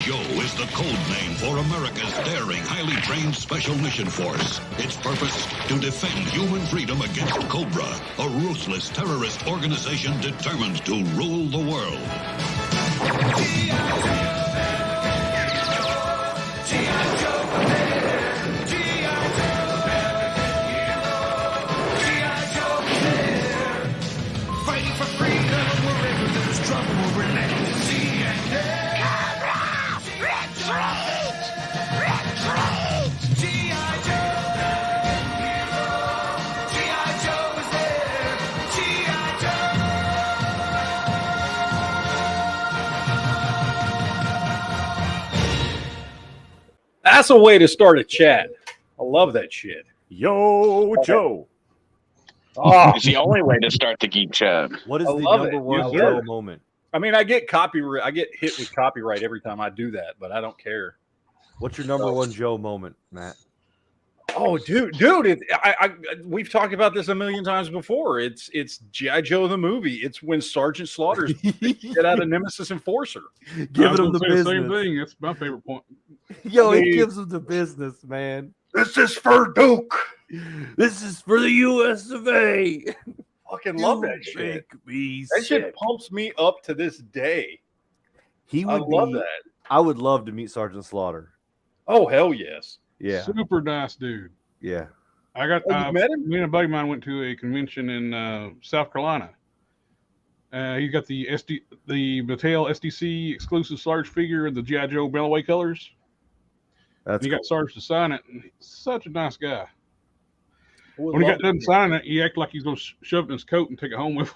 Joe is the code name for America's daring, highly trained Special Mission Force. Its purpose, to defend human freedom against Cobra, a ruthless terrorist organization determined to rule the world. Fighting for freedom wherever there's trouble, we're legacy and retreat! G.I. Joe, G.I. Joe is there! G.I. That's a way to start a chat. I love that shit. Yo, Joe. Oh, It's the only way to start the Geek Chat. What is I the love number it. one Yes, Joe sir. moment? I mean, I get copyright. I get hit with copyright every time I do that, but I don't care. What's your number one Joe moment, Matt? Oh, dude, we've talked about this a million times before. It's G.I. Joe the movie. It's when Sergeant Slaughter's get out of Nemesis Enforcer. Giving him the Same business. thing. That's my favorite point. Yo, I he mean- gives him the business, man. This is for Duke. This is for the U.S. of A. Fucking love that shit. Make me That shit sick. pumps me up to this day. He I would love be, that. I would love to meet Sergeant Slaughter. Oh, hell yes. Yeah, Super nice dude. yeah. I got Oh, you met him? me and a buddy of mine went to a convention in South Carolina. He got the Mattel SDC exclusive Sarge figure in the G.I. Joe Bellaway colors. That's And he got Sarge to sign it. And he's such a nice guy. Would When he love got done signing it, he acted like he's going to shove it in his coat and take it home with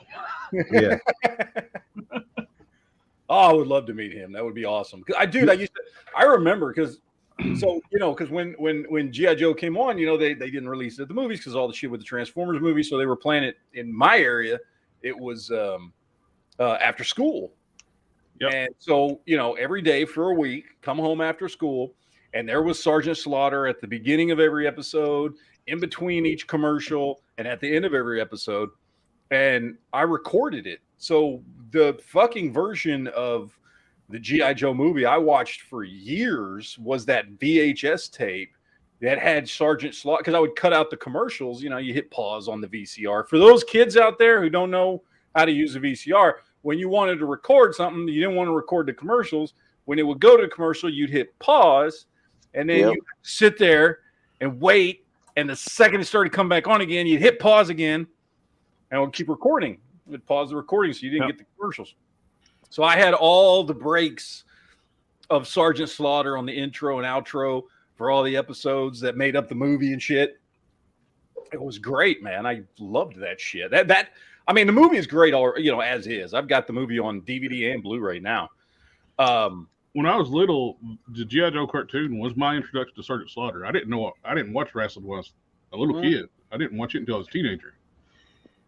him. yeah. Oh, I would love to meet him. That would be awesome. I remember because when G.I. Joe came on, they didn't release it at the movies because all the shit with the Transformers movies. So they were playing it in my area. It was after school. Yep. And so, every day for a week, come home after school, and there was Sergeant Slaughter at the beginning of every episode, in between each commercial, and at the end of every episode. And I recorded it. So the fucking version of the G.I. Joe movie I watched for years was that VHS tape that had Sergeant Slaughter, because I would cut out the commercials. You hit pause on the VCR. For those kids out there who don't know how to use a VCR, when you wanted to record something, you didn't want to record the commercials. When it would go to commercial, you'd hit pause, and then you sit there and wait. And the second it started to come back on again, you'd hit pause again, and it would keep recording. It would pause the recording so you didn't get the commercials. So I had all the breaks of Sergeant Slaughter on the intro and outro for all the episodes that made up the movie and shit. It was great, man. I loved that shit. The movie is great, as is. I've got the movie on DVD and Blu-ray now. When I was little, the G.I. Joe cartoon was my introduction to Sergeant Slaughter. I didn't watch wrestling when I was a little kid. I didn't watch it until I was a teenager.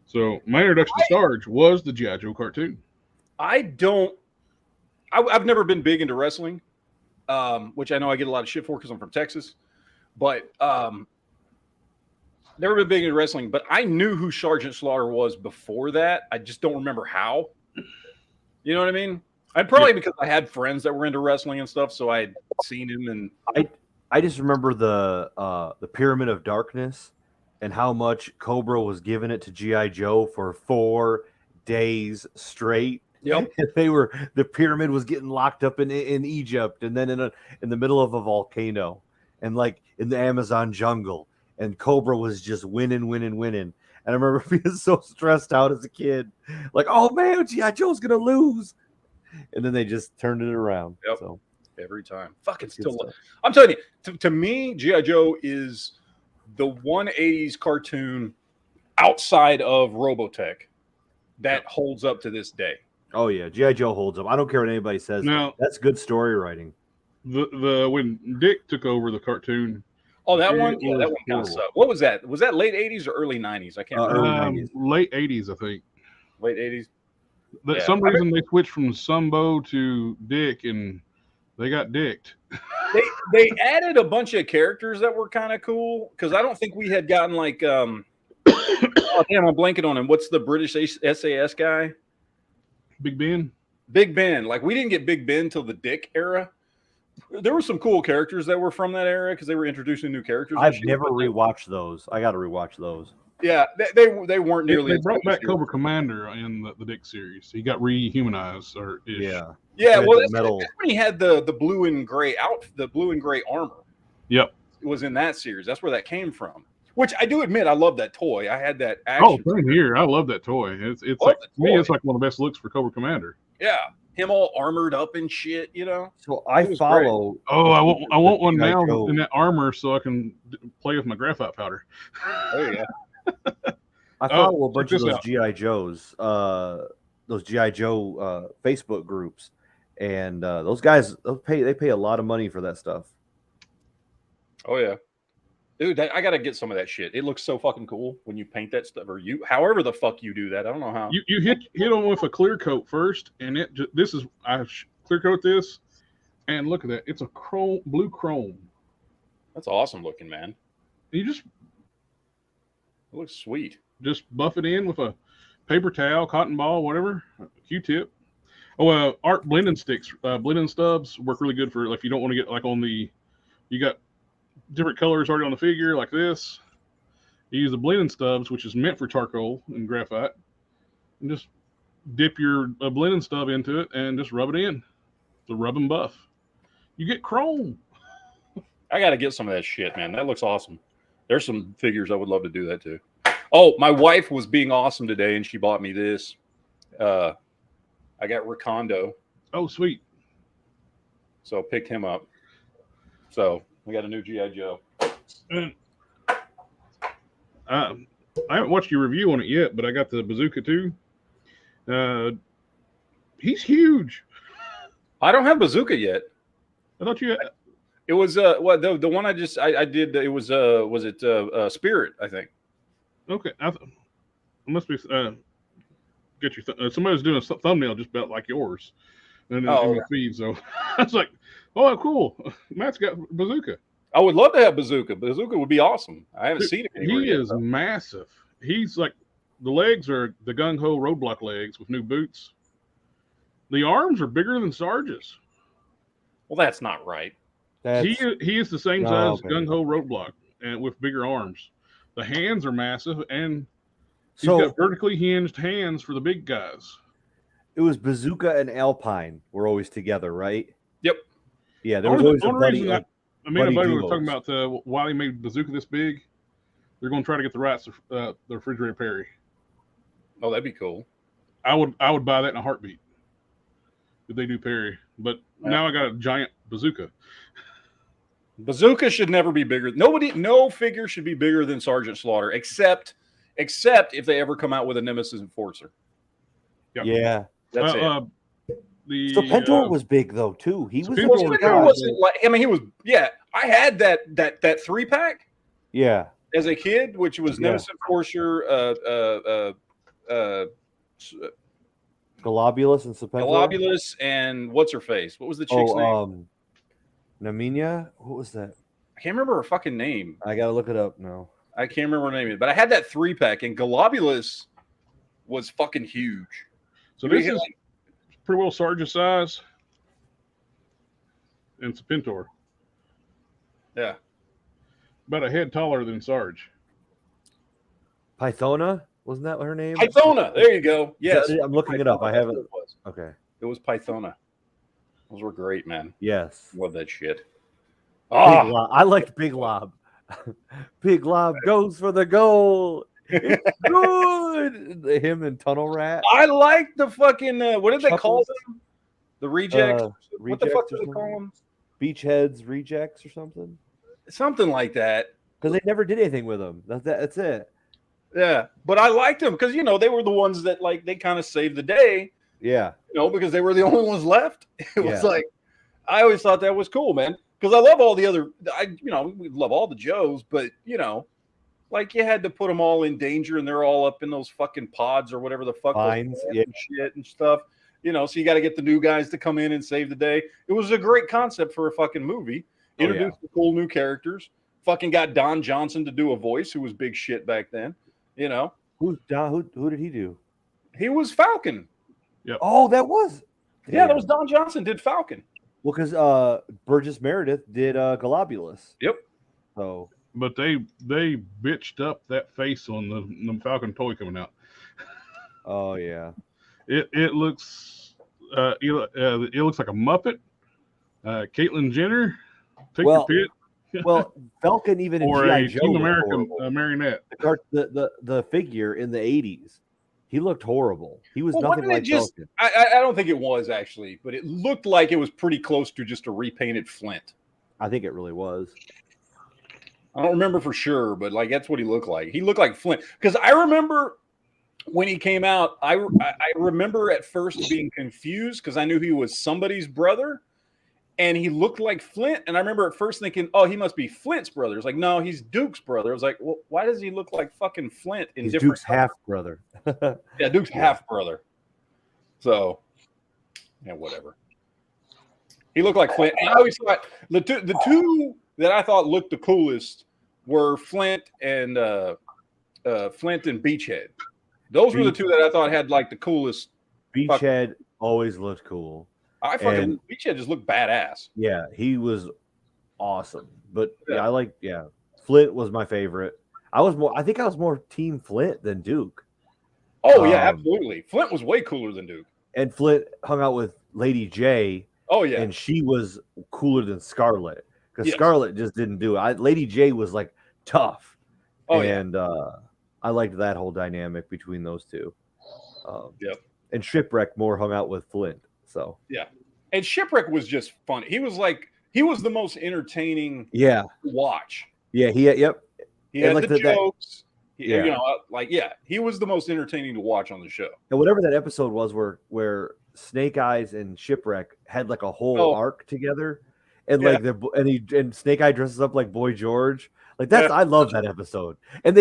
So my introduction to Sarge was the G.I. Joe cartoon. I've never been big into wrestling, which I know I get a lot of shit for because I'm from Texas, but never been big into wrestling. But I knew who Sergeant Slaughter was before that. I just don't remember how. You know what I mean? I'd probably because I had friends that were into wrestling and stuff, so I had seen him. And I just remember the Pyramid of Darkness and how much Cobra was giving it to G.I. Joe for 4 days straight. Yep. The pyramid was getting locked up in Egypt, and then in the middle of a volcano, and like in the Amazon jungle, and Cobra was just winning. And I remember being so stressed out as a kid, like, oh man, G.I. Joe's gonna lose. And then they just turned it around. Yep. So every time. Fucking That's good still. stuff. I'm telling you, to me, G.I. Joe is the 180s cartoon outside of Robotech that holds up to this day. oh yeah, G.I. Joe holds up. I don't care what anybody says. Now, That's good story writing. the when Dick took over the cartoon, Oh, that It one? Yeah, that was one kind of horrible. sucked. What was that? Was that late 80s or early 90s? I can't remember. Early 90s. late 80s, I think. Late 80s. That Yeah. some reason they switched from Sumbo to Dick, and they got dicked. They added a bunch of characters that were kind of cool because I don't think we had gotten like oh damn, I'm blanking on him. What's the British SAS guy? Big Ben. Big Ben. Like we didn't get Big Ben till the Dick era. There were some cool characters that were from that era because they were introducing new characters. and I've shit, never but they- rewatched those. I got to rewatch those. Yeah, they weren't nearly. They as brought good as back the- Cobra Commander in the Dick series. He got rehumanized, or ish. Yeah. Yeah, Had well, the that's metal. when he had the blue and gray the blue and gray armor. Yep. It was in that series. That's where that came from. Which I do admit, I love that toy. I had that Oh, action. same here. I love that toy. It's Love like the to me, toy. it's like one of the best looks for Cobra Commander. Yeah, him all armored up and shit. You know. So I It was follow. Oh, I want one G.I. now Joe. in that armor so I can play with my graphite powder. Oh yeah. I follow a check bunch of this those out. GI Joes, those GI Joe Facebook groups, and those guys they pay a lot of money for that stuff. Oh yeah. Dude, I gotta get some of that shit. It looks so fucking cool when you paint that stuff, or however the fuck you do that. I don't know how. You hit them with a clear coat first, and I clear coat this, and look at that. It's a blue chrome. That's awesome looking, man. You just It looks sweet. buff it in with a paper towel, cotton ball, whatever, a Q-tip. Oh, art blending sticks, blending stubs work really good for, like, if you don't want to get like you got different colors already on the figure like this. You use the blending stubs, which is meant for charcoal and graphite, and just dip your blending stub into it and just rub it in. The rub and buff. You get chrome. I gotta get some of that shit, man. That looks awesome. There's some figures I would love to do that too. Oh, my wife was being awesome today, and she bought me this. I got Recondo, Oh, sweet. so picked him up. So we got a new GI Joe. And I haven't watched your review on it yet, but I got the bazooka too. He's huge. I don't have Bazooka yet. I thought you had. It was what the one I did. It was it Spirit, I think. Okay, it must be. Get your somebody's doing a thumbnail just about like yours, and in Oh, my feed. So I was like, "Oh, cool! Matt's got bazooka." I would love to have Bazooka. Bazooka would be awesome. I haven't Dude, seen it anywhere He yet, is though. massive. He's like the legs are the gung ho roadblock legs with new boots. The arms are bigger than Sarge's. Well, that's not right. That's, He is the same No, size as okay. gung ho roadblock and with bigger arms. The hands are massive, and he's so got vertically hinged hands for the big guys. it was Bazooka and Alpine were always together, right? Yep. Yeah, there was always a buddy. Me and a buddy buddy were duos. talking about why they made Bazooka this big. They're going to try to get the rights to the refrigerator Perry. Oh, that'd be cool. I would buy that in a heartbeat if they do Perry. But now I got a giant bazooka. Bazooka should never be bigger. No figure should be bigger than Sergeant Slaughter, except if they ever come out with a Nemesis Enforcer. Yep. Yeah. That's it. The Serpentor was big though too. He was. Serpentor Well, was Spectre wasn't like. I mean, he was. Yeah, I had that 3-pack Yeah. as a kid, which was Yeah. Nemesis Enforcer, Globulus and Serpentor. Globulus, and what's her face? What was the chick's name? Naminia. What was that? I can't remember her fucking name. I gotta look it up now. I can't remember her name, but I had that 3-pack, and Globulus was fucking huge. So this is pretty well Sarge's size. And it's a Pintor. Yeah. About a head taller than Sarge. Pythona, wasn't that her name? Pythona. There you go. Yes. I'm looking it up. I Pythona, haven't. that's what it was. Okay. It was Pythona. Those were great, man. Yes. Love that shit. Big Ah, Lob. I liked Big Lob. Big Lob goes for the goal. It's good. Him and Tunnel Rat. I like the fucking what did they call Chuckles. them? The rejects. What the Rejects fuck or do they call something? them? Beachheads rejects or something. Something like that. Because they never did anything with them. That's it. Yeah, but I liked them because they were the ones that like they kind of saved the day. Yeah. Because they were the only ones left. It was Yeah. like I always thought that was cool, man. Because I love all the other. We love all the Joes, but like you had to put them all in danger, and they're all up in those fucking pods or whatever the fuck. those Vines, pods yeah. and shit and stuff. So you got to get the new guys to come in and save the day. It was a great concept for a fucking movie. Oh, Introduced the cool new characters. Fucking got Don Johnson to do a voice, who was big shit back then. Who's Don? Who did he do? He was Falcon. Oh, that was. Yeah, that was Don Johnson did Falcon. Well, because Burgess Meredith did Globulus. Yep. So, But they bitched up that face on the Falcon toy coming out. oh yeah. It looks it looks like a Muppet. Caitlyn Jenner, take Well, your pick. Well, Falcon even in Or GI a Joe Team looked American horrible. marionette. The figure in the 80s, he looked horrible. He was nothing wasn't it like just? Falcon. I don't think it was actually, but it looked like it was pretty close to just a repainted Flint. I think it really was. I don't remember for sure, but like that's what he looked like. He looked like Flint because I remember when he came out. I remember at first being confused because I knew he was somebody's brother. And he looked like Flint. And I remember at first thinking, oh, he must be Flint's brother. It's like, no, he's Duke's brother. I was like, well, why does he look like fucking Flint in He's different Duke's half brother. Yeah, Duke's half brother. So, yeah, whatever. He looked like Flint. And I always thought the two that I thought looked the coolest were Flint and Beachhead. Those were the two that I thought had like the coolest. Beachhead always looked cool. I fucking Beachhead just looked badass. Yeah, he was awesome. But yeah, Flint was my favorite. I think I was more Team Flint than Duke. Oh yeah, absolutely. Flint was way cooler than Duke. And Flint hung out with Lady J. Oh yeah, and she was cooler than Scarlet because Scarlet just didn't do it. Lady J was like tough. Oh and I liked that whole dynamic between those two. Yep. And Shipwreck more hung out with Flint. So yeah, and Shipwreck was just fun. He was the most entertaining. Yeah. To watch. Yeah. He had like the jokes. He was the most entertaining to watch on the show. And whatever that episode was, where Snake Eyes and Shipwreck had like a whole arc together, and and Snake Eye dresses up like Boy George. Like that's I love that episode. And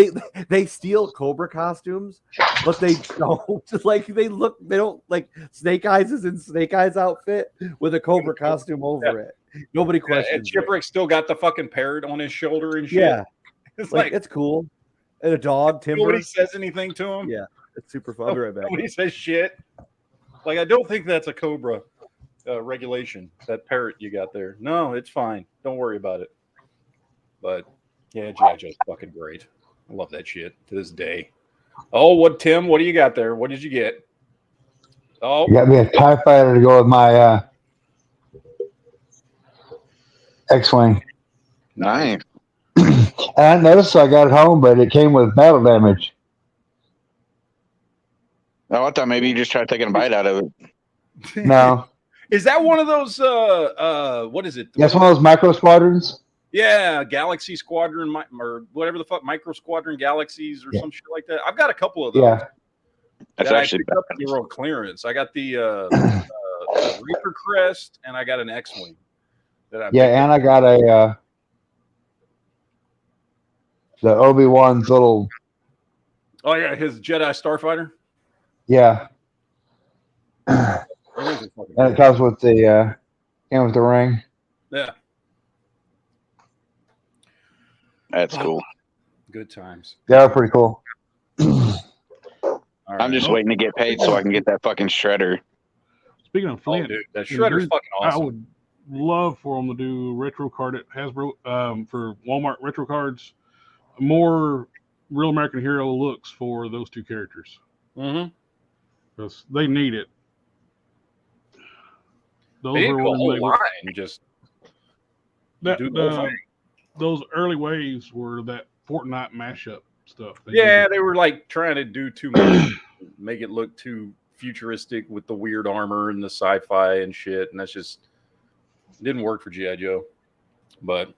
they steal Cobra costumes, but they don't like they don't like Snake Eyes is in Snake Eyes outfit with a Cobra costume over it. Nobody questions. And Shipwreck still got the fucking parrot on his shoulder and shit. Yeah, it's like it's cool. And a dog, Timber. Nobody says anything to him. Yeah, it's super fun. I'll be right back. Nobody says shit. Like I don't think that's a Cobra regulation. That parrot you got there. No, it's fine. Don't worry about it. But yeah, G.I. Joe's fucking great. I love that shit to this day. Oh, Tim? What do you got there? What did you get? Oh, you got me a TIE fighter to go with my X-wing. Nice. And I noticed I got it home, but it came with battle damage. Oh, I thought maybe you just tried taking a bite out of it. No. Is that one of those? What is it? That's one of those micro squadrons. Yeah, Galaxy Squadron or whatever the fuck, Micro Squadron Galaxies or some shit like that. I've got a couple of those. Yeah. That's that actually I picked up at the road clearance. I got the Reaper Crest and I got an X-wing. And I got a the Obi-Wan's little. Oh yeah, his Jedi Starfighter. Yeah. And it comes with the ring. Yeah. That's cool. Good times. They're pretty cool. All right. I'm just waiting to get paid so I can get that fucking shredder. Speaking of Flint, dude, that shredder's fucking awesome. I would love for them to do retro card at Hasbro for Walmart retro cards. More Real American Hero looks for those two characters. Mm-hmm. Because they need it. Those They didn't are go a when whole they line, were, just that, do the whole thing. those early waves were that Fortnite mashup stuff. They were like trying to do too much, make it look too futuristic with the weird armor and the sci-fi and shit, and that's just didn't work for G.I. Joe. But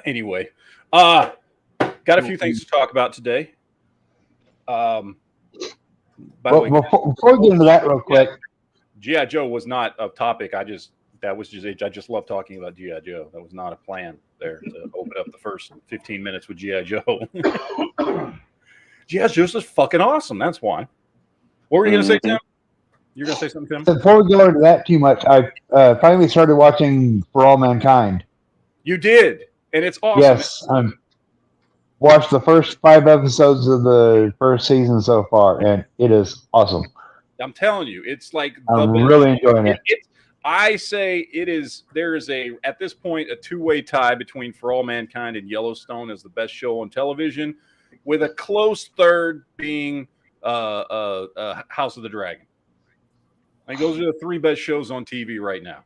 anyway, got a few things to talk about today. By the way, Before we get into that real quick, G.I. Joe was not a topic. I just love talking about G.I. Joe. That was not a plan there to open up the first 15 minutes with G.I. Joe. G.I. Joe's just fucking awesome. That's why. What were you going to say, Tim? You're going to say something, Tim? before we go into that too much, I finally started watching For All Mankind. You did, and it's awesome. Yes, watched the first 5 episodes of the first season so far, and it is awesome. I'm telling you, it's like I'm really enjoying it. I say there is at this point a two-way tie between For All Mankind and Yellowstone as the best show on television, with a close third being House of the Dragon. I think those are the three best shows on TV right now.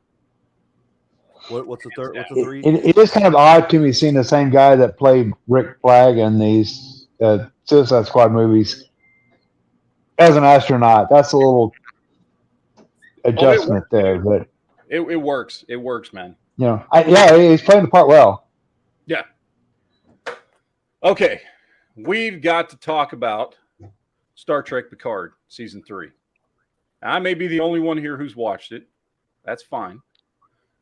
What's the third? What's the three? It is kind of odd to me seeing the same guy that played Rick Flag in these Suicide Squad movies as an astronaut. That's a little adjustment there, but it works. It works, man. You know, he's playing the part well. Yeah. Okay, we've got to talk about Star Trek Picard season 3. I may be the only one here who's watched it. That's fine.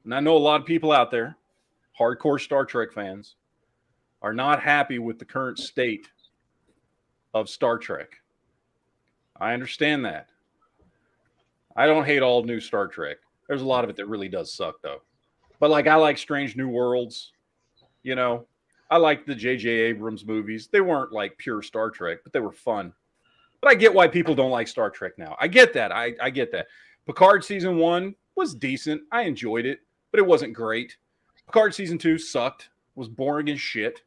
And I know a lot of people out there, hardcore Star Trek fans, are not happy with the current state of Star Trek. I understand that. I don't hate all new Star Trek. There's a lot of it that really does suck, though. But, like, I like Strange New Worlds. You know, I like the J.J. Abrams movies. They weren't, like, pure Star Trek, but they were fun. But I get why people don't like Star Trek now. I get that. I get that. Picard season 1 was decent. I enjoyed it, but it wasn't great. Picard season 2 sucked. Was boring as shit.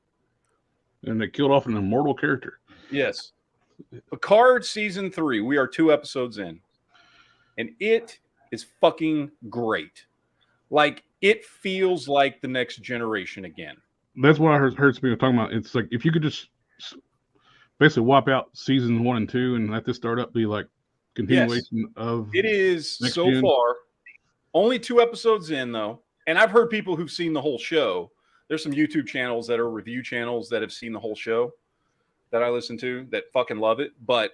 And they killed off an immortal character. Yes. Picard season 3. We are 2 episodes in. And it is fucking great. Like, it feels like the next generation again. That's what I heard some people talking about. It's like, if you could just basically wipe out seasons 1 and 2 and let this start up be like continuation of it is so gen. far. Only 2 episodes in, though. And I've heard people who've seen the whole show. There's some YouTube channels that are review channels that have seen the whole show that I listen to that fucking love it. But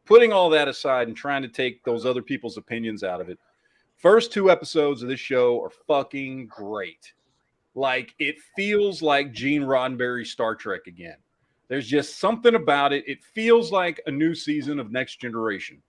putting all that aside and trying to take those other people's opinions out of it, first 2 episodes of this show are fucking great. Like, it feels like Gene Roddenberry Star Trek again. There's just something about it. It feels like a new season of Next Generation.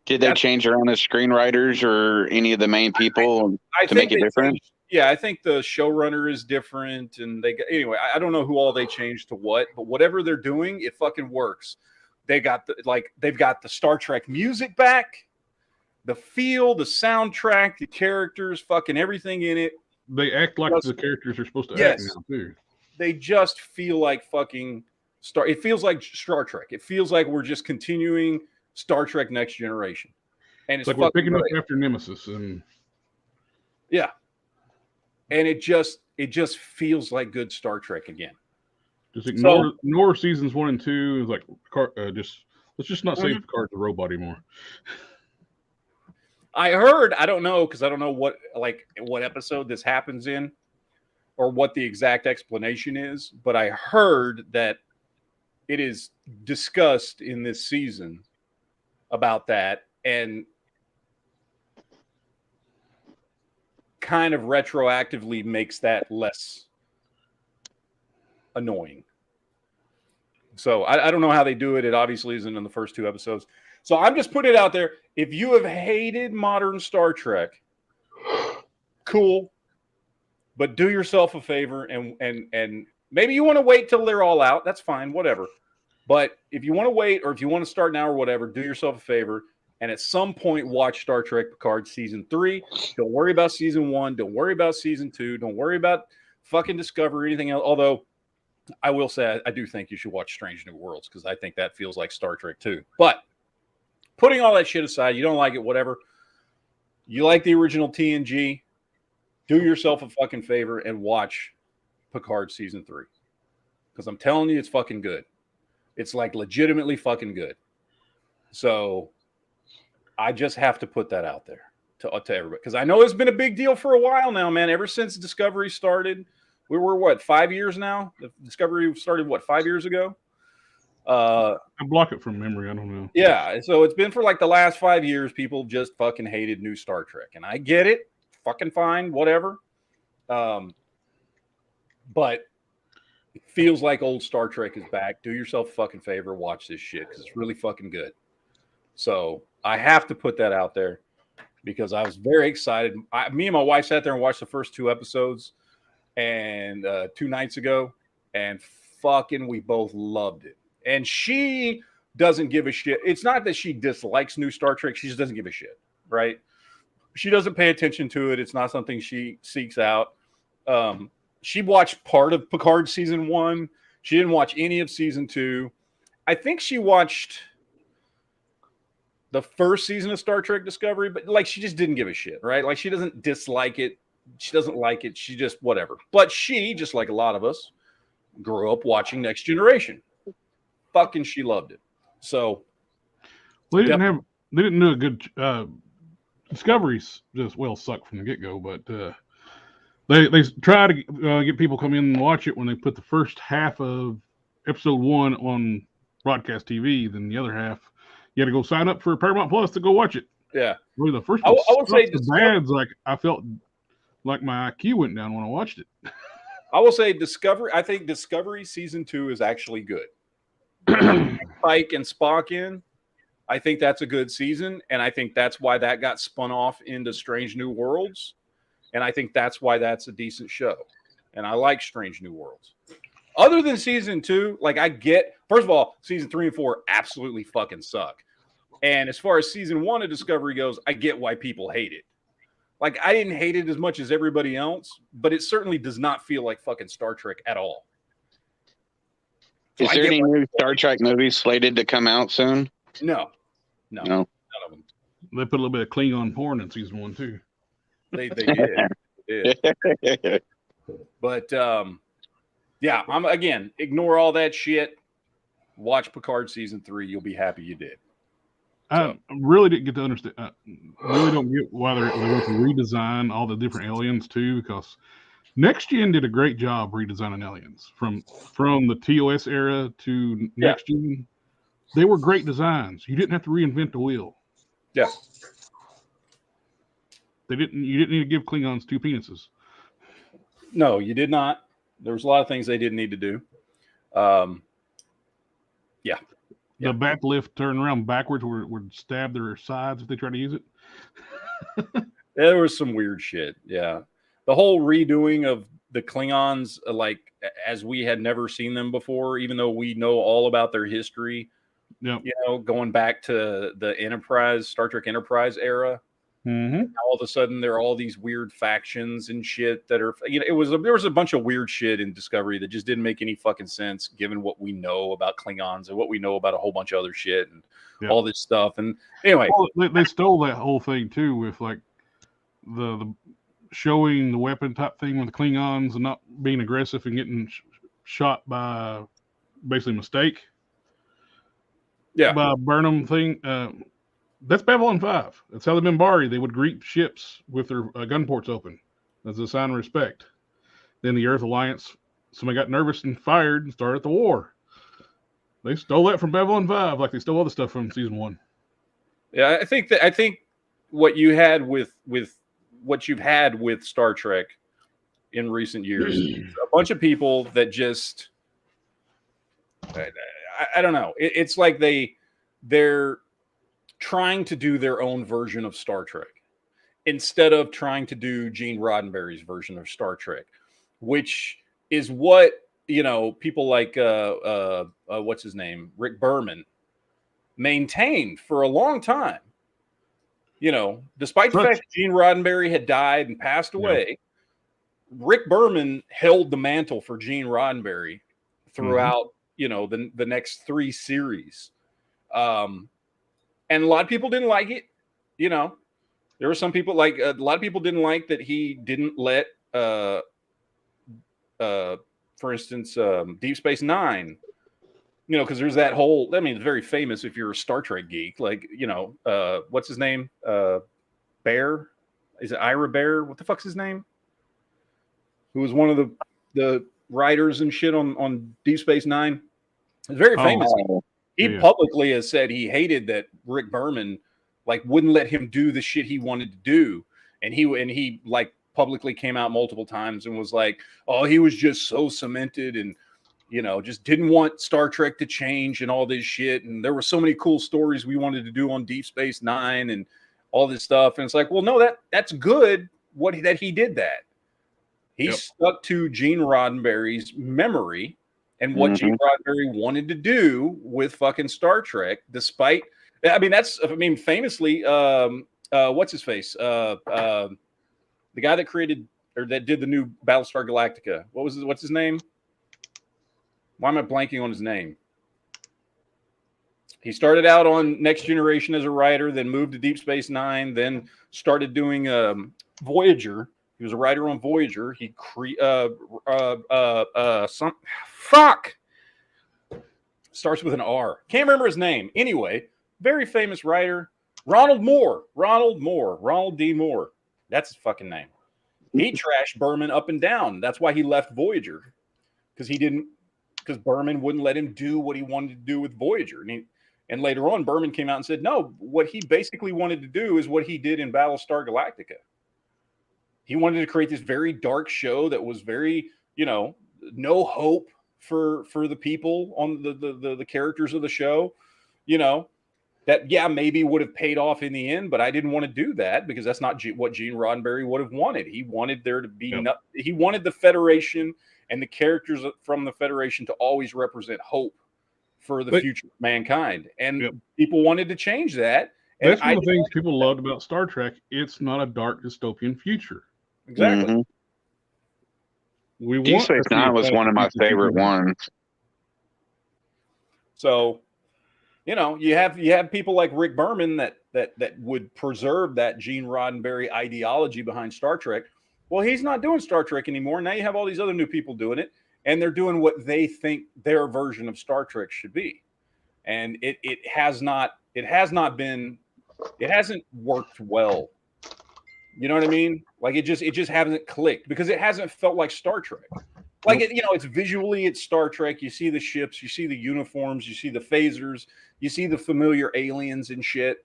Did they change around the screenwriters or any of the main people to make it different? Yeah, I think the showrunner is different, and anyway. I don't know who all they changed to what, but whatever they're doing, it fucking works. They've got the Star Trek music back, the feel, the soundtrack, the characters, fucking everything in it. They act like the characters are supposed to act now too. They just feel like fucking Star. It feels like Star Trek. It feels like we're just continuing Star Trek Next Generation, and it's like we're picking up after Nemesis, and yeah, and it just feels like good Star Trek again. Just ignore seasons 1 and 2. Like let's just not say Picard's a robot anymore. I heard, I don't know, because I don't know what episode this happens in or what the exact explanation is, but I heard that it is discussed in this season about that and kind of retroactively makes that less annoying. So I don't know how they do it. It obviously isn't in the first 2 episodes. So I'm just putting it out there. If you have hated modern Star Trek, cool. But do yourself a favor and maybe you want to wait till they're all out. That's fine, whatever. But if you want to wait or if you want to start now or whatever, do yourself a favor and at some point watch Star Trek Picard season 3. Don't worry about season 1. Don't worry about season 2. Don't worry about fucking Discovery or anything else. Although I will say I do think you should watch Strange New Worlds because I think that feels like Star Trek too. But putting all that shit aside, you don't like it, whatever. You like the original TNG, do yourself a fucking favor and watch Picard season 3. Because I'm telling you, it's fucking good. It's like legitimately fucking good. So I just have to put that out there to everybody. Because I know it's been a big deal for a while now, man. Ever since Discovery started, we were, what, 5 years now? Discovery started, what, 5 years ago? I block it from memory. I don't know. Yeah, so it's been for like the last 5 years. People just fucking hated new Star Trek, and I get it. Fucking fine, whatever. But it feels like old Star Trek is back. Do yourself a fucking favor, watch this shit because it's really fucking good. So I have to put that out there because I was very excited. Me and my wife sat there and watched the first 2 episodes, and 2 nights ago, and fucking we both loved it. And she doesn't give a shit. It's not that she dislikes new Star Trek. She just doesn't give a shit, right? She doesn't pay attention to it. It's not something she seeks out. She watched part of Picard season 1. She didn't watch any of season 2. I think she watched the first season of Star Trek Discovery, but like she just didn't give a shit, right? Like she doesn't dislike it. She doesn't like it. She just whatever. But she, just like a lot of us, grew up watching Next Generation. Fucking she loved it. So they didn't do a good Discoveries just sucked from the get-go, but they try to get people come in and watch it when they put the first half of episode 1 on broadcast TV, then the other half you got to go sign up for Paramount Plus to go watch it. Yeah, really, the first one. I would say Bad's like I felt like my IQ went down when I watched it. I will say Discovery. I think Discovery season 2 is actually good. Pike and Spock in. I think that's a good season, and I think that's why that got spun off into Strange New Worlds, and I think that's why that's a decent show. And I like Strange New Worlds. Other than season 2, like I get, first of all, season 3 and 4 absolutely fucking suck. And as far as season 1 of Discovery goes, I get why people hate it. Like I didn't hate it as much as everybody else, but it certainly does not feel like fucking Star Trek at all. So is there any new Star Trek movies slated to come out soon? No. None of them. They put a little bit of Klingon porn in season 1 too. They did. But yeah, I'm again, ignore all that shit. Watch Picard season 3. You'll be happy you did. I really didn't get to understand. Really don't get why they want to redesign all the different aliens too, because Next Gen did a great job redesigning aliens from the TOS era to Next Gen. They were great designs. You didn't have to reinvent the wheel. Yeah. You didn't need to give Klingons 2 penises. No, you did not. There was a lot of things they didn't need to do. Yeah. The back lift turn around backwards would stab their sides if they try to use it. There was some weird shit. Yeah. The whole redoing of the Klingons, like as we had never seen them before, even though we know all about their history, you know, going back to the Enterprise, Star Trek Enterprise era. Mm-hmm. All of a sudden, there are all these weird factions and shit that are, you know, there was a bunch of weird shit in Discovery that just didn't make any fucking sense given what we know about Klingons and what we know about a whole bunch of other shit and all this stuff. And anyway, they stole that whole thing too with like the showing the weapon type thing with the Klingons and not being aggressive and getting shot by basically mistake. Yeah, by Burnham thing. That's Babylon 5. That's how the Minbari, they would greet ships with their gun ports open as a sign of respect. Then the Earth Alliance, somebody got nervous and fired and started the war. They stole that from Babylon 5 like they stole other stuff from season 1. Yeah, I think what you had with what you've had with Star Trek in recent years, a bunch of people that just I don't know. It's like they're trying to do their own version of Star Trek instead of trying to do Gene Roddenberry's version of Star Trek, which is what, you know, people like what's his name, Rick Berman, maintained for a long time. You know, despite the fact that Gene Roddenberry had died and passed away, Rick Berman held the mantle for Gene Roddenberry throughout, you know, the next 3 series. And a lot of people didn't like it. You know, there were some people like a lot of people didn't like that he didn't let, for instance, Deep Space Nine. You know, because there's that whole. I mean, it's very famous if you're a Star Trek geek. Like, you know, what's his name? Bear? Is it Ira Bear? What the fuck's his name? Who was one of the writers and shit on Deep Space Nine? It's very famous. He publicly has said he hated that Rick Berman like wouldn't let him do the shit he wanted to do, and he like publicly came out multiple times and was like, "Oh, he was just so cemented and, you know, just didn't want Star Trek to change and all this shit. And there were so many cool stories we wanted to do on Deep Space Nine and all this stuff." And it's like, well, no, that's good that he did that. He stuck to Gene Roddenberry's memory and what Gene Roddenberry wanted to do with fucking Star Trek, despite, I mean, famously, what's his face? The guy that created or that did the new Battlestar Galactica. What's his name? Why am I blanking on his name? He started out on Next Generation as a writer, then moved to Deep Space Nine, then started doing Voyager. He was a writer on Voyager. He starts with an R. Can't remember his name. Anyway, very famous writer. Ronald D. Moore. That's his fucking name. He trashed Berman up and down. That's why he left Voyager. Because Berman wouldn't let him do what he wanted to do with Voyager. And later on, Berman came out and said, no, what he basically wanted to do is what he did in Battlestar Galactica. He wanted to create this very dark show that was very, no hope for the people on the characters of the show, that, maybe would have paid off in the end, but I didn't want to do that because that's not what Gene Roddenberry would have wanted. He wanted there to be, he wanted the Federation and the characters from the Federation to always represent hope for the future of mankind. And people wanted to change that. And that's one of the things people loved about Star Trek. It's not a dark dystopian future. Exactly. Mm-hmm. Deep Space Nine was one of my favorite ones. So, you have people like Rick Berman that would preserve that Gene Roddenberry ideology behind Star Trek. Well, he's not doing Star Trek anymore. Now you have all these other new people doing it, and they're doing what they think their version of Star Trek should be. And it hasn't worked well. You know what I mean? Like it just hasn't clicked because it hasn't felt like Star Trek. Like it's visually, it's Star Trek. You see the ships, you see the uniforms, you see the phasers, you see the familiar aliens and shit,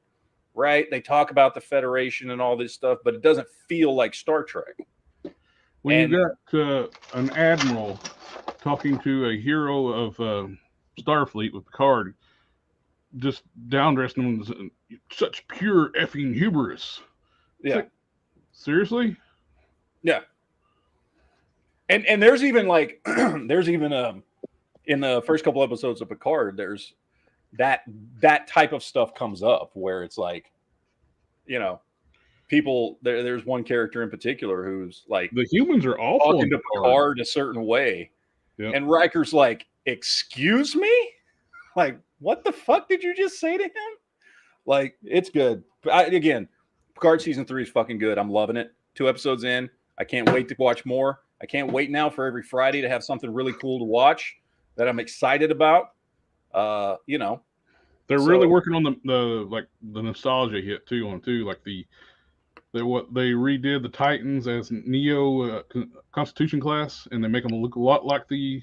right? They talk about the Federation and all this stuff, but it doesn't feel like Star Trek. When you got an admiral talking to a hero of Starfleet with Picard, just down-dressing him, such pure effing hubris. Yeah. Like, seriously? Yeah. And there's even like in the first couple episodes of Picard, there's that type of stuff comes up where it's like, people there's one character in particular who's like the humans are awful talking to Picard a certain way. Yep. And Riker's like, excuse me? Like, what the fuck did you just say to him? Like, it's good. Again, Picard season 3 is fucking good. I'm loving it. 2 episodes in. I can't wait to watch more. I can't wait now for every Friday to have something really cool to watch that I'm excited about. They're really working on the nostalgia hit too like they redid the Titans as Neo Constitution class, and they make them look a lot like the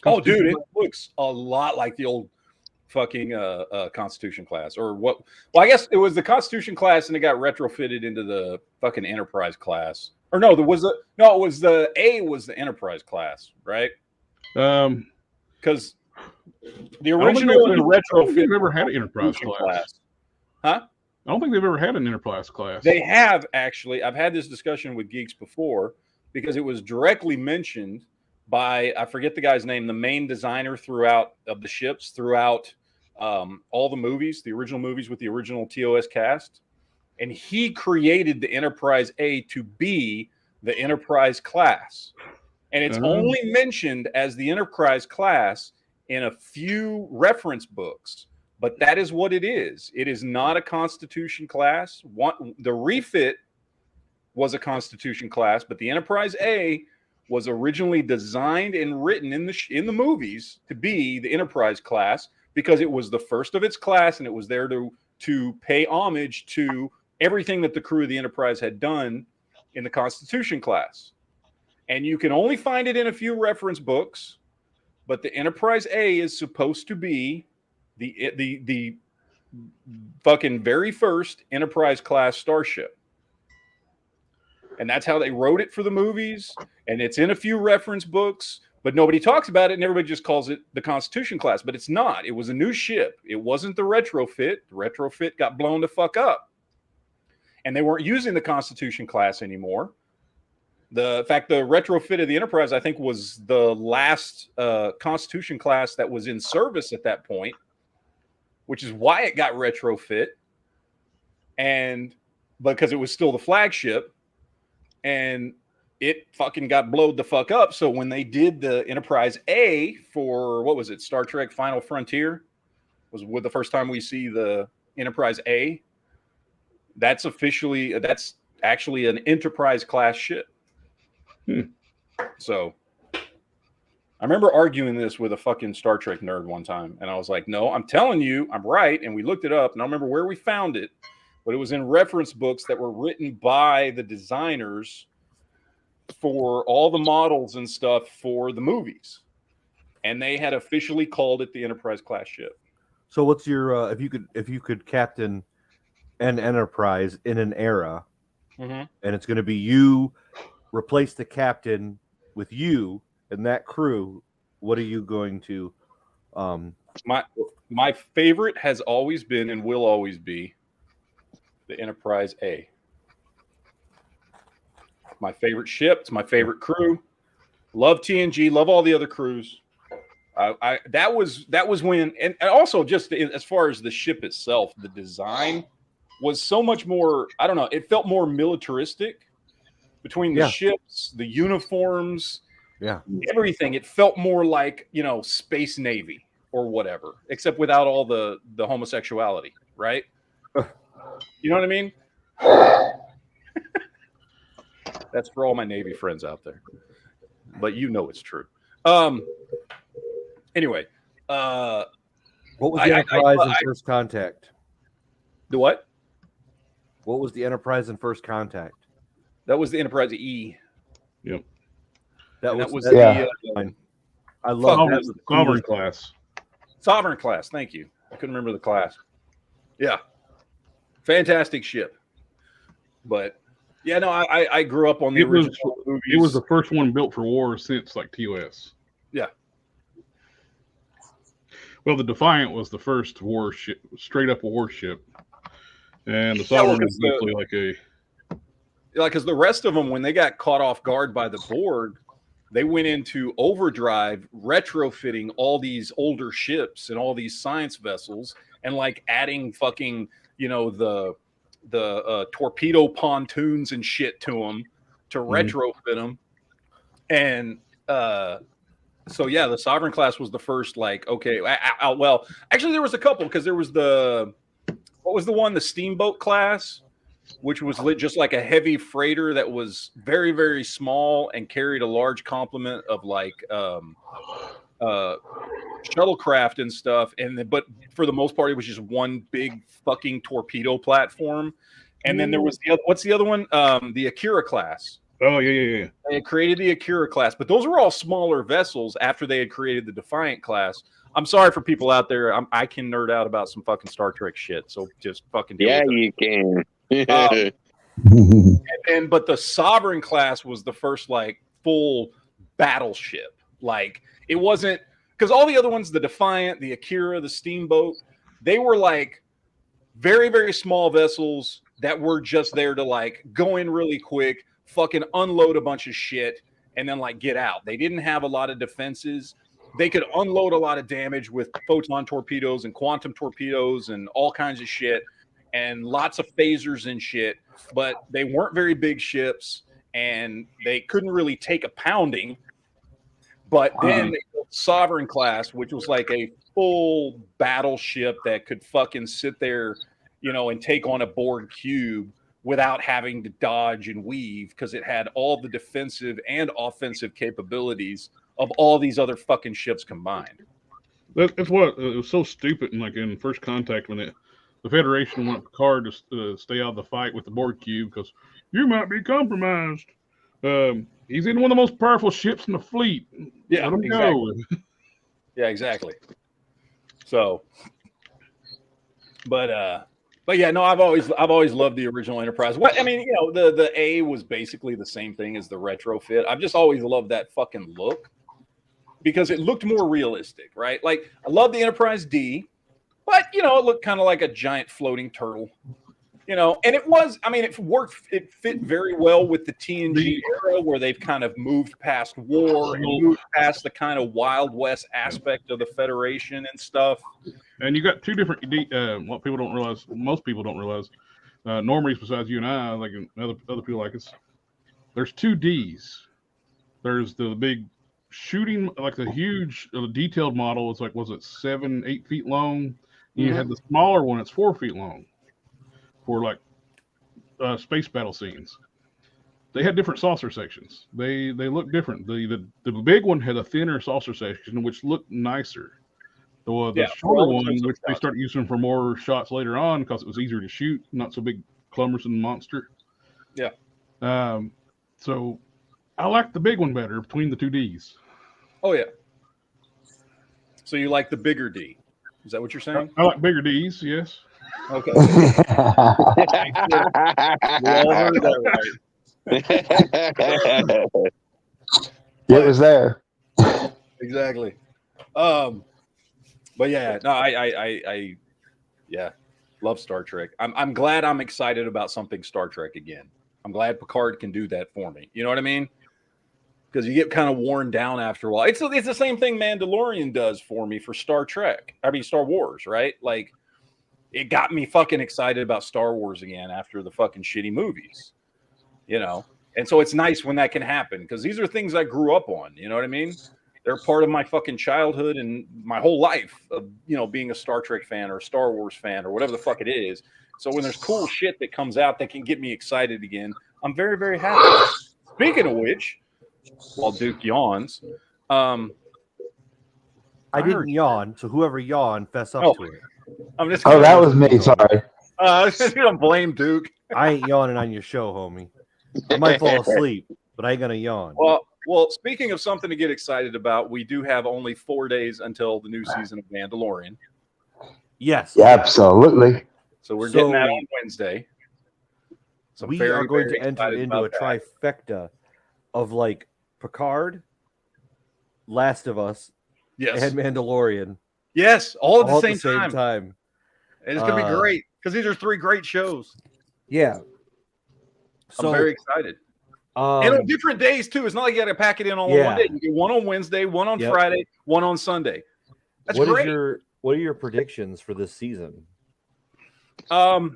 Constitution class. It looks a lot like the old fucking Constitution class, or what? Well, I guess it was the Constitution class, and it got retrofitted into the fucking Enterprise class. Or no, it was the Enterprise class, right? Because the original and retrofit they've ever had an Enterprise class. Huh? I don't think they've ever had an Enterprise class. They have, actually. I've had this discussion with Geeks before because it was directly mentioned by, I forget the guy's name, the main designer of the ships throughout all the movies, the original movies with the original TOS cast. And he created the Enterprise A to be the Enterprise class. And it's only mentioned as the Enterprise class in a few reference books. But that is what it is. It is not a Constitution class. The refit was a Constitution class, but the Enterprise A was originally designed and written in the movies to be the Enterprise class because it was the first of its class, and it was there to pay homage to everything that the crew of the Enterprise had done in the Constitution class. And you can only find it in a few reference books, but the Enterprise A is supposed to be the fucking very first Enterprise class starship. And that's how they wrote it for the movies, and it's in a few reference books, but nobody talks about it, and everybody just calls it the Constitution class. But it's not. It was a new ship. It wasn't the retrofit. The retrofit got blown the fuck up. And they weren't using the Constitution class anymore. In fact, the retrofit of the Enterprise, I think, was the last Constitution class that was in service at that point, which is why it got retrofit. And because it was still the flagship, and it fucking got blowed the fuck up. So when they did the Enterprise A for, what was it, Star Trek Final Frontier, was with the first time we see the Enterprise A. That's actually an Enterprise class ship. So I remember arguing this with a fucking Star Trek nerd one time, and I was like, no, I'm telling you, I'm right. And we looked it up, and I don't remember where we found it, but it was in reference books that were written by the designers for all the models and stuff for the movies. And they had officially called it the Enterprise class ship. So what's your if you could captain an Enterprise in an era, and it's going to be you replace the captain with you and that crew, what are you going to my favorite has always been and will always be the Enterprise A. My favorite ship, it's my favorite crew. Love TNG, love all the other crews. That was when, and also just as far as the ship itself, the design was so much more, I don't know, it felt more militaristic between the ships, the uniforms, everything. It felt more like, Space Navy or whatever, except without all the homosexuality, right? You know what I mean? That's for all my Navy friends out there, but it's true. Anyway, what was the Enterprise in First Contact? The what? What was the Enterprise in First Contact? That was the Enterprise E. Yep. That was I love that. Sovereign class. Sovereign class. Thank you. I couldn't remember the class. Yeah. Fantastic ship. But yeah, no, I grew up on the original movies. It was the first one built for war since like TOS. Yeah. Well, the Defiant was the first warship, straight up warship, and the Sovereign was basically because the rest of them, when they got caught off guard by the Borg, they went into overdrive, retrofitting all these older ships and all these science vessels, and like adding fucking the torpedo pontoons and shit to them to retrofit them, and so yeah, the Sovereign class was the first. Like, okay, well, actually, there was a couple, because there was what was the one, the Steamboat class, which was just like a heavy freighter that was very, very small and carried a large complement of like shuttlecraft and stuff. But for the most part, it was just one big fucking torpedo platform. And then there was what's the other one? The Akira class. Oh, yeah. They had created the Akira class, but those were all smaller vessels after they had created the Defiant class. I'm sorry for people out there. I can nerd out about some fucking Star Trek shit, so just fucking deal with it. You can. But the Sovereign class was the first like full battleship. Like, it wasn't, because all the other ones, the Defiant, the Akira, the Steamboat, they were like very, very small vessels that were just there to like go in really quick, fucking unload a bunch of shit, and then like get out. They didn't have a lot of defenses. They could unload a lot of damage with photon torpedoes and quantum torpedoes and all kinds of shit, and lots of phasers and shit, but they weren't very big ships, and they couldn't really take a pounding. But then they built Sovereign class, which was like a full battleship that could fucking sit there, and take on a Borg cube without having to dodge and weave, because it had all the defensive and offensive capabilities of all these other fucking ships combined. That's what it was so stupid. And like in First Contact, when the Federation wanted Picard to stay out of the fight with the Borg cube, because you might be compromised. He's in one of the most powerful ships in the fleet. Yeah, let him exactly. go. Yeah, exactly. So, but yeah, no, I've always loved the original Enterprise. What I mean, the A was basically the same thing as the retrofit. I've just always loved that fucking look, because it looked more realistic, right? Like, I love the Enterprise D, but it looked kind of like a giant floating turtle, and it was, I mean, it worked, it fit very well with the TNG era, where they've kind of moved past war and moved past the kind of Wild West aspect of the Federation and stuff. And you got two different, what most people don't realize, normies besides you and I, like other people like us. There's two Ds. There's the big shooting, like the huge detailed model. It's like, was it 7-8 feet long? You had the smaller one. It's 4 feet long for like space battle scenes. They had different saucer sections. They look different. The big one had a thinner saucer section, which looked nicer. The shorter one, which they started using for more shots later on because it was easier to shoot, not so big, cumbersome monster. Yeah. So I like the big one better between the two Ds. Oh yeah. So you like the bigger D? Is that what you're saying? I like bigger Ds. Yes. Okay. We all heard that right. It was there. Exactly. But yeah, no, I love Star Trek. I'm glad I'm excited about something Star Trek again. I'm glad Picard can do that for me. You know what I mean? Because you get kind of worn down after a while. It's the same thing Mandalorian does for me for Star Trek. I mean, Star Wars, right? Like, it got me fucking excited about Star Wars again after the fucking shitty movies, you know? And so it's nice when that can happen because these are things I grew up on. You know what I mean? They're part of my fucking childhood and my whole life of, you know, being a Star Trek fan or a Star Wars fan or whatever the fuck it is. So when there's cool shit that comes out that can get me excited again, I'm very, very happy. Speaking of which, while Duke yawns, I didn't yawn, so whoever yawned, fess up to it. I'm just that was me. Sorry. You don't blame Duke. I ain't yawning on your show, homie. I might fall asleep, but I ain't gonna yawn. Well, speaking of something to get excited about, we do have only 4 days until the new season of Mandalorian. Yes. Yeah, absolutely. So we're getting that on Wednesday. So we are going to enter into a trifecta of like Picard, Last of Us, and Mandalorian. Yes, all at the same time. And it's going to be great because these are 3 great shows. Yeah. I'm very excited. And on different days, too. It's not like you got to pack it in all on one day. You get one on Wednesday, one on Friday, one on Sunday. That's great. What are your predictions for this season? Well,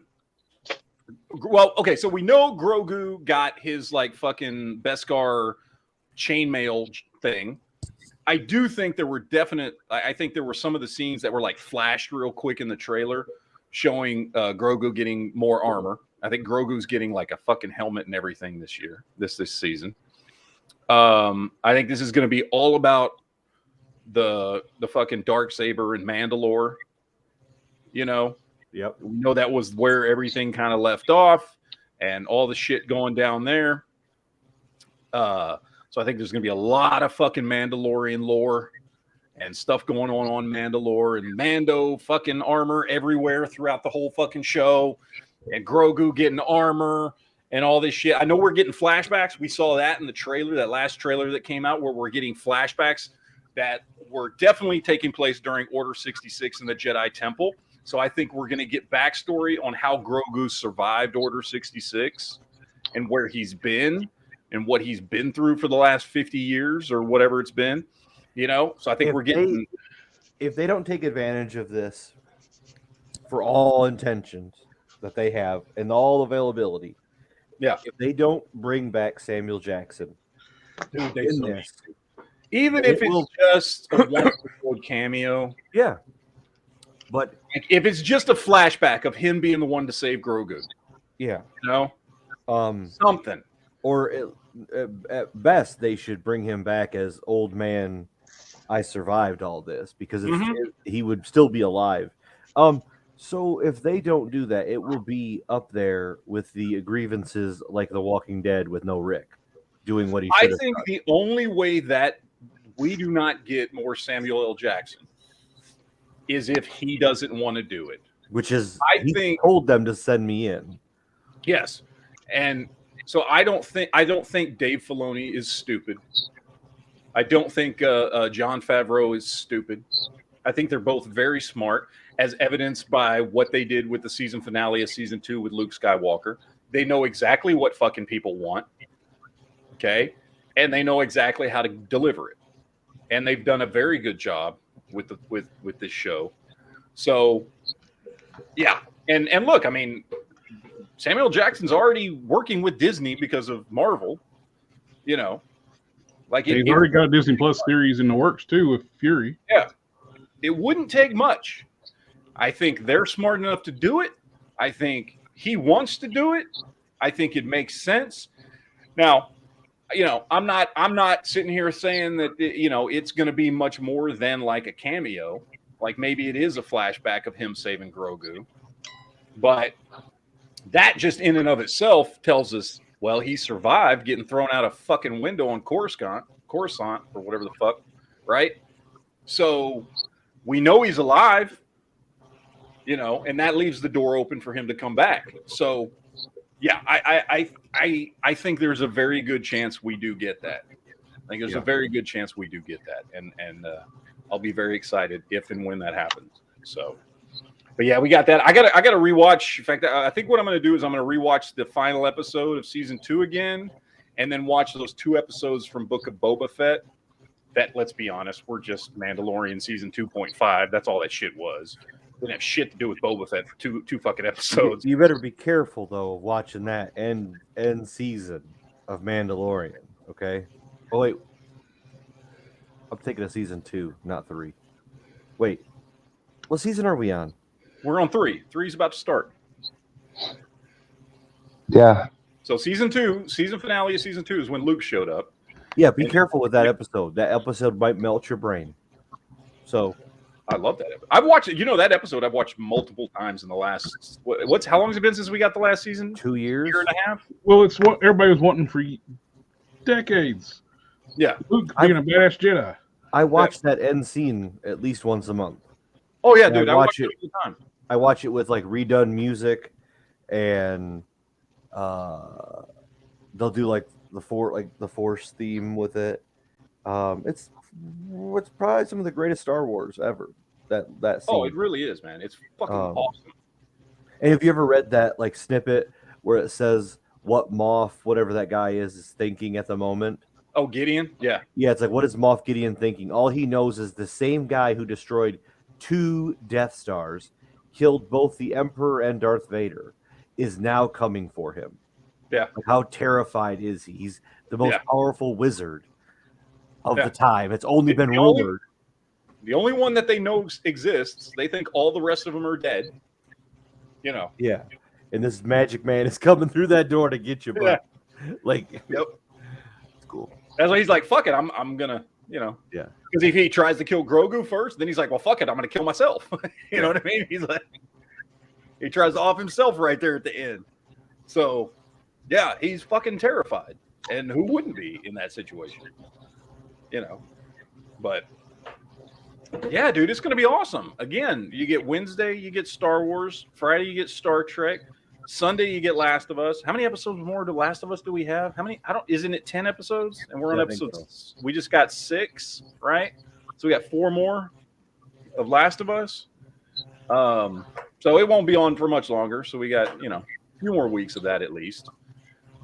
okay, so we know Grogu got his like fucking Beskar chainmail thing. I do think there were I think there were some of the scenes that were like flashed real quick in the trailer showing Grogu getting more armor. I think Grogu's getting like a fucking helmet and everything this season. I think this is going to be all about the fucking Darksaber and Mandalore. You know? Yep. We know that was where everything kind of left off and all the shit going down there. So I think there's going to be a lot of fucking Mandalorian lore and stuff going on Mandalore and Mando fucking armor everywhere throughout the whole fucking show and Grogu getting armor and all this shit. I know we're getting flashbacks. We saw that in the trailer, that last trailer that came out where we're getting flashbacks that were definitely taking place during Order 66 in the Jedi Temple. So I think we're going to get backstory on how Grogu survived Order 66 and where he's been and what he's been through for the last 50 years or whatever it's been, you know? So I think we're getting... If they don't take advantage of this for all intentions that they have and all availability, if they don't bring back Samuel Jackson in this, even if it's just a one-episode cameo. Yeah. But if it's just a flashback of him being the one to save Grogu. Yeah. You know? Something. Or at best, they should bring him back as old man, I survived all this, because he would still be alive. So if they don't do that, it will be up there with the grievances like The Walking Dead with no Rick doing what he should have done. I think the only way that we do not get more Samuel L. Jackson is if he doesn't want to do it. Which is, he told them to send me in. Yes. And so I don't think Dave Filoni is stupid. I don't think Jon Favreau is stupid. I think they're both very smart, as evidenced by what they did with the season finale of season 2 with Luke Skywalker. They know exactly what fucking people want. Okay? And they know exactly how to deliver it. And they've done a very good job with this show. So yeah. And look, I mean, Samuel Jackson's already working with Disney because of Marvel. You know, like He's already got a Disney Plus series in the works too with Fury. Yeah, it wouldn't take much. I think they're smart enough to do it. I think he wants to do it. I think it makes sense. Now, you know, I'm not sitting here saying that, you know, it's going to be much more than like a cameo. Like maybe it is a flashback of him saving Grogu. But that just in and of itself tells us, well, he survived getting thrown out a fucking window on Coruscant, or whatever the fuck, right? So we know he's alive, you know, and that leaves the door open for him to come back. So, yeah, I think there's a very good chance we do get that. I think there's a very good chance we do get that, and I'll be very excited if and when that happens. So, but yeah, we got that. I got to rewatch. In fact, I think what I'm going to do is I'm going to rewatch the final episode of season 2 again, and then watch those 2 episodes from Book of Boba Fett. That, let's be honest, we're just Mandalorian season 2.5. That's all that shit was. Didn't have shit to do with Boba Fett for two fucking episodes. You better be careful though of watching that end season of Mandalorian. Okay. Oh wait, I'm thinking of season 2, not 3. Wait, what season are we on? We're on 3. 3's about to start. Yeah. So season finale of season 2 is when Luke showed up. Yeah, be careful with that episode. That episode might melt your brain. So I love that. I've watched it. You know, that episode I've watched multiple times in the last. How long has it been since we got the last season? 2 years. Year and a half. Well, it's what everybody was wanting for decades. Yeah, Luke being a badass Jedi. I watch that end scene at least once a month. Oh yeah, And dude. I watch it all the time. I watch it with like redone music, and they'll do like the Force theme with it. It's probably some of the greatest Star Wars ever. That scene. Oh, it really is, man. It's fucking awesome. And have you ever read that like snippet where it says what Moff, whatever that guy is thinking at the moment? Oh, Gideon? Yeah. Yeah, it's like, what is Moff Gideon thinking? All he knows is the same guy who destroyed 2 Death Stars, killed both the Emperor and Darth Vader, is now coming for him. Yeah. Like, how terrified is he? He's the most powerful wizard of the time. It's only been rumored. The only one that they know exists. They think all the rest of them are dead. You know. Yeah. And this magic man is coming through that door to get you, bud. Like, yep. It's cool. That's why he's like, fuck it, I'm gonna, you know. Yeah. Because if he tries to kill Grogu first, then he's like, well, fuck it, I'm gonna kill myself. You know what I mean? He's like, he tries to off himself right there at the end. So, yeah, he's fucking terrified. And who wouldn't be in that situation? You know. But yeah, dude, it's gonna be awesome. Again, you get Wednesday, you get Star Wars. Friday, you get Star Trek. Sunday, you get Last of Us. How many episodes more to Last of Us do we have? How many? Isn't it 10 episodes? And we're on episodes. So. We just got 6, right? So we got 4 more of Last of Us. So it won't be on for much longer. So we got, you know, a few more weeks of that at least.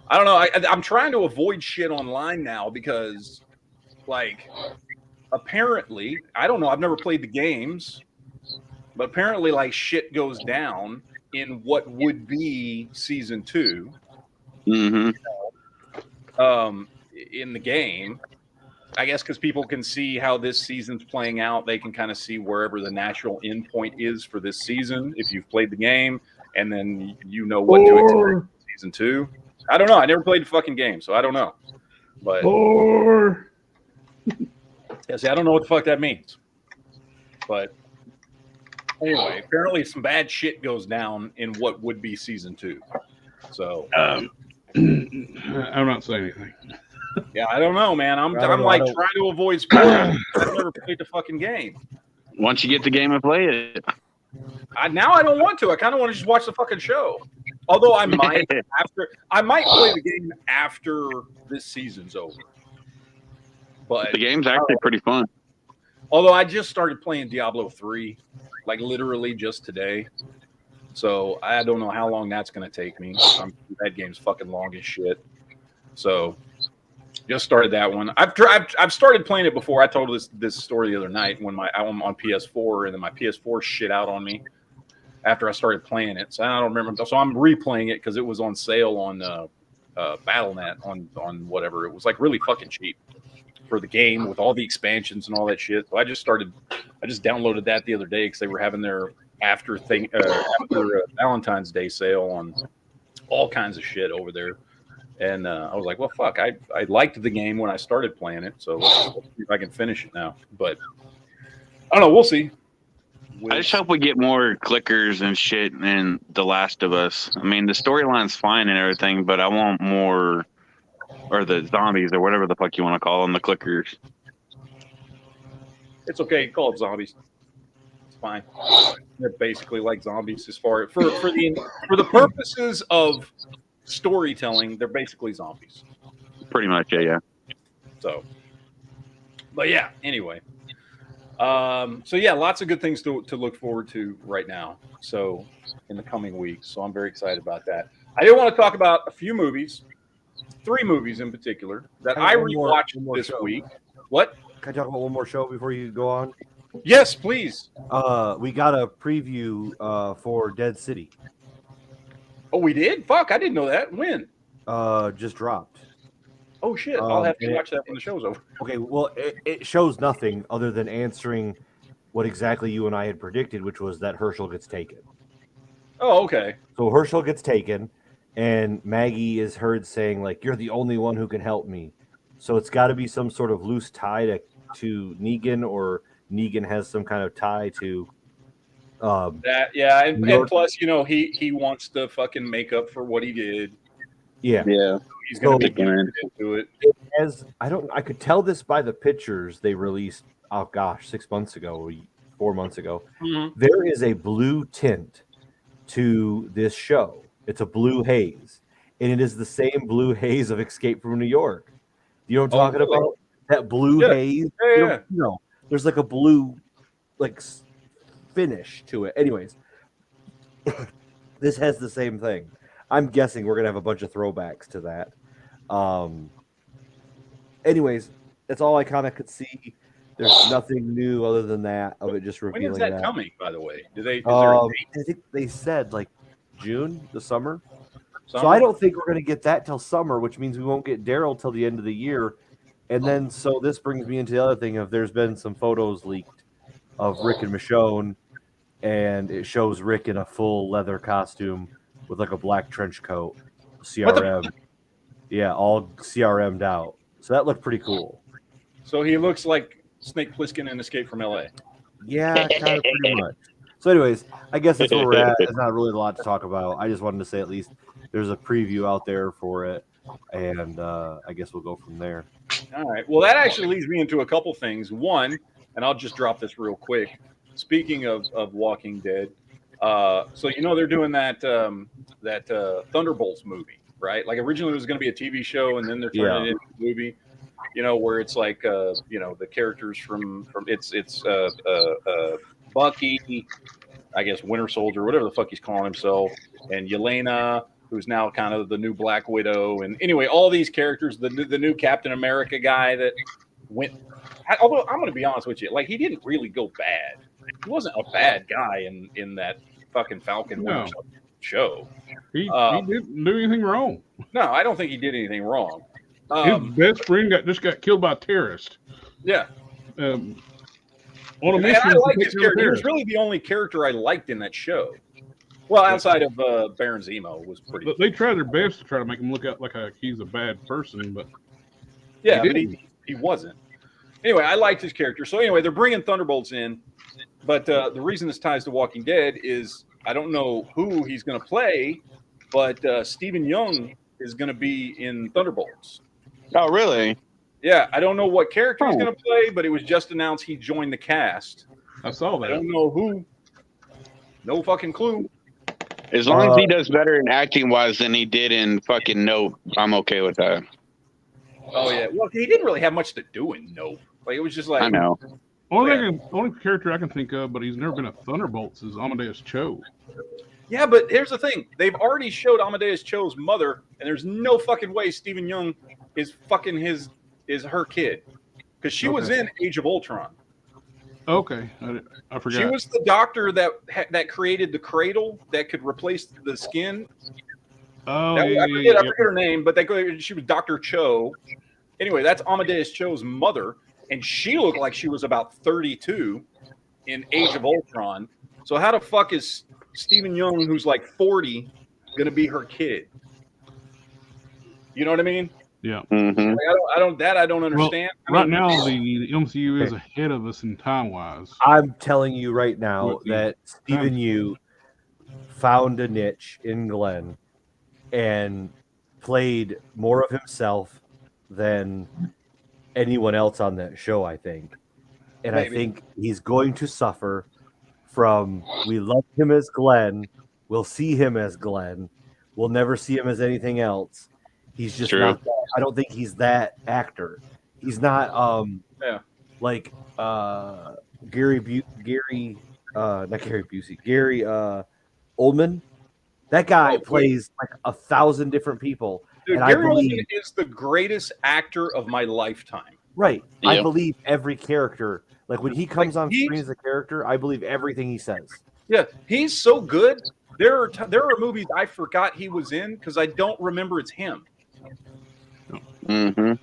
I don't know. I'm trying to avoid shit online now because, like, apparently, I don't know. I've never played the games, but apparently, like, shit goes down in what would be season 2, Mm-hmm. In the game, I guess, because people can see how this season's playing out. They can kind of see wherever the natural end point is for this season if you've played the game, and then you know what to expect in season 2. I don't know. I never played the fucking game, so I don't know. But yeah, see, I don't know what the fuck that means. But anyway, apparently some bad shit goes down in what would be season 2. So I'm not saying anything. Yeah, I don't know, man. I'm trying to avoid spoilers. I've never played the fucking game. Once you get the game and play it. Now I don't want to. I kind of want to just watch the fucking show. Although I might play the game after this season's over. But the game's actually pretty fun. Although I just started playing Diablo 3, like literally just today. So I don't know how long that's going to take me. That game's fucking long as shit. So just started that one. I've started playing it before. I told this story the other night when I'm on PS4 and then my PS4 shit out on me. after I started playing it. So I don't remember. So I'm replaying it because it was on sale on BattleNet on whatever. It was like really fucking cheap for the game with all the expansions and all that shit. So I just downloaded that the other day because they were having their after Valentine's Day sale on all kinds of shit over there. And I was like, well, fuck, I liked the game when I started playing it. So let's see if I can finish it now. But I don't know. We'll see. I just hope we get more clickers and shit in The Last of Us. I mean, the storyline's fine and everything, but I want more, or the zombies or whatever the fuck you want to call them, the clickers. It's okay. Call it zombies. It's fine. They're basically like zombies as far for the purposes of storytelling. They're basically zombies. Pretty much, yeah. So, but yeah. Anyway. So yeah, lots of good things to look forward to right now. So in the coming weeks. So I'm very excited about that. I did want to talk about a few movies, 3 movies in particular that I rewatched this week. What? Can I talk about one more show before you go on? Yes, please. We got a preview for Dead City. Oh, we did? Fuck, I didn't know that. When? Just dropped. Oh shit! I'll have to watch that when the show's over. Okay, well, it shows nothing other than answering what exactly you and I had predicted, which was that Herschel gets taken. Oh, okay. So Herschel gets taken, and Maggie is heard saying, like, "You're the only one who can help me." So it's got to be some sort of loose tie to Negan, or Negan has some kind of tie to that. Yeah, and plus, you know, he wants to fucking make up for what he did. Yeah. He's going to be into it. I could tell this by the pictures they released. Oh gosh, 6 months ago, 4 months ago. Mm-hmm. There is a blue tint to this show. It's a blue haze, and it is the same blue haze of Escape from New York. You know what I'm talking about? That blue haze. Yeah. You know, there's like a blue, like finish to it. Anyways, this has the same thing. I'm guessing we're gonna have a bunch of throwbacks to that. Anyways, that's all I kind of could see. There's nothing new other than that of it just revealing when is that coming, by the way? Is there a date? I think they said like June, the summer. So I don't think we're going to get that till summer, which means we won't get Daryl till the end of the year. And then, so this brings me into the other thing of there's been some photos leaked of Rick and Michonne, and it shows Rick in a full leather costume with like a black trench coat, CRM. Yeah, all CRM'd out. So that looked pretty cool. So he looks like Snake Plissken in Escape from LA. Yeah, kind of pretty much. So anyways, I guess that's where we're at. There's not really a lot to talk about. I just wanted to say at least there's a preview out there for it, and I guess we'll go from there. All right. Well, that actually leads me into a couple things. One, and I'll just drop this real quick. Speaking of Walking Dead, so you know they're doing that Thunderbolts movie, right? Like originally it was going to be a TV show, and then they're turning it into a movie. You know, where it's like you know, the characters from it's Bucky, I guess Winter Soldier, whatever the fuck he's calling himself, and Yelena, who's now kind of the new Black Widow, and anyway, all these characters, the new Captain America guy that went. Although I'm going to be honest with you, like he didn't really go bad. He wasn't a bad guy in that fucking Falcon Winter Soldier show. He didn't do anything wrong. No, I don't think he did anything wrong. His best friend got killed by a terrorist. Yeah. On a And mission. I liked his character. He was really the only character I liked in that show. Well, outside of Baron Zemo was pretty. They tried their best to try to make him look out like he's a bad person, but yeah, he wasn't. Anyway, I liked his character. So anyway, they're bringing Thunderbolts in, but the reason this ties to Walking Dead is I don't know who he's going to play, but Stephen Young is going to be in Thunderbolts. Oh, really? Yeah, I don't know what character he's going to play, but it was just announced he joined the cast. I saw that. I don't know who. No fucking clue. As long as he does better in acting wise than he did in fucking Nope, I'm okay with that. Oh yeah. Well, he didn't really have much to do in Nope. Like it was just like I know. Only character I can think of, but he's never been a Thunderbolts, is Amadeus Cho. Yeah, but here's the thing: they've already showed Amadeus Cho's mother, and there's no fucking way Stephen Young is fucking her kid, because she was in Age of Ultron. Okay, I forgot. She was the doctor that created the cradle that could replace the skin. Oh, I yeah. forget her name, but she was Dr. Cho. Anyway, that's Amadeus Cho's mother, and she looked like she was about 32 in Age of Ultron. So how the fuck is Stephen Young, who's like 40, gonna be her kid? You know what I mean? Yeah. Mm-hmm. Like, I don't understand. Well, right now the MCU is ahead of us in time wise. I'm telling you right now With the that Stephen Yu found a niche in Glenn and played more of himself than anyone else on that show, I think. And Maybe. I think he's going to suffer from we love him as Glenn, we'll see him as Glenn, we'll never see him as anything else. He's just True. not that. I don't think he's that actor. He's not like Gary not Gary Busey, Gary Oldman. That guy plays like 1,000 different people. Dude, and Gary I believe Oldman is the greatest actor of my lifetime. right. Yep. I believe every character. Like when he comes on screen as a character, I believe everything he says. Yeah, he's so good. There are movies I forgot he was in because I don't remember it's him. Mm-hmm.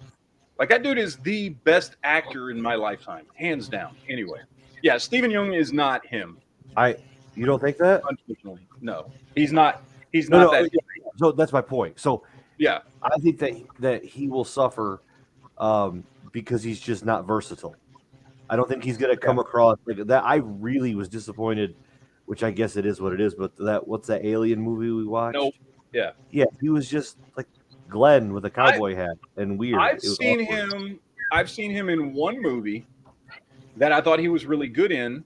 Like that dude is the best actor in my lifetime, hands down. Anyway, yeah, Stephen Young is not him. You don't think that? Unfortunately, no, he's not. He's not that. So that's my point. So Yeah, I think that he will suffer because he's just not versatile. I don't think he's going to come across like that. I really was disappointed, which I guess it is what it is. But what's that Alien movie we watched? Nope. Yeah, he was just like Glenn with a cowboy hat and weird. I've seen him in one movie that I thought he was really good in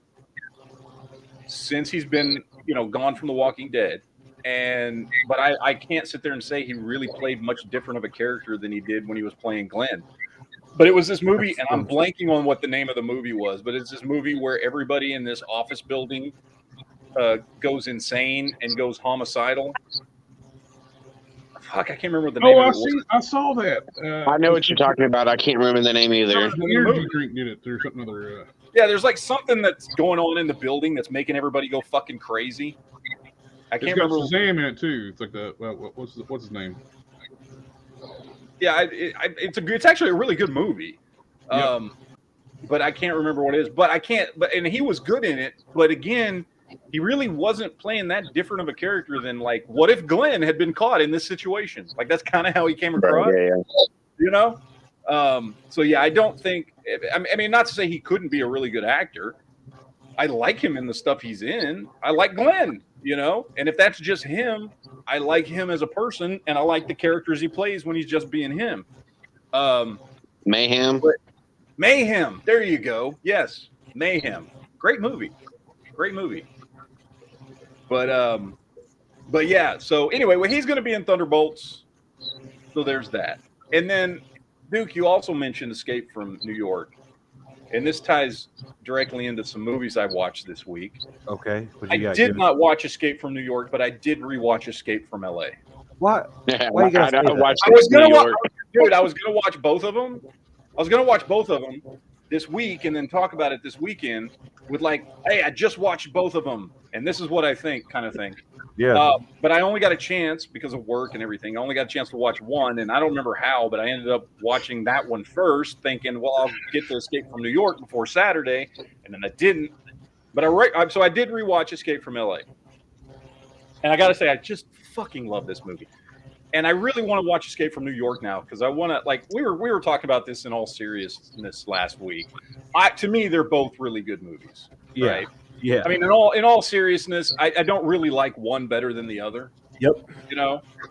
since he's been, gone from The Walking Dead. But I can't sit there and say he really played much different of a character than he did when he was playing Glenn. But it was this movie, and I'm blanking on what the name of the movie was, but it's this movie where everybody in this office building goes insane and goes homicidal. Fuck, I can't remember the name of it. I saw that. I know what you're talking about. I can't remember the name either. The energy drink did it or something other. Yeah, there's like something that's going on in the building that's making everybody go fucking crazy. I can't remember. It's got Shazam in it too. It's like what's his name? Yeah, it's actually a really good movie. Yep. But I can't remember what it is. And he was good in it. But again, he really wasn't playing that different of a character than like, what if Glenn had been caught in this situation? Like that's kind of how he came across. Yeah. So yeah, I don't think. I mean, not to say he couldn't be a really good actor. I like him in the stuff he's in. I like Glenn, and if that's just him, I like him as a person, and I like the characters he plays when he's just being him. Mayhem. Mayhem. There you go. Yes, Mayhem. Great movie. But yeah. So anyway, he's going to be in Thunderbolts. So there's that. And then Duke, you also mentioned Escape from New York. And this ties directly into some movies I watched this week. Okay. I did not watch Escape from New York, but I did rewatch Escape from LA. What? Yeah, Why you gotta say that? I was going to watch both of them. I was going to watch both of them this week and then talk about it this weekend with like, hey, I just watched both of them. And this is what I think kind of thing. Yeah. But I only got a chance because of work and everything. I only got a chance to watch one, and I don't remember how, but I ended up watching that one first, thinking, well, I'll get to Escape from New York before Saturday, and then I didn't. But so I did rewatch Escape from LA, and I got to say, I just fucking love this movie, and I really want to watch Escape from New York now because I want to. Like we were talking about this in all seriousness last week. To me, they're both really good movies. Yeah. Right? Yeah. I mean, in all seriousness, I don't really like one better than the other. Yep.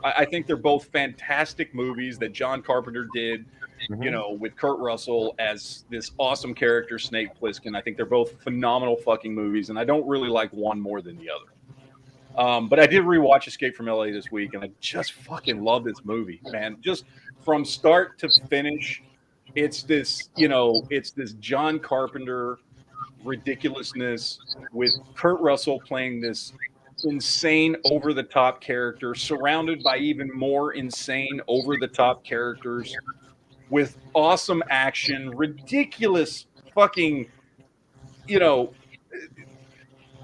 I think they're both fantastic movies that John Carpenter did, with Kurt Russell as this awesome character, Snake Plissken. I think they're both phenomenal fucking movies, and I don't really like one more than the other. But I did rewatch Escape from LA this week, and I just fucking love this movie, man. Just from start to finish, it's this John Carpenter ridiculousness with Kurt Russell playing this insane over-the-top character surrounded by even more insane over-the-top characters with awesome action, ridiculous fucking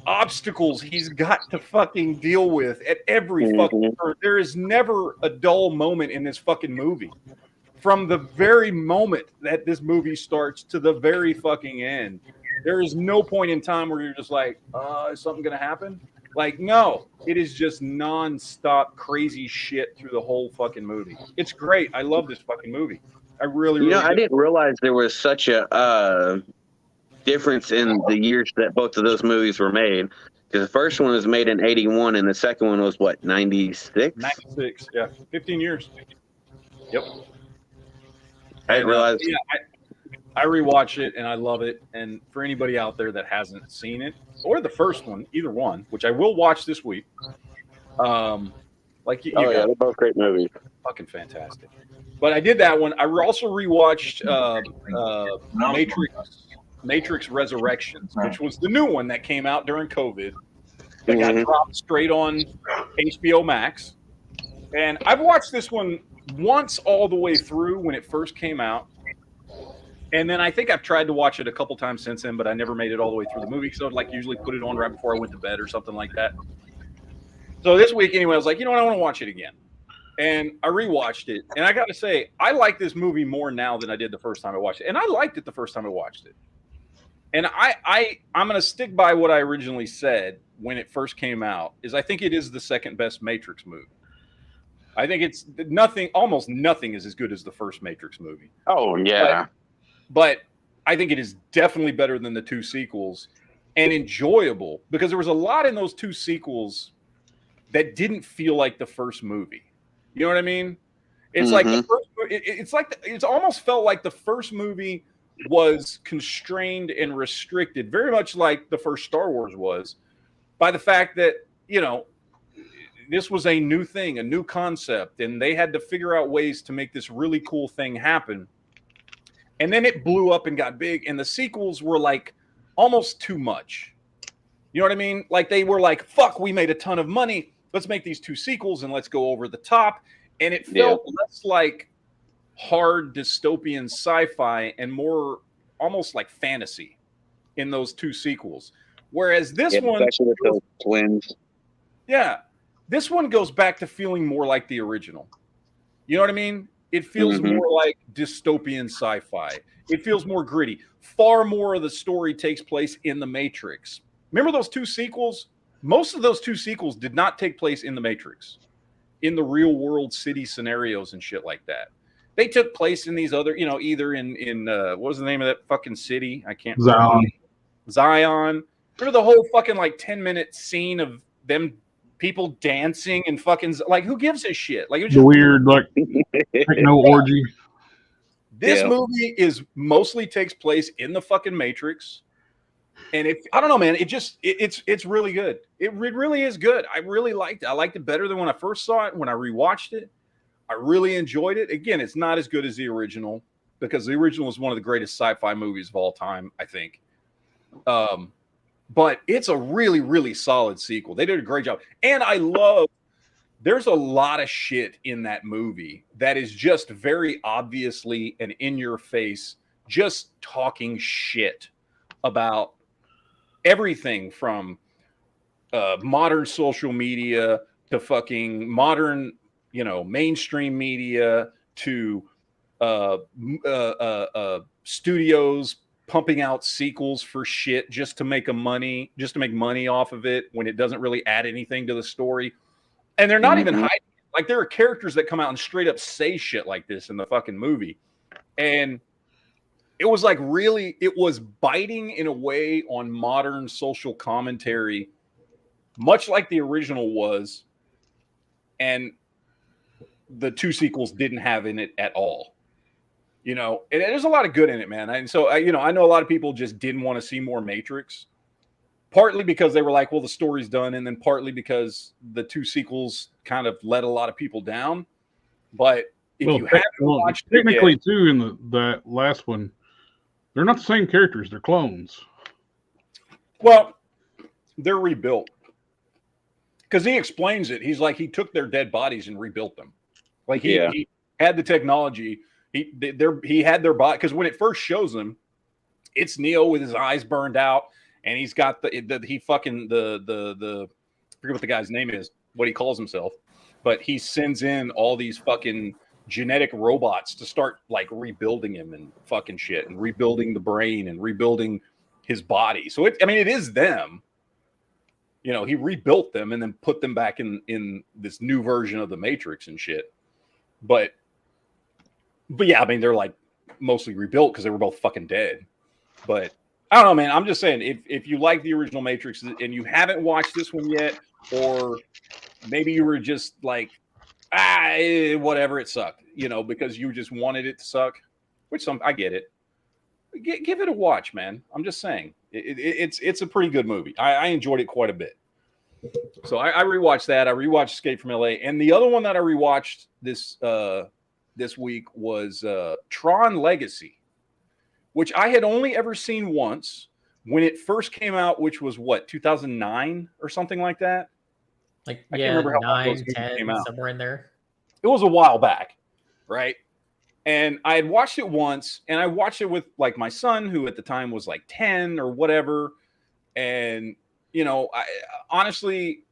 obstacles he's got to fucking deal with at every fucking turn. There is never a dull moment in this fucking movie. From the very moment that this movie starts to the very fucking end, there is no point in time where you're just like, is something going to happen? Like, no, it is just nonstop crazy shit through the whole fucking movie. It's great. I love this fucking movie. I really I do. didn't realize there was such a difference in the years that both of those movies were made. Because the first one was made in 81 and the second one was what, 96? 96, yeah. 15 years. Yep. I didn't realize. Yeah, I rewatch it and I love it. And for anybody out there that hasn't seen it, or the first one, either one, which I will watch this week. Like you they're both great movies. Fucking fantastic. But I did that one. I also rewatched Matrix Resurrections, which was the new one that came out during COVID. That got dropped straight on HBO Max. And I've watched this one once all the way through when it first came out. And then I think I've tried to watch it a couple times since then, but I never made it all the way through the movie. So I'd like usually put it on right before I went to bed or something like that. So this week anyway, I was like, you know what, I want to watch it again. And I rewatched it. And I got to say, I like this movie more now than I did the first time I watched it. And I liked it the first time I watched it. And I'm going to stick by what I originally said when it first came out, is I think it is the second best Matrix movie. I think it's almost nothing is as good as the first Matrix movie. Oh, yeah. But I think it is definitely better than the two sequels and enjoyable because there was a lot in those two sequels that didn't feel like the first movie. You know what I mean? It's like the first, it's almost felt like the first movie was constrained and restricted, very much like the first Star Wars was, by the fact that, this was a new thing, a new concept, and they had to figure out ways to make this really cool thing happen. And then it blew up and got big, and the sequels were like almost too much. You know what I mean? Like they were like, fuck, we made a ton of money. Let's make these two sequels and let's go over the top. And it felt less like hard dystopian sci-fi and more almost like fantasy in those two sequels. Whereas this one, especially with those twins. Yeah. This one goes back to feeling more like the original. You know what I mean? It feels more like dystopian sci-fi. It feels more gritty. Far more of the story takes place in the Matrix. Remember those two sequels? Most of those two sequels did not take place in the Matrix, in the real world city scenarios and shit like that. They took place in these other, either in what was the name of that fucking city? I can't remember. Zion. Remember the whole fucking like 10-minute scene of them people dancing and fucking like who gives a shit? Like it was the weird like techno orgy. This movie is mostly takes place in the fucking Matrix, and I don't know, man. It's really good. It really is good. I really liked it. I liked it better than when I first saw it. When I rewatched it, I really enjoyed it. Again, it's not as good as the original because the original is one of the greatest sci-fi movies of all time, I think. But it's a really, really solid sequel. They did a great job. And there's a lot of shit in that movie that is just very obviously and in your face, just talking shit about everything from modern social media to fucking modern, mainstream media to studios pumping out sequels for shit just to make money off of it when it doesn't really add anything to the story. And they're not even hiding it. Like there are characters that come out and straight up say shit like this in the fucking movie. And it was like it was biting in a way on modern social commentary, much like the original was. And the two sequels didn't have in it at all. And there's a lot of good in it, man. And so, I know a lot of people just didn't want to see more Matrix, partly because they were like, well, the story's done. And then partly because the two sequels kind of let a lot of people down. But if you haven't watched technically it too, in that last one, they're not the same characters. They're clones. Well, they're rebuilt. Because he explains it. He's like, he took their dead bodies and rebuilt them. Like he had the technology. He had their body, because when it first shows them it's Neo with his eyes burned out, and he's got the I forget what the guy's name is, what he calls himself, but he sends in all these fucking genetic robots to start like rebuilding him and fucking shit, and rebuilding the brain and rebuilding his body. So it is them. You know, he rebuilt them and then put them back in this new version of the Matrix and shit. But yeah, I mean, they're like mostly rebuilt because they were both fucking dead. But I don't know, man. I'm just saying, if you like the original Matrix and you haven't watched this one yet, or maybe you were just like, whatever, it sucked, you know, because you just wanted it to suck, which I get it. Give it a watch, man. I'm just saying, it's a pretty good movie. I enjoyed it quite a bit. So I rewatched that. I rewatched Escape from LA, and the other one that I rewatched this week was Tron Legacy, which I had only ever seen once when it first came out, which was what, 2009 or something like that. Like, I yeah, can't remember how 9, 10, somewhere in there. It was a while back, right? And I had watched it once, and I watched it with like my son, who at the time was like 10 or whatever. And, you know, honestly,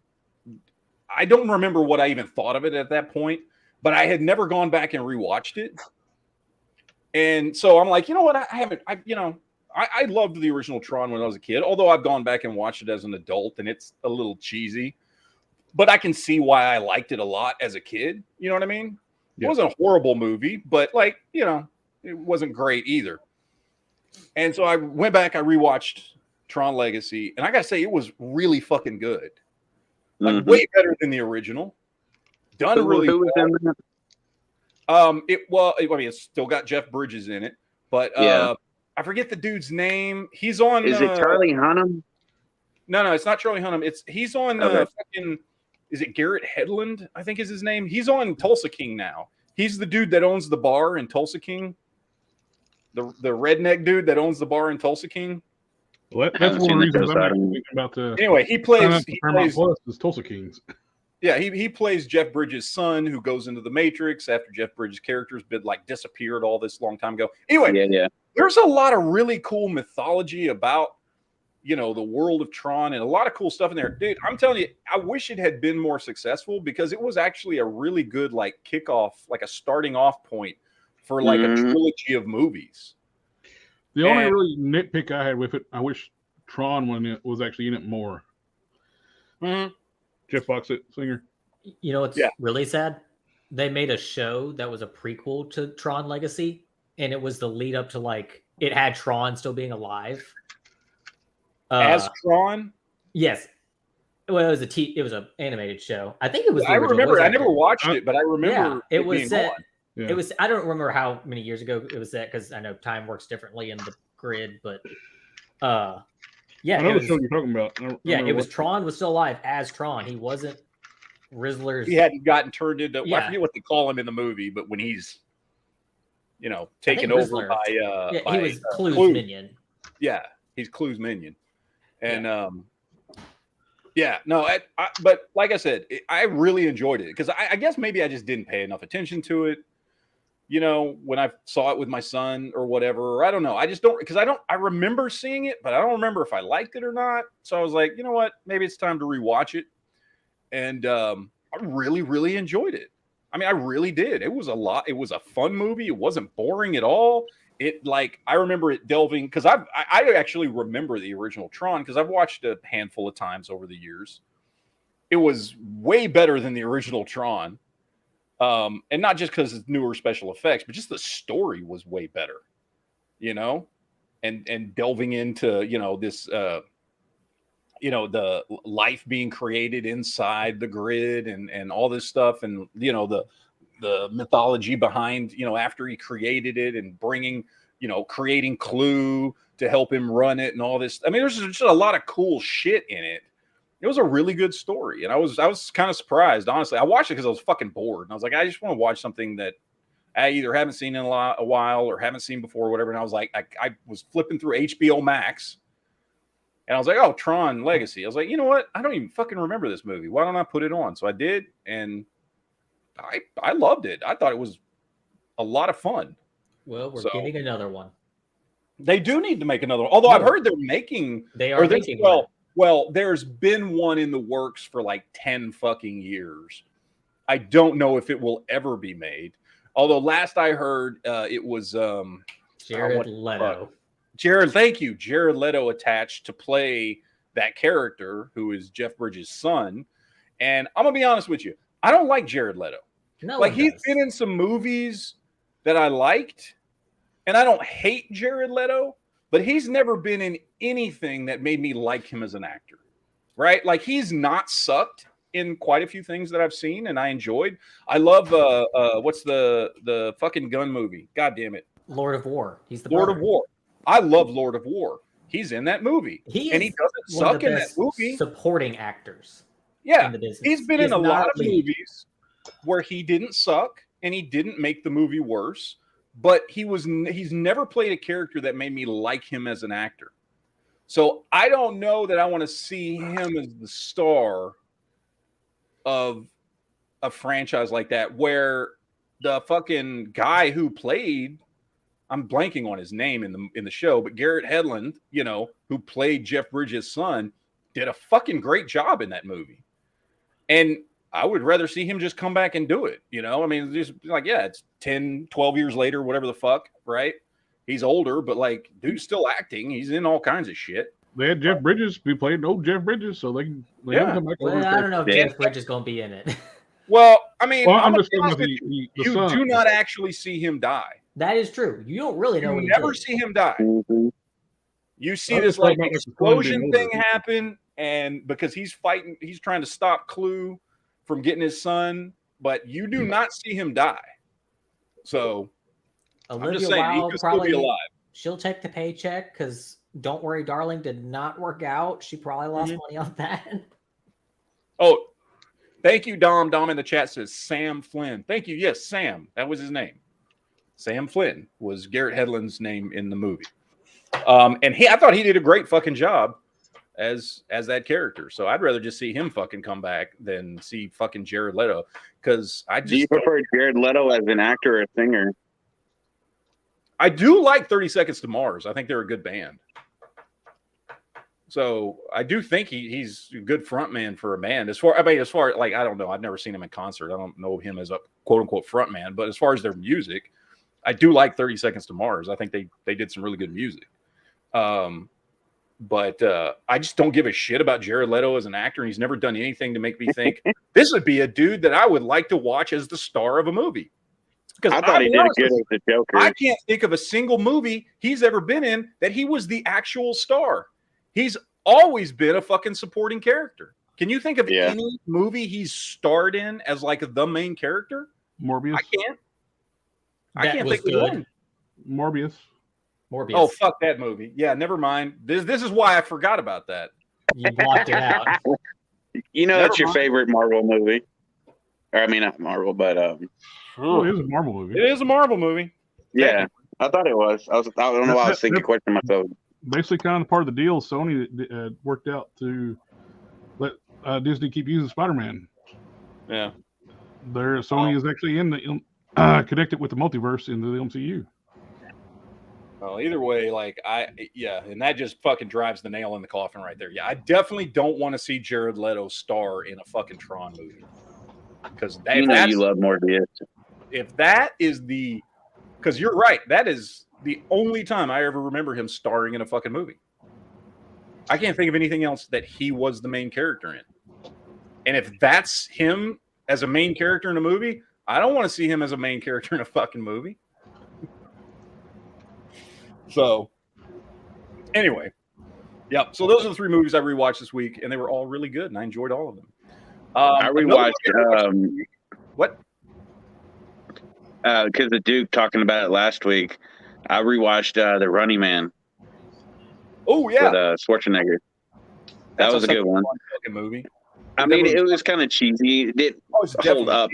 I don't remember what I even thought of it at that point, but I had never gone back and rewatched it. And so I'm like, you know what? I loved the original Tron when I was a kid, although I've gone back and watched it as an adult, and it's a little cheesy, but I can see why I liked it a lot as a kid. You know what I mean? Yeah. It wasn't a horrible movie, but like, you know, it wasn't great either. And so I went back, I rewatched Tron Legacy, and I gotta say, it was really fucking good. Like, way better than the original. Done really well. It's still got Jeff Bridges in it, but I forget the dude's name. He's on. Is it Charlie Hunnam? No, it's not Charlie Hunnam. He's on fucking. Is it Garrett Hedlund? I think is his name. He's on Tulsa King now. He's the dude that owns the bar in Tulsa King. The redneck dude that owns the bar in Tulsa King. Well, that's one of the reasons I'm thinking about the. Anyway, he plays Plus is Tulsa Kings. Yeah, he plays Jeff Bridges' son, who goes into the Matrix after Jeff Bridges' character's been like disappeared all this long time ago. Anyway, there's a lot of really cool mythology about, you know, the world of Tron, and a lot of cool stuff in there. Dude, I'm telling you, I wish it had been more successful, because it was actually a really good like kickoff, like a starting off point for like a trilogy of movies. The only really nitpick I had with it, I wish Tron was actually in it more. Jeff Foxxett, singer. You know what's really sad? They made a show that was a prequel to Tron Legacy, and it was the lead up to, like, it had Tron still being alive. As Tron? Yes. Well, it was an animated show. I think it was. I remember. I never watched it, but I remember it was set. Yeah. It was. I don't remember how many years ago it was set, because I know time works differently in the grid. But yeah, I know the show you're talking about. It was Tron was still alive as Tron. He wasn't Rizzler's. He hadn't gotten turned into. Well, I forget what they call him in the movie, but when he's, you know, taken over by he was Clue's minion. Yeah, he's Clue's minion, and but like I said, I really enjoyed it, because I guess maybe I just didn't pay enough attention to it, you know, when I saw it with my son or whatever, or I don't know. I just don't, because I remember seeing it, but I don't remember if I liked it or not. So I was like, you know what, maybe it's time to rewatch it. And I really, really enjoyed it. I mean, I really did. It was a fun movie. It wasn't boring at all. I remember it delving, because I actually remember the original Tron, because I've watched a handful of times over the years. It was way better than the original Tron. And not just because it's newer special effects, but just the story was way better, you know, and delving into, you know, this, you know, the life being created inside the grid and all this stuff. And, you know, the mythology behind, you know, after he created it, and bringing, you know, creating Clue to help him run it and all this. I mean, there's just a lot of cool shit in it. It was a really good story, and I was kind of surprised, honestly. I watched it because I was fucking bored, and I was like, I just want to watch something that I either haven't seen in a while or haven't seen before, or whatever. And I was like, I was flipping through HBO Max, and I was like, oh, Tron Legacy. I was like, you know what? I don't even fucking remember this movie. Why don't I put it on? So I did, and I loved it. I thought it was a lot of fun. Well, we're getting another one. They do need to make another one. Although I've heard they're making. They are making one. Well, there's been one in the works for like 10 fucking years. I don't know if it will ever be made. Although last I heard, it was Jared Leto. Thank you. Jared Leto attached to play that character who is Jeff Bridges' son. And I'm gonna be honest with you, I don't like Jared Leto. No, like he's been in some movies that I liked, and I don't hate Jared Leto, but he's never been in anything that made me like him as an actor. Right? Like he's not sucked in quite a few things that I've seen and I enjoyed. I love what's the fucking gun movie? God damn it. Lord of War. He's the Lord brother. of War. I love Lord of War. He's in that movie. He doesn't suck in that movie. Supporting actors. Yeah. In the business. He's been in a lot of movies where he didn't suck and he didn't make the movie worse, but he's never played a character that made me like him as an actor. So I don't know that I want to see him as the star of a franchise like that, where the fucking guy who played, I'm blanking on his name in the show, but Garrett Hedlund, who played Jeff Bridges' son, did a fucking great job in that movie. And I would rather see him just come back and do it. I mean, just like, yeah, it's 10, 12 years later, whatever the fuck, right? He's older, but like, dude's still acting. He's in all kinds of shit. They had Jeff Bridges. We played old Jeff Bridges, so they can come back. Well, I don't know if Jeff Bridges is going to be in it. Well, I mean, I'm just talking about the you son. do not actually see him die. That is true. You don't really know You what he never did. see him die. Mm-hmm. You see this like explosion thing happen, and because he's trying to stop Clue from getting his son, but you do not see him die. So Olivia I'm just saying he Wilde could still be alive. She'll take the paycheck because Don't Worry, Darling did not work out. She probably lost money on that. Oh, thank you, Dom. Dom in the chat says Sam Flynn. Thank you. Yes, Sam. That was his name. Sam Flynn was Garrett Hedlund's name in the movie. And I thought he did a great fucking job as that character. So I'd rather just see him fucking come back than see fucking Jared Leto. Because do you prefer Jared Leto as an actor or a singer? I do like 30 Seconds to Mars. I think they're a good band. So I do think he's a good frontman for a band. As far like, I don't know, I've never seen him in concert. I don't know him as a quote unquote frontman, but as far as their music, I do like 30 Seconds to Mars. I think they did some really good music. But I just don't give a shit about Jared Leto as an actor, and he's never done anything to make me think this would be a dude that I would like to watch as the star of a movie. I thought he did good as the Joker. I can't think of a single movie he's ever been in that he was the actual star. He's always been a fucking supporting character. Can you think of any movie he's starred in as like the main character? Morbius. I can't think of one. Morbius. Oh, fuck that movie. Yeah, never mind. This is why I forgot about that. You blocked it out. That's your favorite Marvel movie. Or I mean, not Marvel, but it is a Marvel movie. It is a Marvel movie. Yeah, I thought it was. I don't know why I was thinking question myself. Basically, kind of part of the deal. Sony worked out to let Disney keep using Spider-Man. Yeah, Sony is actually in the connected with the multiverse in the MCU. Well, either way, and that just fucking drives the nail in the coffin right there. Yeah, I definitely don't want to see Jared Leto star in a fucking Tron movie. Because you love Morbius. If that is because you're right, that is the only time I ever remember him starring in a fucking movie. I can't think of anything else that he was the main character in. And if that's him as a main character in a movie, I don't want to see him as a main character in a fucking movie. So, anyway, yep. So those are the 3 movies I rewatched this week, and they were all really good, and I enjoyed all of them. I rewatched what? Because the Duke talking about it last week. I rewatched The Running Man. Oh yeah, with Schwarzenegger. That was a good one. Movie. I mean, it was kind of cheesy. It didn't hold up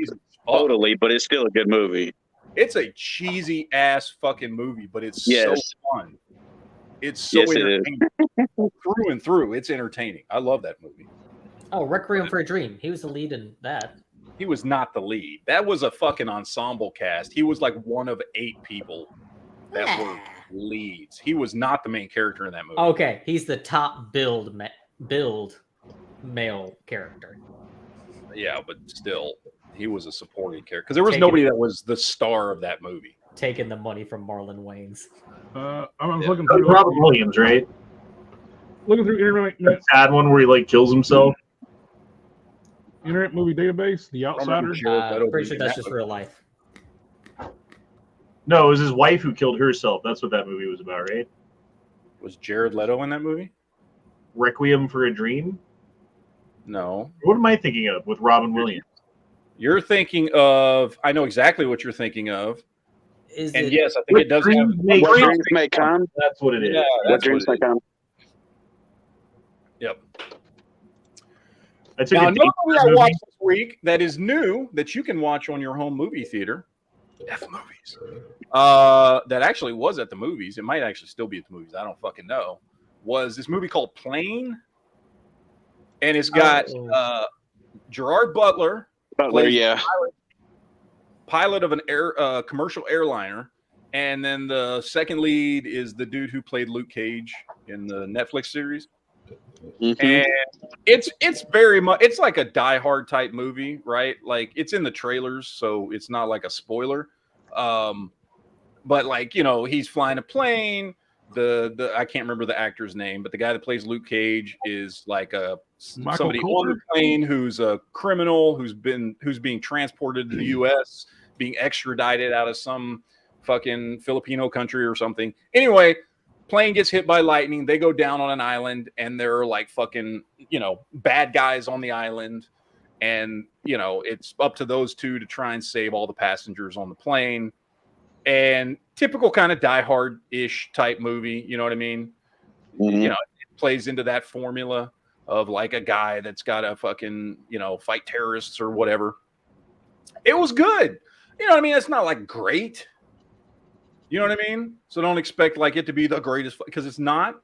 totally, but it's still a good movie. It's a cheesy ass fucking movie, but it's so fun. It's so entertaining through and through. It's entertaining. I love that movie. Oh, Requiem for a Dream. He was the lead in that. He was not the lead. That was a fucking ensemble cast. He was like one of 8 people that were leads. He was not the main character in that movie. Okay, he's the top build male character. Yeah, but still, he was a supporting character because there was Taking- nobody that was the star of that movie. Taking the money from Marlon Wayans. I was looking That's through Robin Williams, right? internet That sad one where he like kills himself. internet movie database, The Outsider. Pretty sure that's just real life. No, it was his wife who killed herself. That's what that movie was about, right? Was Jared Leto in that movie? Requiem for a Dream? No. What am I thinking of with Robin Williams? You're thinking of. I know exactly what you're thinking of. Is And it? yes, I think it does have. What dreams may come. That's what it is. Yeah, What that's dreams may what it is. come. Yep. I took Now, a another date movie for a I movie. watched this week that is new that you can watch on your home movie theater. F movies. That actually was at the movies. It might actually still be at the movies. I don't fucking know. Was this movie called Plane? And it's got Gerard Butler, Butler, plays yeah. pilot of an commercial airliner, and then the second lead is the dude who played Luke Cage in the Netflix series. Mhm. And it's very much it's like a Die Hard type movie, right? Like it's in the trailers, so it's not like a spoiler. But like, you know, he's flying a plane. The I can't remember the actor's name, but the guy that plays Luke Cage is like somebody on the plane who's a criminal who's being transported to the US, being extradited out of some fucking Filipino country or something. Anyway, plane gets hit by lightning. They go down on an island, and there are like fucking, you know, bad guys on the island. And, you know, it's up to those two to try and save all the passengers on the plane. And typical kind of Die Hard-ish type movie, you know what I mean? Mhm. You know, it plays into that formula of like a guy that's got to fucking, you know, fight terrorists or whatever. It was good. You know what I mean? It's not like great. You know what I mean? So don't expect like it to be the greatest because it's not.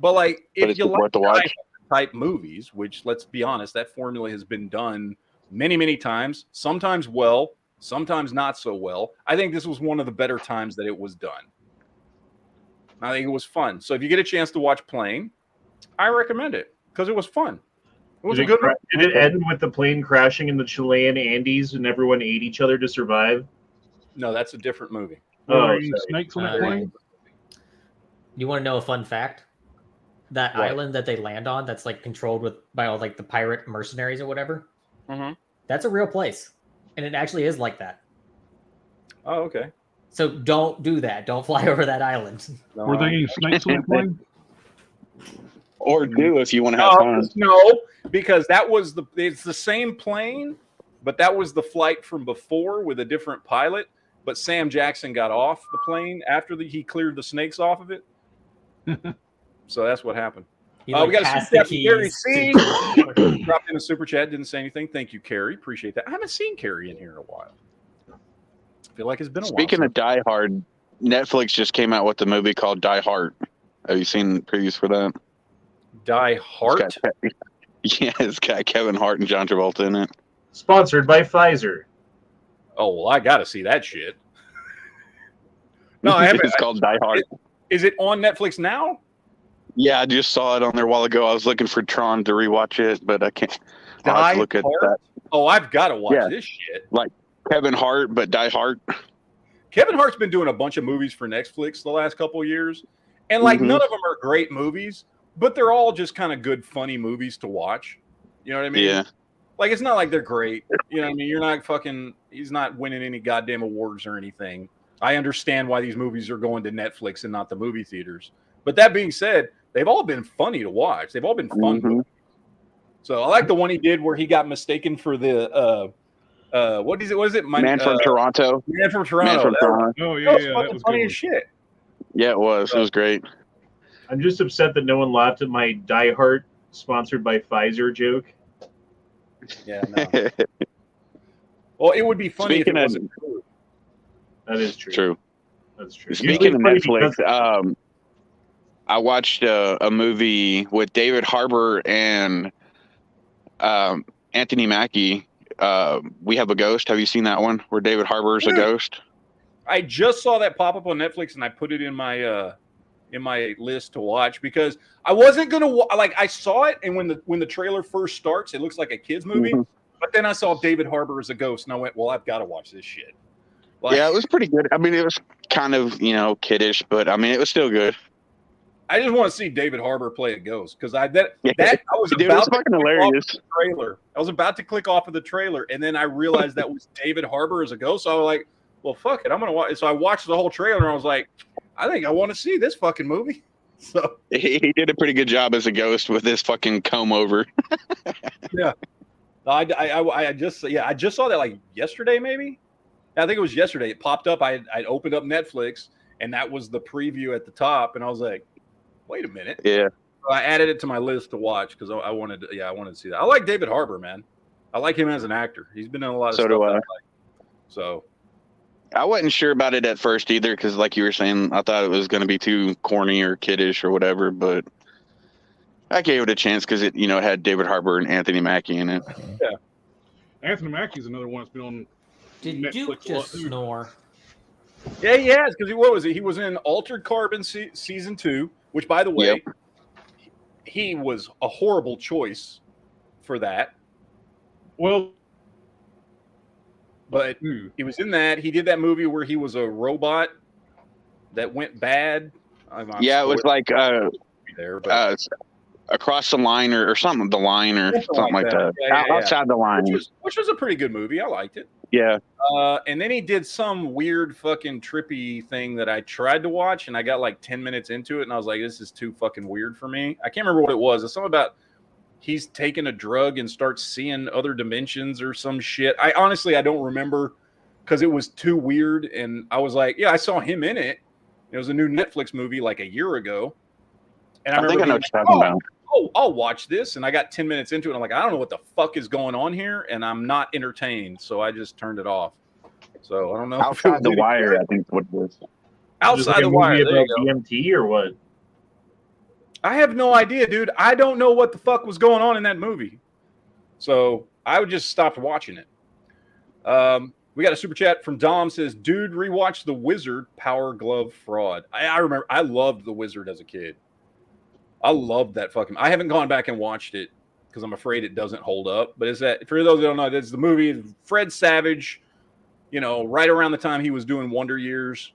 But like if it's you like worth the watch. type movies, which let's be honest, that formula has been done many, many times, sometimes well, sometimes not so well. I think this was one of the better times that it was done. I think it was fun. So if you get a chance to watch Plane, I recommend it because it was fun. It was a good one. Did it end with the plane crashing in the Chilean Andes and everyone ate each other to survive? No, that's a different movie. Were there Oh, any sorry. snakes on that plane? You want to know a fun fact? That What? island that they land on, that's like controlled by all like the pirate mercenaries or whatever. Mm-hmm. That's a real place, and it actually is like that. Oh, okay. So don't do that. Don't fly over that island. No, Were there any snakes on that plane? Or do if you want to have fun. No, because it's the same plane, but that was the flight from before with a different pilot. But Sam Jackson got off the plane after he cleared the snakes off of it. So that's what happened. He, We got a passed super the chat from Carrie keys C. Dropped in a super chat, didn't say anything. Thank you, Carrie. Appreciate that. I haven't seen Carrie in here in a while. I feel like it's been a Speaking while. of Die Hard, Netflix just came out with a movie called Die Hard. Have you seen previews for that? Die Hard. Yeah, it's got Kevin Hart and John Travolta in it. Sponsored by Pfizer. Oh well, I got to see that shit. No, I haven't. It's called Die Hard. Is it on Netflix now? Yeah, I just saw it on there a while ago. I was looking for Tron to rewatch it, but I can't. I'll have to look at that. Oh, I've got to watch Yeah. this shit. Kevin Hart, but Die Hard. Kevin Hart's been doing a bunch of movies for Netflix the last couple of years, and like Mhm. none of them are great movies, but they're all just kind of good, funny movies to watch. You know what I mean? Yeah. Like it's not like they're great. You know what I mean? You're not fucking. He's not winning any goddamn awards or anything. I understand why these movies are going to Netflix and not the movie theaters. But that being said, they've all been funny to watch. They've all been fun. Mhm. So I like the one he did where he got mistaken for the what is it? What is it? Man from Toronto. Man from Toronto. Man from That Toronto. Oh, was yeah, yeah. That fucking was funny good. as shit. Yeah, it was. It was great. I'm just upset that no one laughed at my Die Hard sponsored by Pfizer joke. Yeah, no. Well, it would be funny Speaking if it of- wasn't true. That is true. True. That's true. Speaking of Usually it's funny Netflix, because- I watched a movie with David Harbour and Anthony Mackie. We Have a Ghost. Have you seen that one where David Harbour is a ghost? I just saw that pop up on Netflix, and I put it in my list to watch because I wasn't gonna like. I saw it, and when the trailer first starts, it looks like a kids movie. Mhm. But then I saw David Harbour as a ghost, and I went, "Well, I've got to watch this shit." Like, Yeah, it was pretty good. I mean, it was kind of kiddish, but I mean, it was still good. I just want to see David Harbour play a ghost because I was Dude, it about was to fucking click off hilarious. of the trailer. I was about to click off of the trailer, and then I realized that was David Harbour as a ghost. So I was like, "Well, fuck it, I'm gonna watch." So I watched the whole trailer, and I was like, "I think I want to see this fucking movie." So He did a pretty good job as a ghost with his fucking comb over. yeah, I just saw that like yesterday, maybe. I think it was yesterday. It popped up. I opened up Netflix, and that was the preview at the top, and I was like, "Wait a minute." Yeah. So I added it to my list to watch because I wanted to see that. I like David Harbour, man. I like him as an actor. He's been in a lot of So stuff do that I. I like. So I wasn't sure about it at first either because, like you were saying, I thought it was going to be too corny or kiddish or whatever. But I gave it a chance because it had David Harbour and Anthony Mackie in it. yeah, Anthony Mackie's another one that's been on Did Netflix Duke a lot, just too. snore? yeah, he has because what was he? He was in Altered Carbon season 2, which, by the way, Yep. he was a horrible choice for that. Well, But he was in that. He did that movie where he was a robot that went bad. I'm Yeah, it was like there, but Across the Line or something, The Line or something like that. Yeah, yeah. Outside the Line. which was a pretty good movie. I liked it. Yeah. And then he did some weird fucking trippy thing that I tried to watch, and I got like 10 minutes into it, and I was like, this is too fucking weird for me. I can't remember what it was. It's something about he's taking a drug and starts seeing other dimensions or some shit. I don't remember because it was too weird, and I was like, yeah, I saw him in it. It was a new Netflix movie like a year ago. And I think I know remember what you're talking about. oh, I'll watch this. And I got 10 minutes into it. I'm like, I don't know what the fuck is going on here. And I'm not entertained. So I just turned it off. So I don't know. Outside the Wire, I think what it was. Outside the Wire. There you go. BMT or what? I have no idea, dude. I don't know what the fuck was going on in that movie. So I would just stopped watching it. We got a super chat from Dom says, dude, rewatch The Wizard, Power Glove Fraud. I remember I loved The Wizard as a kid. I loved that fucking. I haven't gone back and watched it because I'm afraid it doesn't hold up. But is that for those who don't know, that's the movie Fred Savage, right around the time he was doing Wonder Years.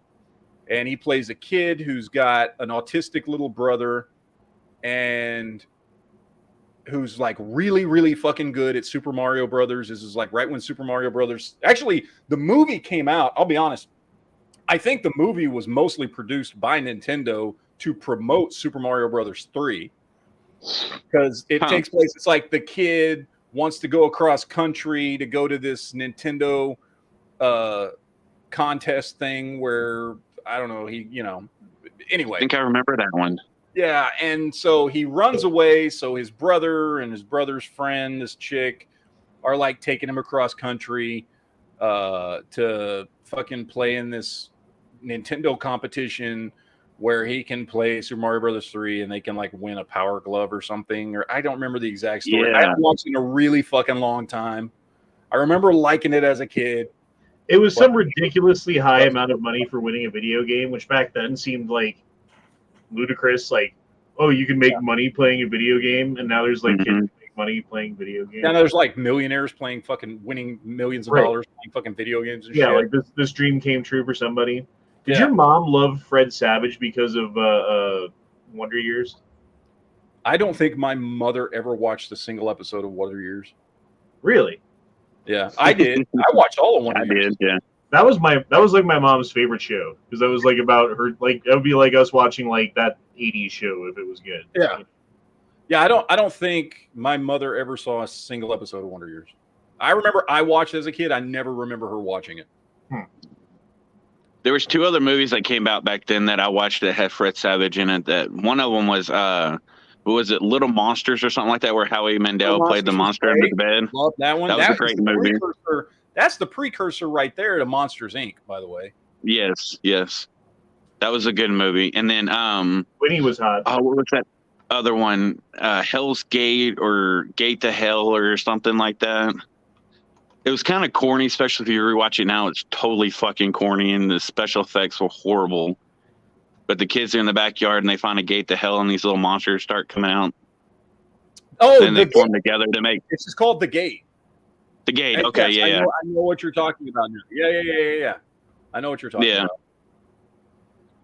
And he plays a kid who's got an autistic little brother and who's like really, really fucking good at Super Mario Brothers. This is like right when Super Mario Brothers, actually the movie came out. I'll be honest. I think the movie was mostly produced by Nintendo to promote Super Mario Brothers 3 because it takes place. It's like the kid wants to go across country to go to this Nintendo contest thing where I don't know. Anyway, I think I remember that one. Yeah, and so he runs away. So his brother and his brother's friend, this chick, are like taking him across country to fucking play in this Nintendo competition where he can play Super Mario Brothers 3 and they can like win a Power Glove or something. Or I don't remember the exact story. Yeah. I haven't watched it in a really fucking long time. I remember liking it as a kid. It was some ridiculously high amount of money for winning a video game, which back then seemed like ludicrous. Like, oh, you can make money playing a video game, and now there's like kids who make money playing video games. Yeah, there's like millionaires playing fucking winning millions of dollars playing fucking video games and shit. Like this dream came true for somebody. Did your mom love Fred Savage because of Wonder Years? I don't think my mother ever watched a single episode of Wonder Years. Really? Yeah, I did. I watched all of Wonder Years. I did, yeah. That was like my mom's favorite show because that was like about her. Like it would be like us watching like that '80s show if it was good. Yeah, yeah. I don't think my mother ever saw a single episode of Wonder Years. I remember I watched it as a kid. I never remember her watching it. There was 2 other movies that came out back then that I watched that had Fred Savage in it. That one of them was what was it, Little Monsters or something like that, where Howie Mandel played the monster under the bed. Love that one. That was a great movie. That's the precursor right there to Monsters Inc., by the way. Yes. That was a good movie. And then Winnie was hot. Oh, what was that other one? Hell's Gate or Gate to Hell or something like that. It was kind of corny, especially if you rewatch it now. It's totally fucking corny, and the special effects were horrible. But the kids are in the backyard, and they find a gate to hell, and these little monsters start coming out. Oh, then they form together to make. It's just called The Gate. The Gate. And Okay, yes, yeah. I know what you're talking about now. Yeah. I know what you're talking about.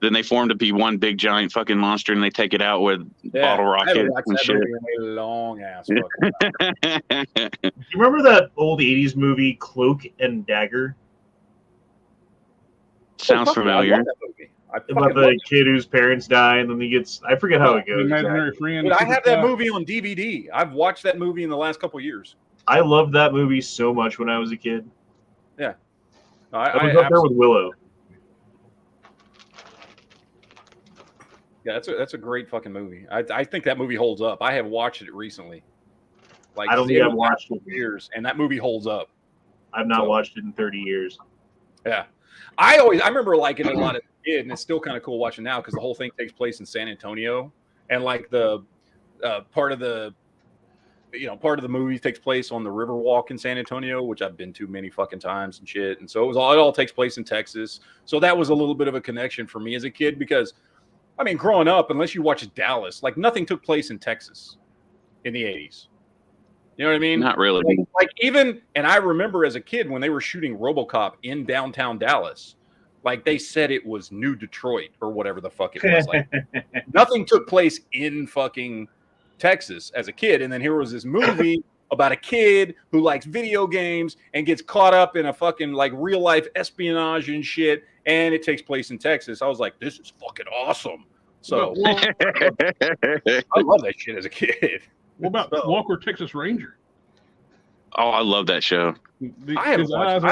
Then they form to be one big giant fucking monster, and they take it out with bottle rockets and shit. A long ass. Yeah. Do you remember that old '80s movie Cloak and Dagger? Sounds familiar. About the kid whose parents die, and then he gets—I forget how it goes. Imaginary friend. Dude, I have that movie on DVD. I've watched that movie in the last couple of years. I loved that movie so much when I was a kid. Yeah, I was up there with Willow. Yeah, that's a great fucking movie. I think that movie holds up. I have watched it recently. Like I don't think I've watched it in years, and that movie holds up. I've not watched it in 30 years. Yeah, I remember liking it a lot as a kid, and it's still kind of cool watching now because the whole thing takes place in San Antonio, and like the part of the movie takes place on the Riverwalk in San Antonio, which I've been to many fucking times and shit. And so it all takes place in Texas. So that was a little bit of a connection for me as a kid because, I mean, growing up, unless you watch Dallas, like nothing took place in Texas in the 80s. You know what I mean? Not really. Like even, and I remember as a kid when they were shooting RoboCop in downtown Dallas, like they said it was New Detroit or whatever the fuck it was. Like nothing took place in fucking Texas as a kid. And then here was this movie about a kid who likes video games and gets caught up in a fucking like real life espionage and shit. And it takes place in Texas. I was like, this is fucking awesome. So I love that shit as a kid. What about Walker, Texas Ranger? Oh, I love that show. I haven't watched.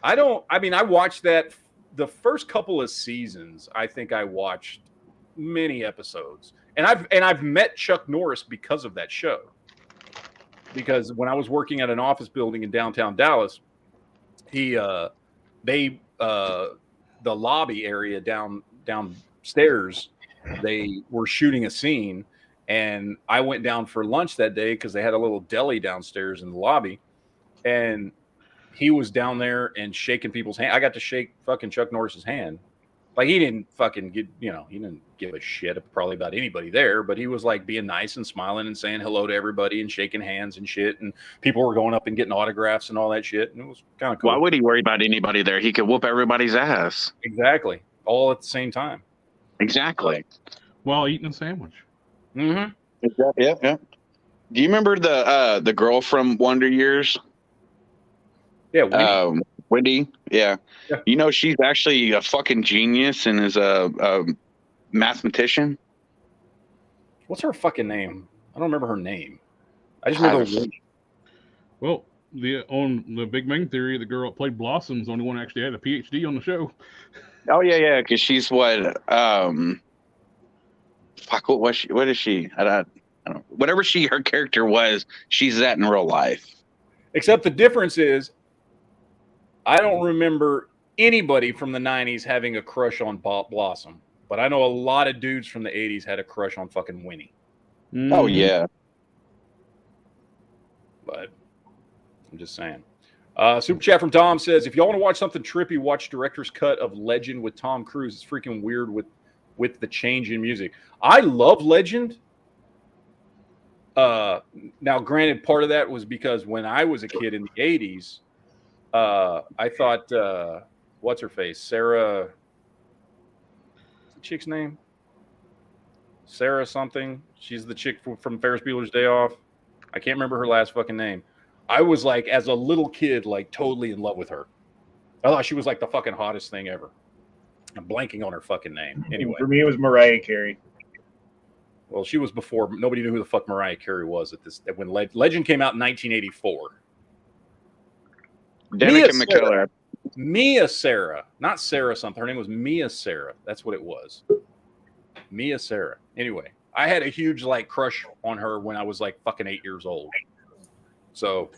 I mean, I watched that the first couple of seasons. I think I watched many episodes, and I've met Chuck Norris because of that show. Because when I was working at an office building in downtown Dallas, the lobby area downstairs, they were shooting a scene. And I went down for lunch that day because they had a little deli downstairs in the lobby. And he was down there and shaking people's hand. I got to shake fucking Chuck Norris's hand. Like he didn't fucking he didn't give a shit probably about anybody there, but he was like being nice and smiling and saying hello to everybody and shaking hands and shit. And people were going up and getting autographs and all that shit. And it was kind of cool. Why would he worry about anybody there? He could whoop everybody's ass. Exactly. All at the same time. Exactly. While eating a sandwich. Mm-hmm. Exactly. Yeah. Do you remember the girl from Wonder Years? Yeah, Wendy. Wendy. Yeah. You know, she's actually a fucking genius and is a mathematician. What's her fucking name? I don't remember her name. I just remember Wendy. Well, on the Big Bang Theory, the girl that played Blossom's the only one who actually had a PhD on the show. Oh yeah, because she's what fuck, what was she? What is she? I don't know. Whatever her character was, she's that in real life. Except the difference is, I don't remember anybody from the 90s having a crush on Blossom, but I know a lot of dudes from the 80s had a crush on fucking Winnie. Oh yeah. But I'm just saying. Super chat from Tom says, if y'all want to watch something trippy, watch director's cut of Legend with Tom Cruise. It's freaking weird with the change in music. I love Legend. Now, granted, part of that was because when I was a kid in the 80s, I thought, what's her face? Sarah, what's the chick's name? Sarah something. She's the chick from Ferris Bueller's Day Off. I can't remember her last fucking name. I was like, as a little kid, like totally in love with her. I thought she was like the fucking hottest thing ever. I'm blanking on her fucking name. Anyway. For me, it was Mariah Carey. Well, she was before. Nobody knew who the fuck Mariah Carey was when Legend came out in 1984. Danica McKellar. Mia Sarah. Not Sarah something. Her name was Mia Sarah. That's what it was. Mia Sarah. Anyway, I had a huge like crush on her when I was like fucking 8 years old. So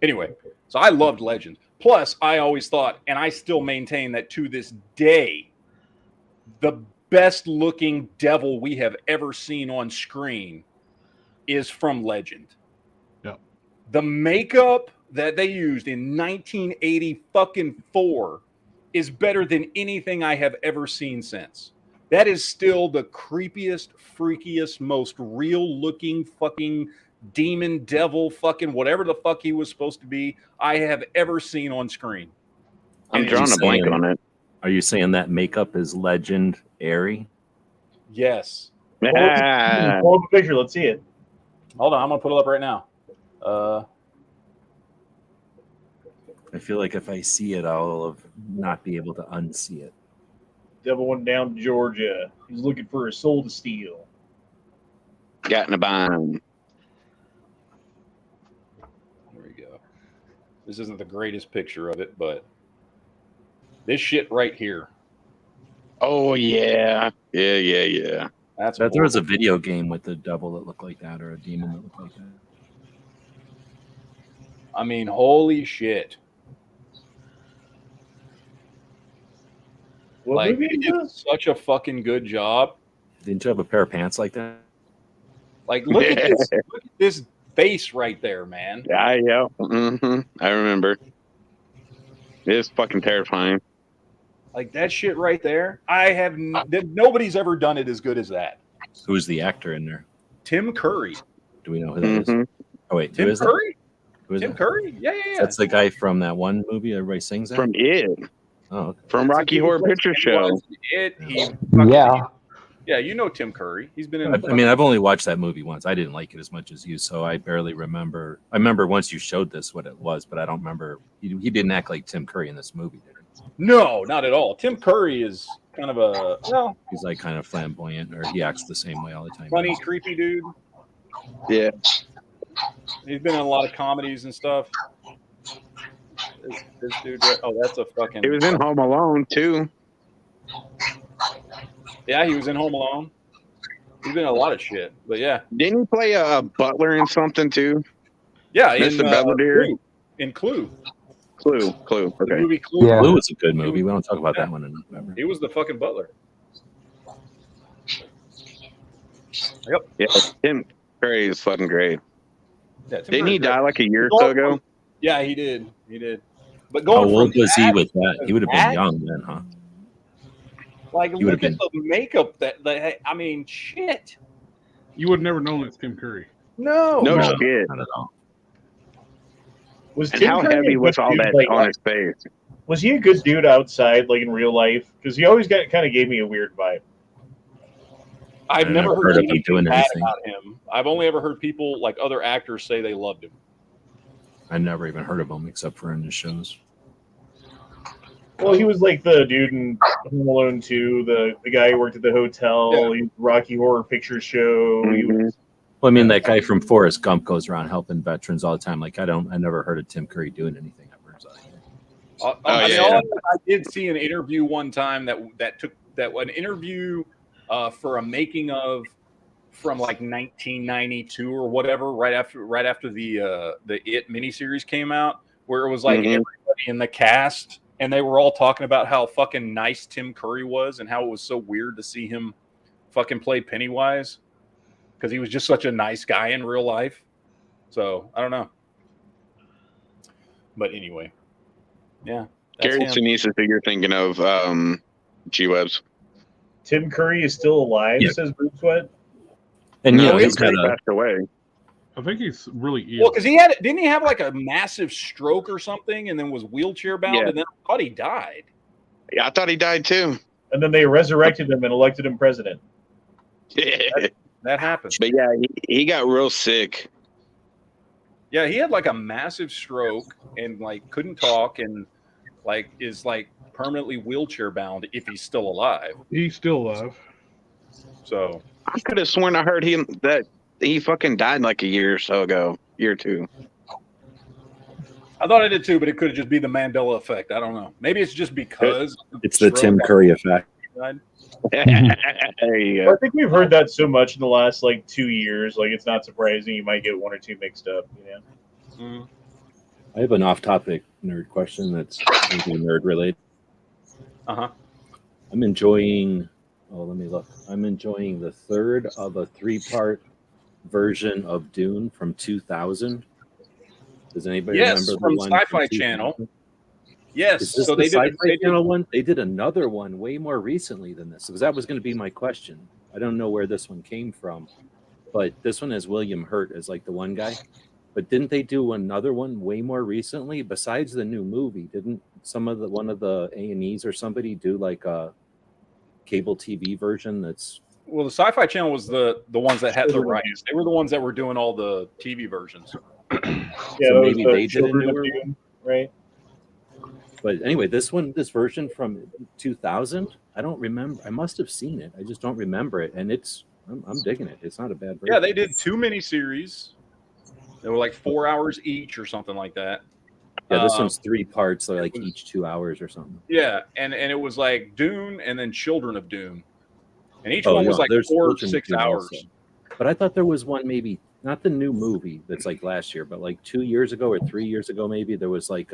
anyway, so I loved Legend. Plus, I always thought, and I still maintain that to this day, the best looking devil we have ever seen on screen is from Legend. Yeah. The makeup, that they used in 1980 fucking 4 is better than anything I have ever seen since. That is still the creepiest, freakiest, most real looking fucking demon, devil, fucking whatever the fuck he was supposed to be I have ever seen on screen. I'm And drawing a blank on it. Are you saying that makeup is legendary? Yes. Pull up a picture. Let's see it. Hold on, I'm gonna put it up right now. I feel like if I see it, I'll not be able to unsee it. Devil went down to Georgia. He's looking for a soul to steal. Got in a bind. There we go. This isn't the greatest picture of it, but this shit right here. Oh yeah. Yeah. That's But there was a video game with a devil that looked like that, or a demon that looked like that. I mean, holy shit. What Like, movie they is did this? such a fucking good job. Didn't you have a pair of pants like that? Like, look at this. Look at this face right there, man. Yeah. I remember. It's fucking terrifying. Like that shit right there. Nobody's ever done it as good as that. Who's the actor in there? Tim Curry. Do we know who that is? Oh wait, Tim who is that? Curry? Who is Tim that? Curry? Yeah. That's the guy from that one movie everybody sings at? From It. Oh, okay. From Rocky Horror Picture Show. Yeah, you know Tim Curry. He's been in. I mean, I've only watched that movie once. I didn't like it as much as you, so I barely remember. I remember once you showed this what it was, but I don't remember. He didn't act like Tim Curry in this movie, did he? No, not at all. Tim Curry is kind of a he's like kind of flamboyant, or he acts the same way all the time. funny, creepy dude. Yeah. He's been in a lot of comedies and stuff. This dude. Oh, that's a fucking. He was in Home Alone too. Yeah, he was in Home Alone. He's been in a lot of shit, but yeah. Didn't he play a butler in something too? Yeah, Mr. Belvedere. In Clue. Clue. The Okay. movie Clue. Yeah. Blue was a good movie. We don't talk about that one enough. He was the fucking butler. Yep. Yeah. Tim Curry is fucking great. Yeah, Tim Didn't he Curry's die great. like a year or so ago? Yeah, he did. He did. But How going old from was he that with that? He would have that? been young then, huh? Like, He would've look at the makeup I mean, shit. You would never know it's Tim Curry. No. No shit. Not at all. Was And Tim how Curry heavy a was good all dude, that like, on his face? Was he a good dude outside, like in real life? Because he always kind of gave me a weird vibe. I've I never never heard heard of him anything doing bad anything. about him. I've only ever heard people, like other actors, say they loved him. I never even heard of him except for in the shows. Well, he was like the dude in Home Alone 2, the guy who worked at the hotel, Yeah. he was Rocky Horror Picture Show. He was, Well, I mean, that guy from Forrest Gump goes around helping veterans all the time. Like, I never heard of Tim Curry doing anything ever. So. I did see an interview one time that an interview for a making of from like 1992 or whatever, right after the It miniseries came out, where it was like everybody in the cast, and they were all talking about how fucking nice Tim Curry was and how it was so weird to see him fucking play Pennywise because he was just such a nice guy in real life. So I don't know, but anyway, yeah. that's Gary him. Sinise is who you're thinking of. G-Webs. Tim Curry is still alive, Yeah. says Bruce Sweat. And No, he's he had a passed away. I think he's really ill. Well, because didn't he have like a massive stroke or something, and then was wheelchair bound, Yeah. and then I thought he died. Yeah, I thought he died too. And then they resurrected him and elected him president. That happened. But yeah, he got real sick. Yeah, he had like a massive stroke and like couldn't talk and like is like permanently wheelchair bound if he's still alive. He's still alive. So I could have sworn I heard that he fucking died like a year or so ago, year or two. I thought I did too, but it could just be the Mandela effect. I don't know. Maybe it's just because it's the Tim Curry effect. There you I go. think we've heard that so much in the last like 2 years. Like it's not surprising you might get one or two mixed up. You know? I have an off-topic nerd question that's maybe nerd related. I'm enjoying. Oh, let me look. I'm enjoying the third of a 3-part version of Dune from 2000. Does anybody Yes, remember from the one Sci-Fi from Channel. 2000? Yes, Is this so the they Sci-Fi did Channel one? They did another one way more recently than this, because that was going to be my question. I don't know where this one came from, but this one has William Hurt as like the one guy. But didn't they do another one way more recently besides the new movie? Didn't one of the A&Es or somebody do like a cable TV version that's Well, the Sci-Fi Channel was the ones that had the rights. They were the ones that were doing all the TV versions. Yeah, so that was maybe the they did a Children of newer Dune, right? But anyway, this version from 2000, I don't remember. I must have seen it. I just don't remember it, and I'm digging it. It's not a bad version. Yeah, they did 2 miniseries. They were like 4 hours each or something like that. Yeah, this one's 3 parts, so like each 2 hours or something. Yeah, and it was like Dune and then Children of Dune, and each one was like there's 4 or Children of 6 Dune hours. also. But I thought there was one, maybe not the new movie that's like last year, but like 2 years ago or 3 years ago, maybe there was like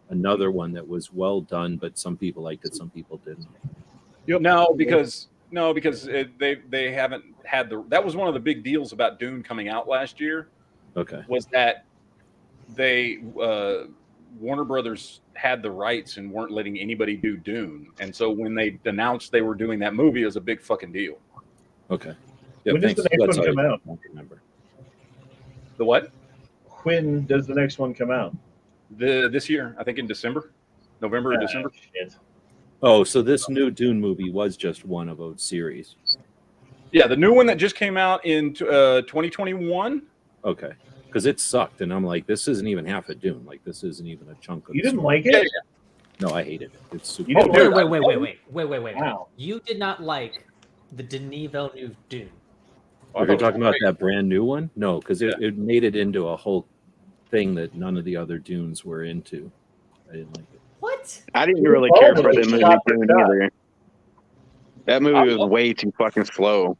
another one that was well done, but some people liked it, some people didn't. No, because they haven't had that was one of the big deals about Dune coming out last year. Okay. Was that they Warner Brothers had the rights and weren't letting anybody do Dune, and so when they announced they were doing that movie, it was a big fucking deal. Okay. Yeah, When does the next one come out? I don't remember. The what? When does the next one come out? This year, I think in December, November or December. Shit. Oh, so this new Dune movie was just one of those series. Yeah, the new one that just came out in 2021. Okay, because it sucked, and I'm like, this isn't even half a Dune. Like, this isn't even a chunk of. You the didn't story. like it? No, I hated it. It's super. You didn't Wait. Wow. You did not like the Denis Villeneuve Dune. Are you talking about that brand new one? No, because it made it into a whole thing that none of the other Dunes were into. I didn't like it. What? I didn't really care for the movie Dune either. That movie was way too fucking slow.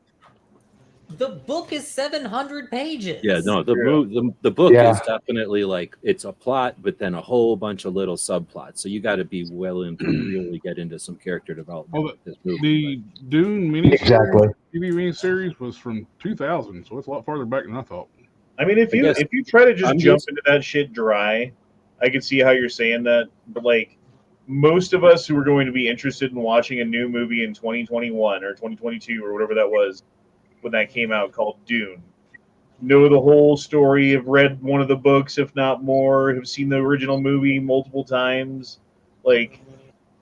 The book is 700 pages. Yeah, no, the book is definitely like it's a plot, but then a whole bunch of little subplots. So you got to be willing to really get into some character development. Well, with this movie, the Dune miniseries, Exactly. TV miniseries was from 2000, so it's a lot farther back than I thought. I mean, if you try to just jump into that shit dry, I can see how you're saying that. But like most of us who are going to be interested in watching a new movie in 2021 or 2022 or whatever that was when that came out called Dune, know the whole story, have read one of the books, if not more, have seen the original movie multiple times. Like,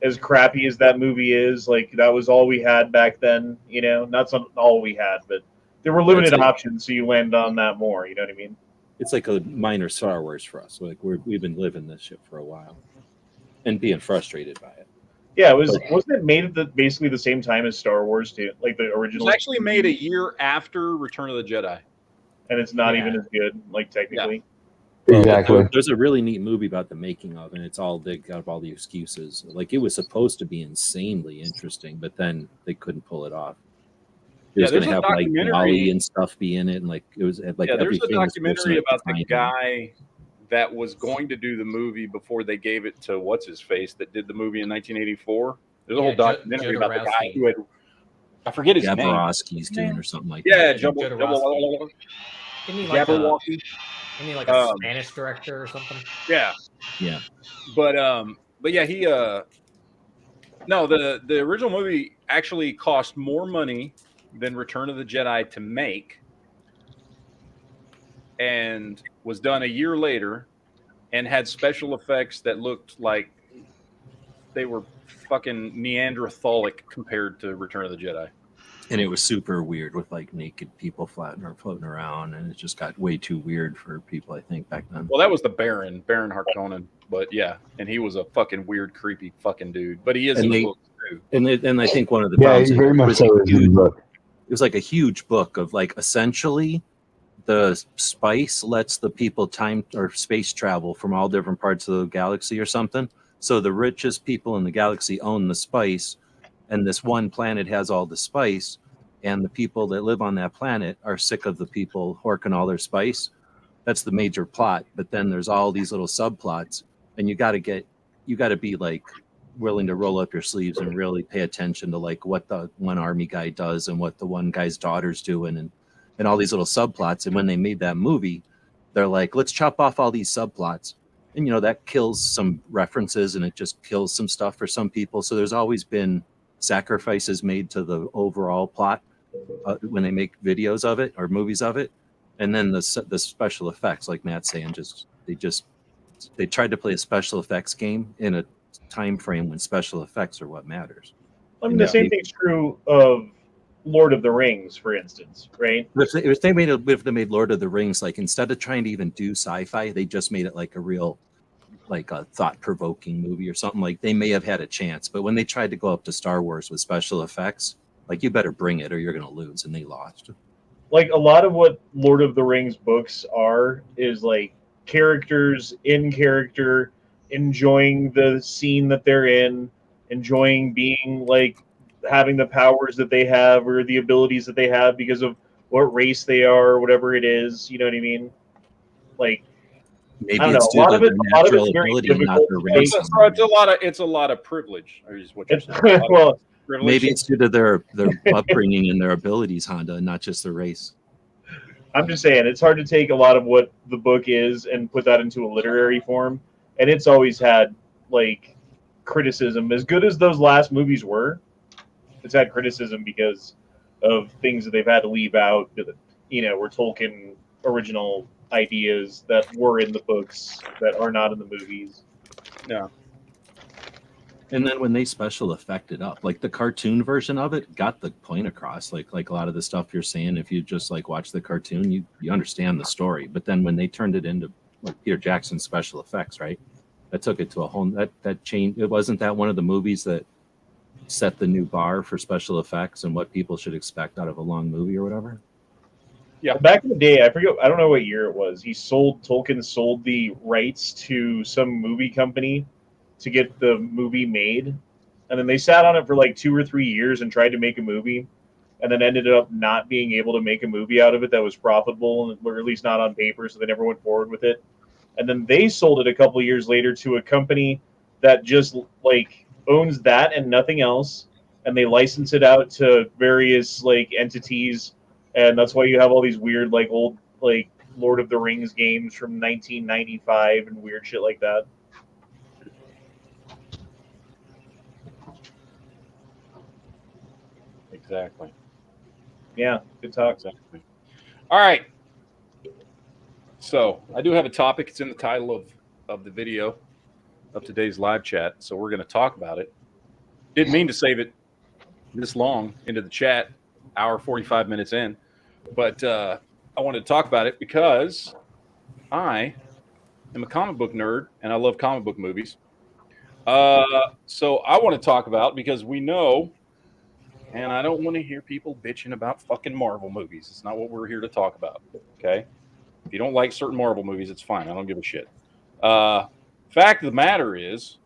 as crappy as that movie is, like that was all we had back then. You know, not all we had, but there were limited options, so you land on that more. You know what I mean? it's like a minor Star Wars for us. Like we've been living this shit for a while and being frustrated by it. Yeah, it was. Wasn't it made at basically the same time as Star Wars too? Like the original. It was actually made a year after Return of the Jedi, and it's not even as good. Like technically. Well, Exactly. there's a really neat movie about the making of, and it's all they got all the excuses. Like it was supposed to be insanely interesting, but then they couldn't pull it off. It was going to have like Molly and stuff be in it, and like it was like there's a documentary about the him. guy that was going to do the movie before they gave it to what's his face that did the movie in 1984. There's a whole documentary about the guy who had, I forget his name. Jaworski's doing or something like that. Isn't he like Jabberwocky. Isn't he like a Spanish director or something? Yeah. But yeah, he no, the original movie actually cost more money than Return of the Jedi to make, and was done a year later, and had special effects that looked like they were fucking Neanderthalic compared to Return of the Jedi. And it was super weird with like naked people floating around, and it just got way too weird for people, I think, back then. Well, that was the Baron Harkonnen, but yeah, and he was a fucking weird, creepy fucking dude. But he is in the book too. And I think one of the Yeah, problems he very much so is in the book. It was like a huge book of like essentially the spice lets the people time or space travel from all different parts of the galaxy or something. So the richest people in the galaxy own the spice, and this one planet has all the spice, and the people that live on that planet are sick of the people horking all their spice. That's the major plot. But then there's all these little subplots, and you got to be like willing to roll up your sleeves and really pay attention to like what the one army guy does and what the one guy's daughter's doing and all these little subplots. And when they made that movie, they're like, let's chop off all these subplots. And, that kills some references and it just kills some stuff for some people. So there's always been sacrifices made to the overall plot when they make videos of it or movies of it. And then the special effects, like Matt's saying, they tried to play a special effects game in a time frame when special effects are what matters. I mean, the same thing's true of Lord of the Rings, for instance, right? If they made Lord of the Rings, like instead of trying to even do sci-fi, they just made it like a real, like a thought-provoking movie or something. Like they may have had a chance, but when they tried to go up to Star Wars with special effects, like you better bring it or you're going to lose, and they lost. Like a lot of what Lord of the Rings books are is like characters in character, enjoying the scene that they're in, enjoying being like having the powers that they have or the abilities that they have because of what race they are or whatever it is. You know what I mean? Like, maybe I don't it's know. A lot due of to it, their a lot of natural it's very ability, not difficult their to race. take. It's a lot of privilege. Is what you're saying. Well, privilege. Maybe it's due to their upbringing and their abilities, Honda, not just their race. I'm just saying, it's hard to take a lot of what the book is and put that into a literary form. And it's always had, like, criticism. As good as those last movies were, it's had criticism because of things that they've had to leave out, were Tolkien original ideas that were in the books that are not in the movies. Yeah. And then when they special effected up, like the cartoon version of it got the point across. Like a lot of the stuff you're saying, if you just like watch the cartoon, you understand the story. But then when they turned it into like Peter Jackson's special effects, right? That took it to a whole that changed. It wasn't that one of the movies that set the new bar for special effects and what people should expect out of a long movie or whatever. Yeah, back in the day, I don't know what year it was. Tolkien sold the rights to some movie company to get the movie made, and then they sat on it for like 2 or 3 years and tried to make a movie, and then ended up not being able to make a movie out of it that was profitable, or at least not on paper, so they never went forward with it. And then they sold it a couple of years later to a company that just like owns that and nothing else, and they license it out to various like entities, and that's why you have all these weird like old like Lord of the Rings games from 1995 and weird shit like that. Exactly. Yeah, good talk. Exactly. All right. So I do have a topic. It's in the title of the video of today's live chat. So we're going to talk about it. Didn't mean to save it this long into the chat, hour 45 minutes in, but I wanted to talk about it because I am a comic book nerd and I love comic book movies. So I want to talk about, because we know, and I don't want to hear people bitching about fucking Marvel movies. It's not what we're here to talk about. Okay. If you don't like certain Marvel movies, it's fine. I don't give a shit. Fact of the matter is,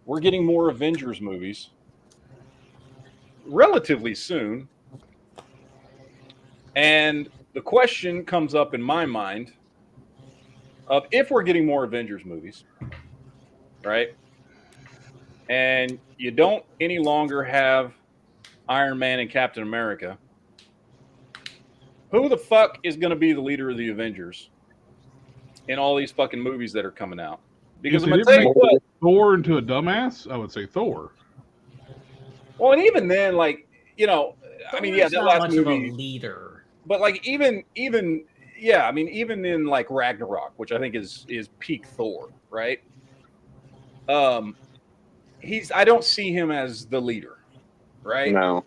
we're getting more Avengers movies relatively soon. And the question comes up in my mind of, if we're getting more Avengers movies, right? And you don't any longer have Iron Man and Captain America, who the fuck is going to be the leader of the Avengers in all these fucking movies that are coming out? Because I'm going to tell you what. Thor into a dumbass, I would say Thor. Well, and even then, like, I mean, yeah, that last much movie, of a leader. But like even yeah, I mean, even in like Ragnarok, which I think is peak Thor, right? I don't see him as the leader, right? No.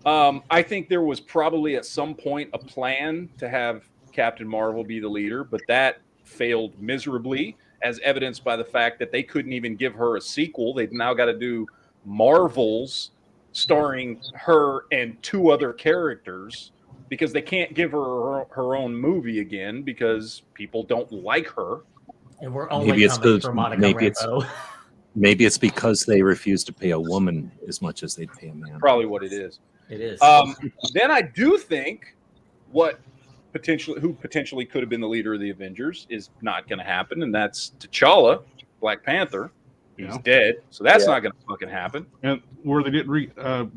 I think there was probably at some point a plan to have Captain Marvel be the leader, but that failed miserably, as evidenced by the fact that they couldn't even give her a sequel. They've now got to do Marvels starring her and 2 other characters, because they can't give her own movie again because people don't like her. And we're only coming for Monica Rambeau. Maybe it's because they refuse to pay a woman as much as they'd pay a man. Probably what it is. It is. Then I do think who potentially could have been the leader of the Avengers is not going to happen, and that's T'Challa, Black Panther. He's dead, so that's not going to fucking happen. And where they didn't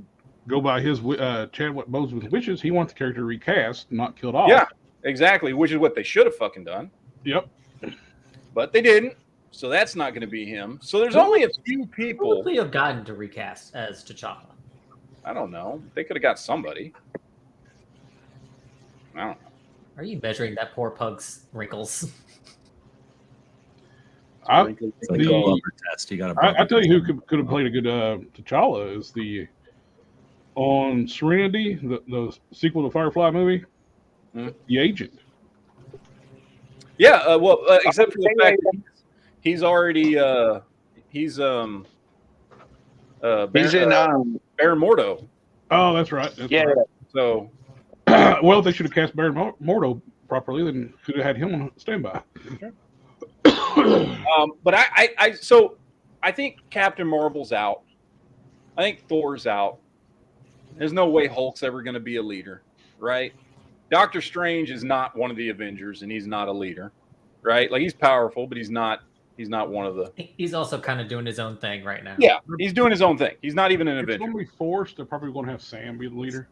go by his Chadwick Boseman's wishes, he wants the character recast, not killed off. Yeah, exactly, which is what they should have fucking done. Yep. But they didn't. So that's not going to be him. So there's only a few Who people. would we have gotten to recast as T'Challa? I don't know. They could have got somebody. I don't know. Are you measuring that poor pug's wrinkles? It's like a blubber test. You got to. I tell you who could have played a good T'Challa is on Serenity, the sequel to Firefly movie, the Agent. Yeah, except for the fact that he's already he's in Baron Mordo. Oh, that's right. That's right. So, well, if they should have cast Baron Mordo properly, then could have had him on standby. But I think Captain Marvel's out. I think Thor's out. There's no way Hulk's ever going to be a leader, right? Doctor Strange is not one of the Avengers, and he's not a leader, right? Like, he's powerful, but he's not one of the. He's also kind of doing his own thing right now. Yeah, he's doing his own thing. He's not even an If it's Avenger. going to be forced, they're probably going to have Sam be the leader.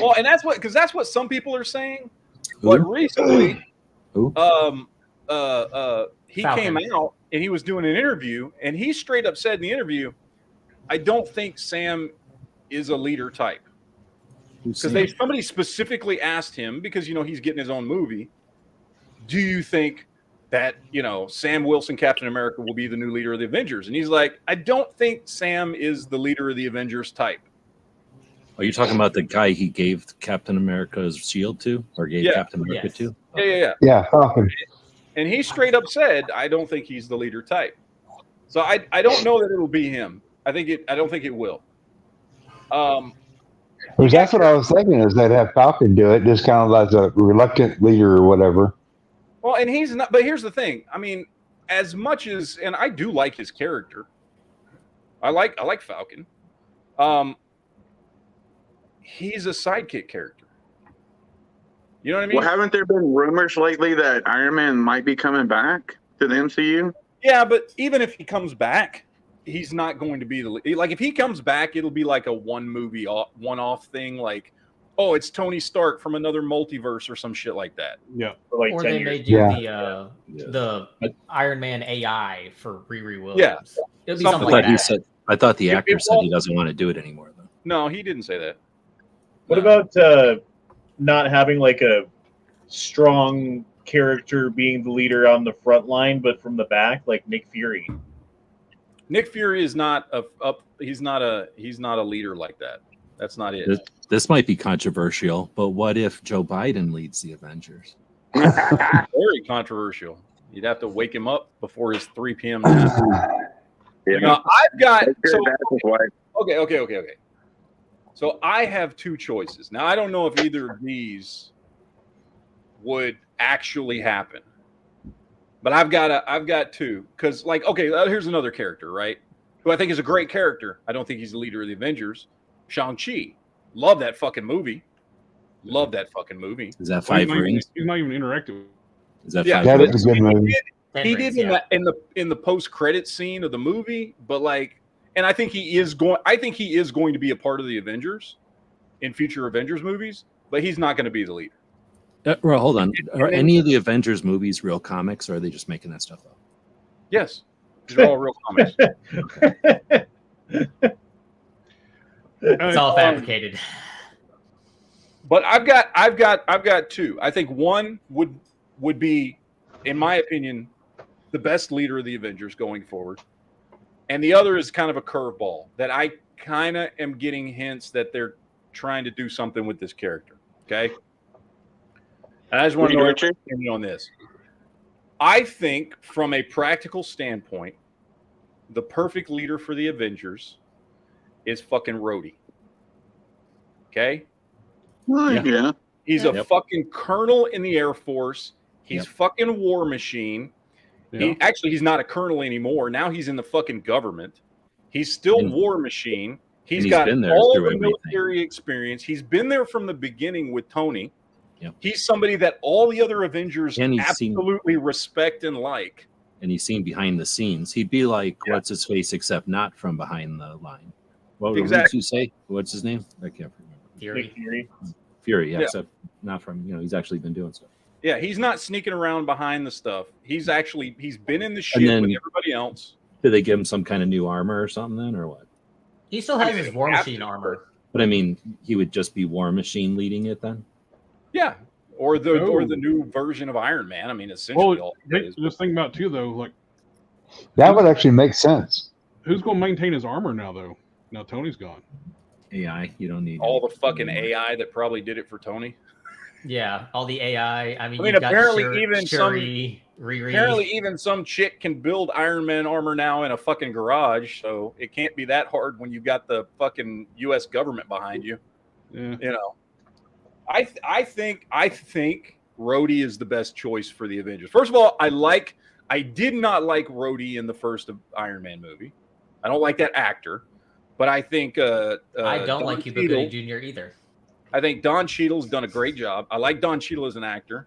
Well, and that's what some people are saying. But recently, he Falcon. came out and he was doing an interview, and he straight up said in the interview, "I don't think Sam is a leader type." Because somebody specifically asked him, because he's getting his own movie, do you think that Sam Wilson, Captain America, will be the new leader of the Avengers? And he's like, I don't think Sam is the leader of the Avengers type. Are you talking about the guy he gave Captain America's shield to, or gave Captain America to? Yeah, Falcon. And he straight up said, I don't think he's the leader type. So I don't know that it'll be him. I don't think it will. Because that's what I was thinking, is they'd have Falcon do it, just kind of as a reluctant leader or whatever. Well, and he's not. But here's the thing. I mean, as much as, and I do like his character. I like Falcon. He's a sidekick character. You know what I mean? Well, haven't there been rumors lately that Iron Man might be coming back to the MCU? Yeah, but even if he comes back, he's not going to be like, if he comes back, it'll be like a one-off thing, like, oh, it's Tony Stark from another multiverse or some shit like that. Yeah. For like Or 10 they years. may do the Iron Man AI for Riri Williams. Yeah. It'll be Something something like He that. said. I thought the It actor said he won't- doesn't want to do it anymore, though. No, he didn't say that. What about not having like a strong character being the leader on the front line, but from the back, like Nick Fury? Nick Fury is not he's not a leader like that. That's not it. This might be controversial, but what if Joe Biden leads the Avengers? Very controversial. You'd have to wake him up before his 3 p.m. nap. Now, I've got okay. So I have two choices. Now I don't know if either of these would actually happen, but I've got two, because here's another character, right? Who I think is a great character. I don't think he's the leader of the Avengers. Shang-Chi. Love that fucking movie. Is that Five Rings? He's not even interactive. Is that Yeah, Five That Rings? is a good movie. He did in the post-credit scene of the movie, but and I think he is going to be a part of the Avengers in future Avengers movies, but he's not going to be the leader. Well, hold on. Are any of the Avengers movies real comics, or are they just making that stuff up? Yes, these are all real comics. It's all fabricated. But I've got two. I think one would be, in my opinion, the best leader of the Avengers going forward, and the other is kind of a curveball that I kind of am getting hints that they're trying to do something with this character. Okay, and I just want to know your opinion on this. I think, from a practical standpoint, the perfect leader for the Avengers is fucking Rhodey. Okay. Yeah. He's a fucking colonel in the Air Force. He's fucking War Machine. Yeah. He's not a colonel anymore. Now he's in the fucking government. He's still War Machine. He's got been there all through the everything. military experience. He's been there from the beginning with Tony. Yep. He's somebody that all the other Avengers And he's absolutely respect and like. And he's seen behind the scenes. He'd be like, what's his face, except not from behind the line. What did you say? What's his name? I can't remember. Fury. Fury. Fury, yeah, except not from, he's actually been doing stuff. Yeah, he's not sneaking around behind the stuff. He's been in the shit then- with everybody else. Did they give him some kind of new armor or something then, or what? He still has his War Machine armor. But I mean, he would just be War Machine leading it then. Yeah, or the Oh. new version of Iron Man. I mean, essentially, all it is. Just think about too, though. Like, That would actually make sense. who's going to maintain his armor now, though? Now Tony's gone. AI, you don't need all the fucking AI that probably did it for Tony. Yeah, all the AI. I mean, you've apparently got even Shuri, apparently even some chick can build Iron Man armor now in a fucking garage, so it can't be that hard when you've got the fucking U.S. government behind you. Yeah. You know, I think Rhodey is the best choice for the Avengers. First of all, I did not like Rhodey in the first Iron Man movie. I don't like that actor, but I think I don't Don like Cuba Cheadle- Gooding Jr. either. I think Don Cheadle's done a great job. I like Don Cheadle as an actor.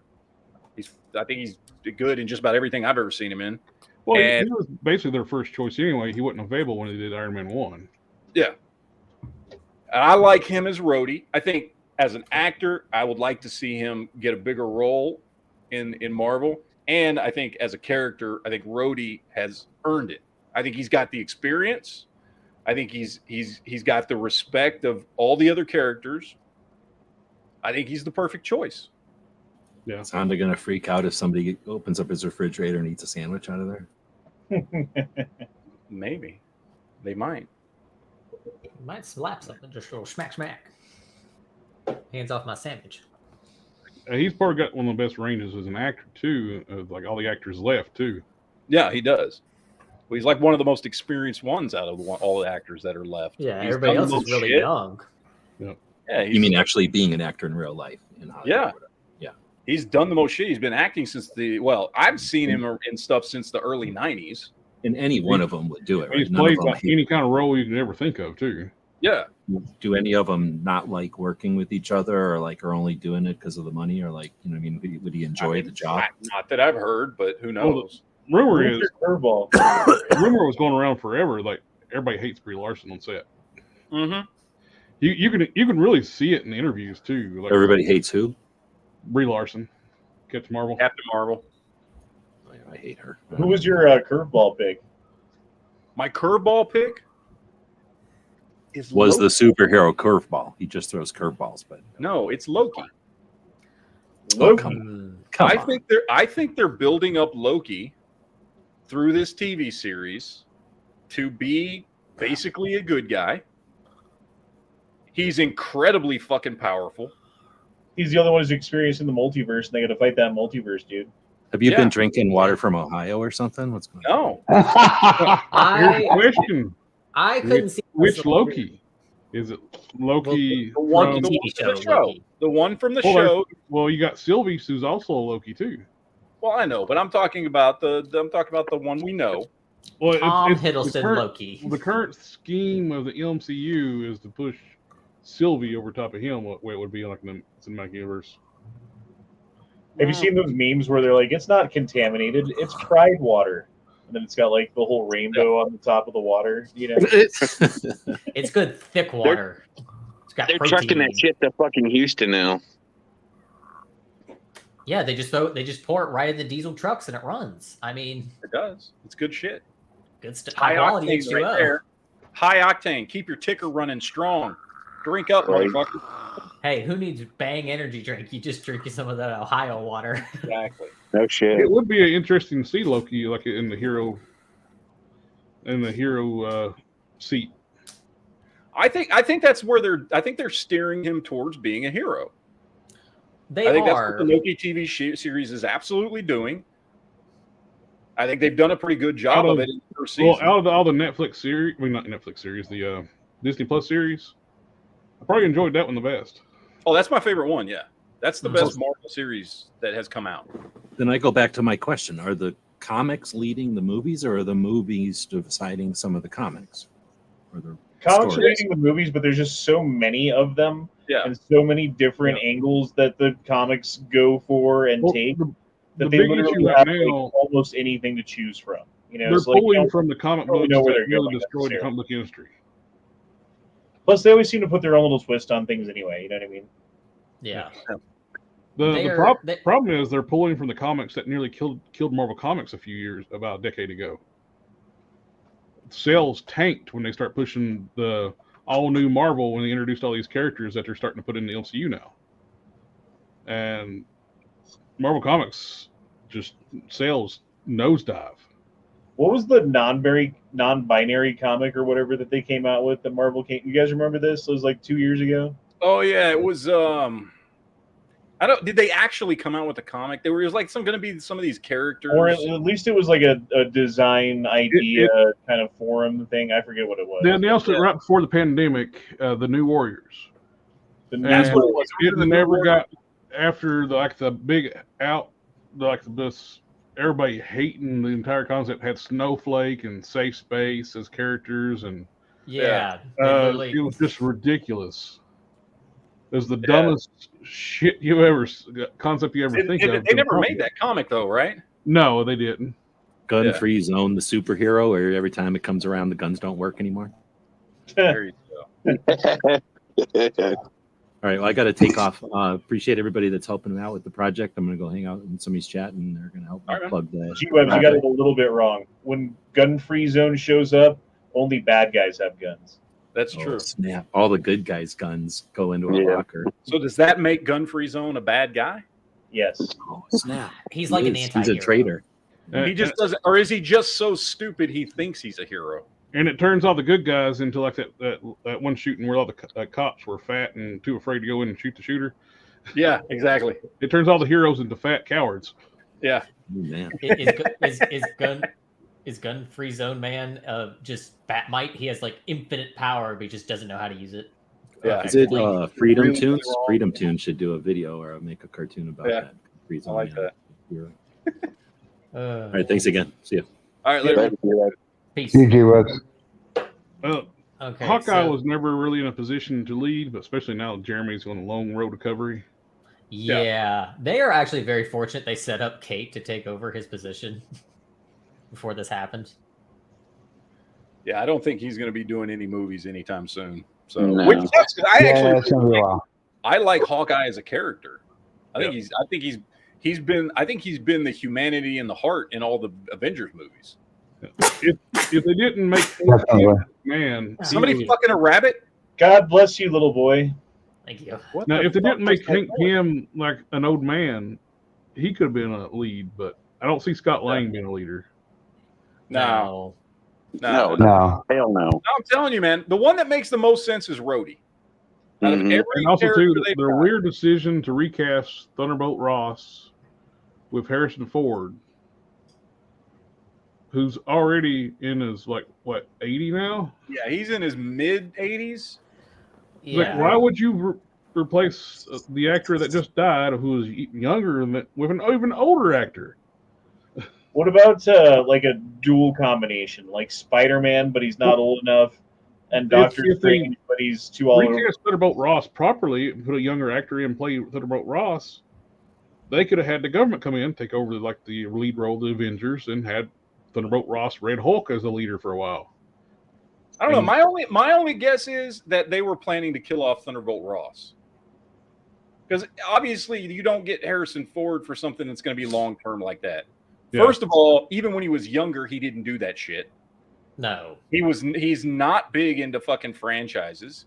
I think he's good in just about everything I've ever seen him in. Well, And- he was basically their first choice anyway. He wasn't available when they did Iron Man 1. Yeah. And I like him as Rhodey. I think as an actor, I would like to see him get a bigger role in Marvel. And I think as a character, I think Rhodey has earned it. I think he's got the experience. I think he's got the respect of all the other characters. I think he's the perfect choice. Yeah. Is Honda gonna freak out if somebody opens up his refrigerator and eats a sandwich out of there? Maybe. They might. Might slap something, just a little smack, smack. Hands off my sandwich. He's probably got one of the best ranges as an actor too. Like all the actors left too. Yeah, he does. Well, he's like one of the most experienced ones out of all the actors that are left. Yeah, He's everybody done else the is most really shit. young. Yeah, You mean actually being an actor in real life? In Hollywood? Yeah. Yeah. He's done the most shit. He's been acting since I've seen him in stuff since the early 90s. And any one of them would do it. Right? He's None of played them like any kind of role you can ever think of too. Yeah. do any of them not like working with each other, or like are only doing it because of the money, or like, you know, what I mean, would he enjoy the job? Not that I've heard, but who knows? Rumor is curveball. rumor was going around forever. Like everybody hates Brie Larson on set. Mm-hmm. You can really see it in the interviews too. Like, Everybody hates who? Brie Larson, Captain Marvel. Captain Marvel. I hate her. Who was your curveball pick? My curveball pick is Was Loki. the superhero curveball? He just throws curveballs, but No, it's Loki. oh, come on. I think they're building up Loki through this TV series to be basically a good guy. He's incredibly fucking powerful. He's the only one who's experienced in the multiverse, and they got to fight that multiverse, dude. Have you Yeah. been drinking water from Ohio or something? What's going on? No, Here's the question: I couldn't see Which myself- Loki? Is it Loki? the one from- from TV the show, show. Loki. The one from the Well, show. Well, you got Sylvie, who's also a Loki too. Well, I know, but I'm talking about the one we know. Well, Tom the Hiddleston current- Loki. The current scheme of the MCU is to push Sylvie over top of him. What way it would be like in the cinematic universe? Have you seen those memes where they're like, "It's not contaminated; it's Pride water," and then it's got like the whole rainbow on the top of the water? You know, It's good thick water. It's got They're protein. trucking that shit to fucking Houston now. Yeah, they just pour it right in the diesel trucks and it runs. I mean, It does. It's good shit. good stuff. High Quality octane H2O. right there. High octane. Keep your ticker running strong. Drink up, Right. motherfucker. Hey, who needs Bang energy drink? You just drink some of that Ohio water. Exactly. No shit. It would be interesting to see Loki like in the hero seat. I think that's where they're steering him towards being a hero. They I think are. that's what the Loki TV series is absolutely doing. I think they've done a pretty good job of it in the first season. Well, out of all the Netflix series, I mean not Netflix series, the Disney Plus series, I probably enjoyed that one the best. Oh, that's my favorite one. Yeah, that's the best Marvel series that has come out. Then I go back to my question: are the comics leading the movies, or are the movies deciding some of the comics? Or the comics are stories? reading the movies, but there's just so many of them, Yeah, and so many different angles that the comics go for and Well, take the that they big literally issue right have like, now, almost anything to choose from. You know, they're so, like, you pulling don't from the comic really books know where that they're really going destroyed the necessarily. comic book industry. Plus, they always seem to put their own little twist on things anyway. You know what I mean? Yeah. The problem is they're pulling from the comics that nearly killed Marvel Comics about a decade ago. Sales tanked when they start pushing the all new Marvel when they introduced all these characters that they're starting to put in the MCU now. And Marvel Comics just sales nosedive. What was the non-binary comic or whatever that they came out with that Marvel came? You guys remember this? It was like 2 years ago. Oh yeah, it was. I don't. Did they actually come out with a comic? It was like going to be some of these characters, or at least it was like a design idea kind of forum thing. I forget what it was. They announced it right before the pandemic. The New Warriors. That's what it was. It never got after the big out this. Everybody hating the entire concept had Snowflake and Safe Space as characters, and it was just ridiculous. It was the dumbest shit you ever think of. They never made that comic though, right? No, they didn't. Gun-free zone, the superhero, where every time it comes around, the guns don't work anymore. There you go. All right, well, I got to take off. Appreciate everybody that's helping out with the project. I'm going to go hang out in somebody's chat, and they're going to help me plug that. G-Webs, you got it a little bit wrong. When gun-free zone shows up, only bad guys have guns. That's true. Snap! All the good guys' guns go into a locker. So does that make Gun-Free Zone a bad guy? Yes. Oh, snap! He's like an anti-hero. He's a traitor. He just doesn't, or is he just so stupid he thinks he's a hero? And it turns all the good guys into like that one shooting where all the cops were fat and too afraid to go in and shoot the shooter. Yeah, exactly. It turns all the heroes into fat cowards. Yeah. Oh, man. Is Gun-Free Zone Man just Bat Might? He has like infinite power, but he just doesn't know how to use it. Yeah. Is it Freedom Tunes? Freedom Tunes should do a video or make a cartoon about that. Free Zone I like Man. that. All right, thanks again. See you. All right, later. Peace. GG, Okay, Hawkeye was never really in a position to lead, but especially now Jeremy's on a long road recovery. Yeah, they are actually very fortunate they set up Kate to take over his position before this happened. Yeah, I don't think he's going to be doing any movies anytime soon. So, No. I like Hawkeye as a character. I think he's been the humanity and the heart in all the Avengers movies. If they didn't make somebody fucking a rabbit. God bless you, little boy. Thank you. Now, if they didn't make Hank Pym like an old man, he could have been a lead, but I don't see Scott Lang being a leader. No. Hell no. I'm telling you, man, the one that makes the most sense is Rhodey. Out of every And also, character too, they've their got. weird decision to recast Thunderbolt Ross with Harrison Ford, who's already in his 80 now. Yeah, he's in his mid 80s. Yeah. Like, why would you replace the actor that just died, who was younger than that, with an even older actor? What about like a dual combination, like Spider-Man, but he's not old enough, and Doctor Strange, but he's too old? Recast Thunderbolt Ross properly and put a younger actor in play Thunderbolt Ross. They could have had the government come in, take over like the lead role of the Avengers, and had Thunderbolt Ross, Red Hulk as the leader for a while. I don't know. My only guess is that they were planning to kill off Thunderbolt Ross, because obviously you don't get Harrison Ford for something that's going to be long term like that. Yeah. First of all, even when he was younger, he didn't do that shit. No, he's not big into fucking franchises.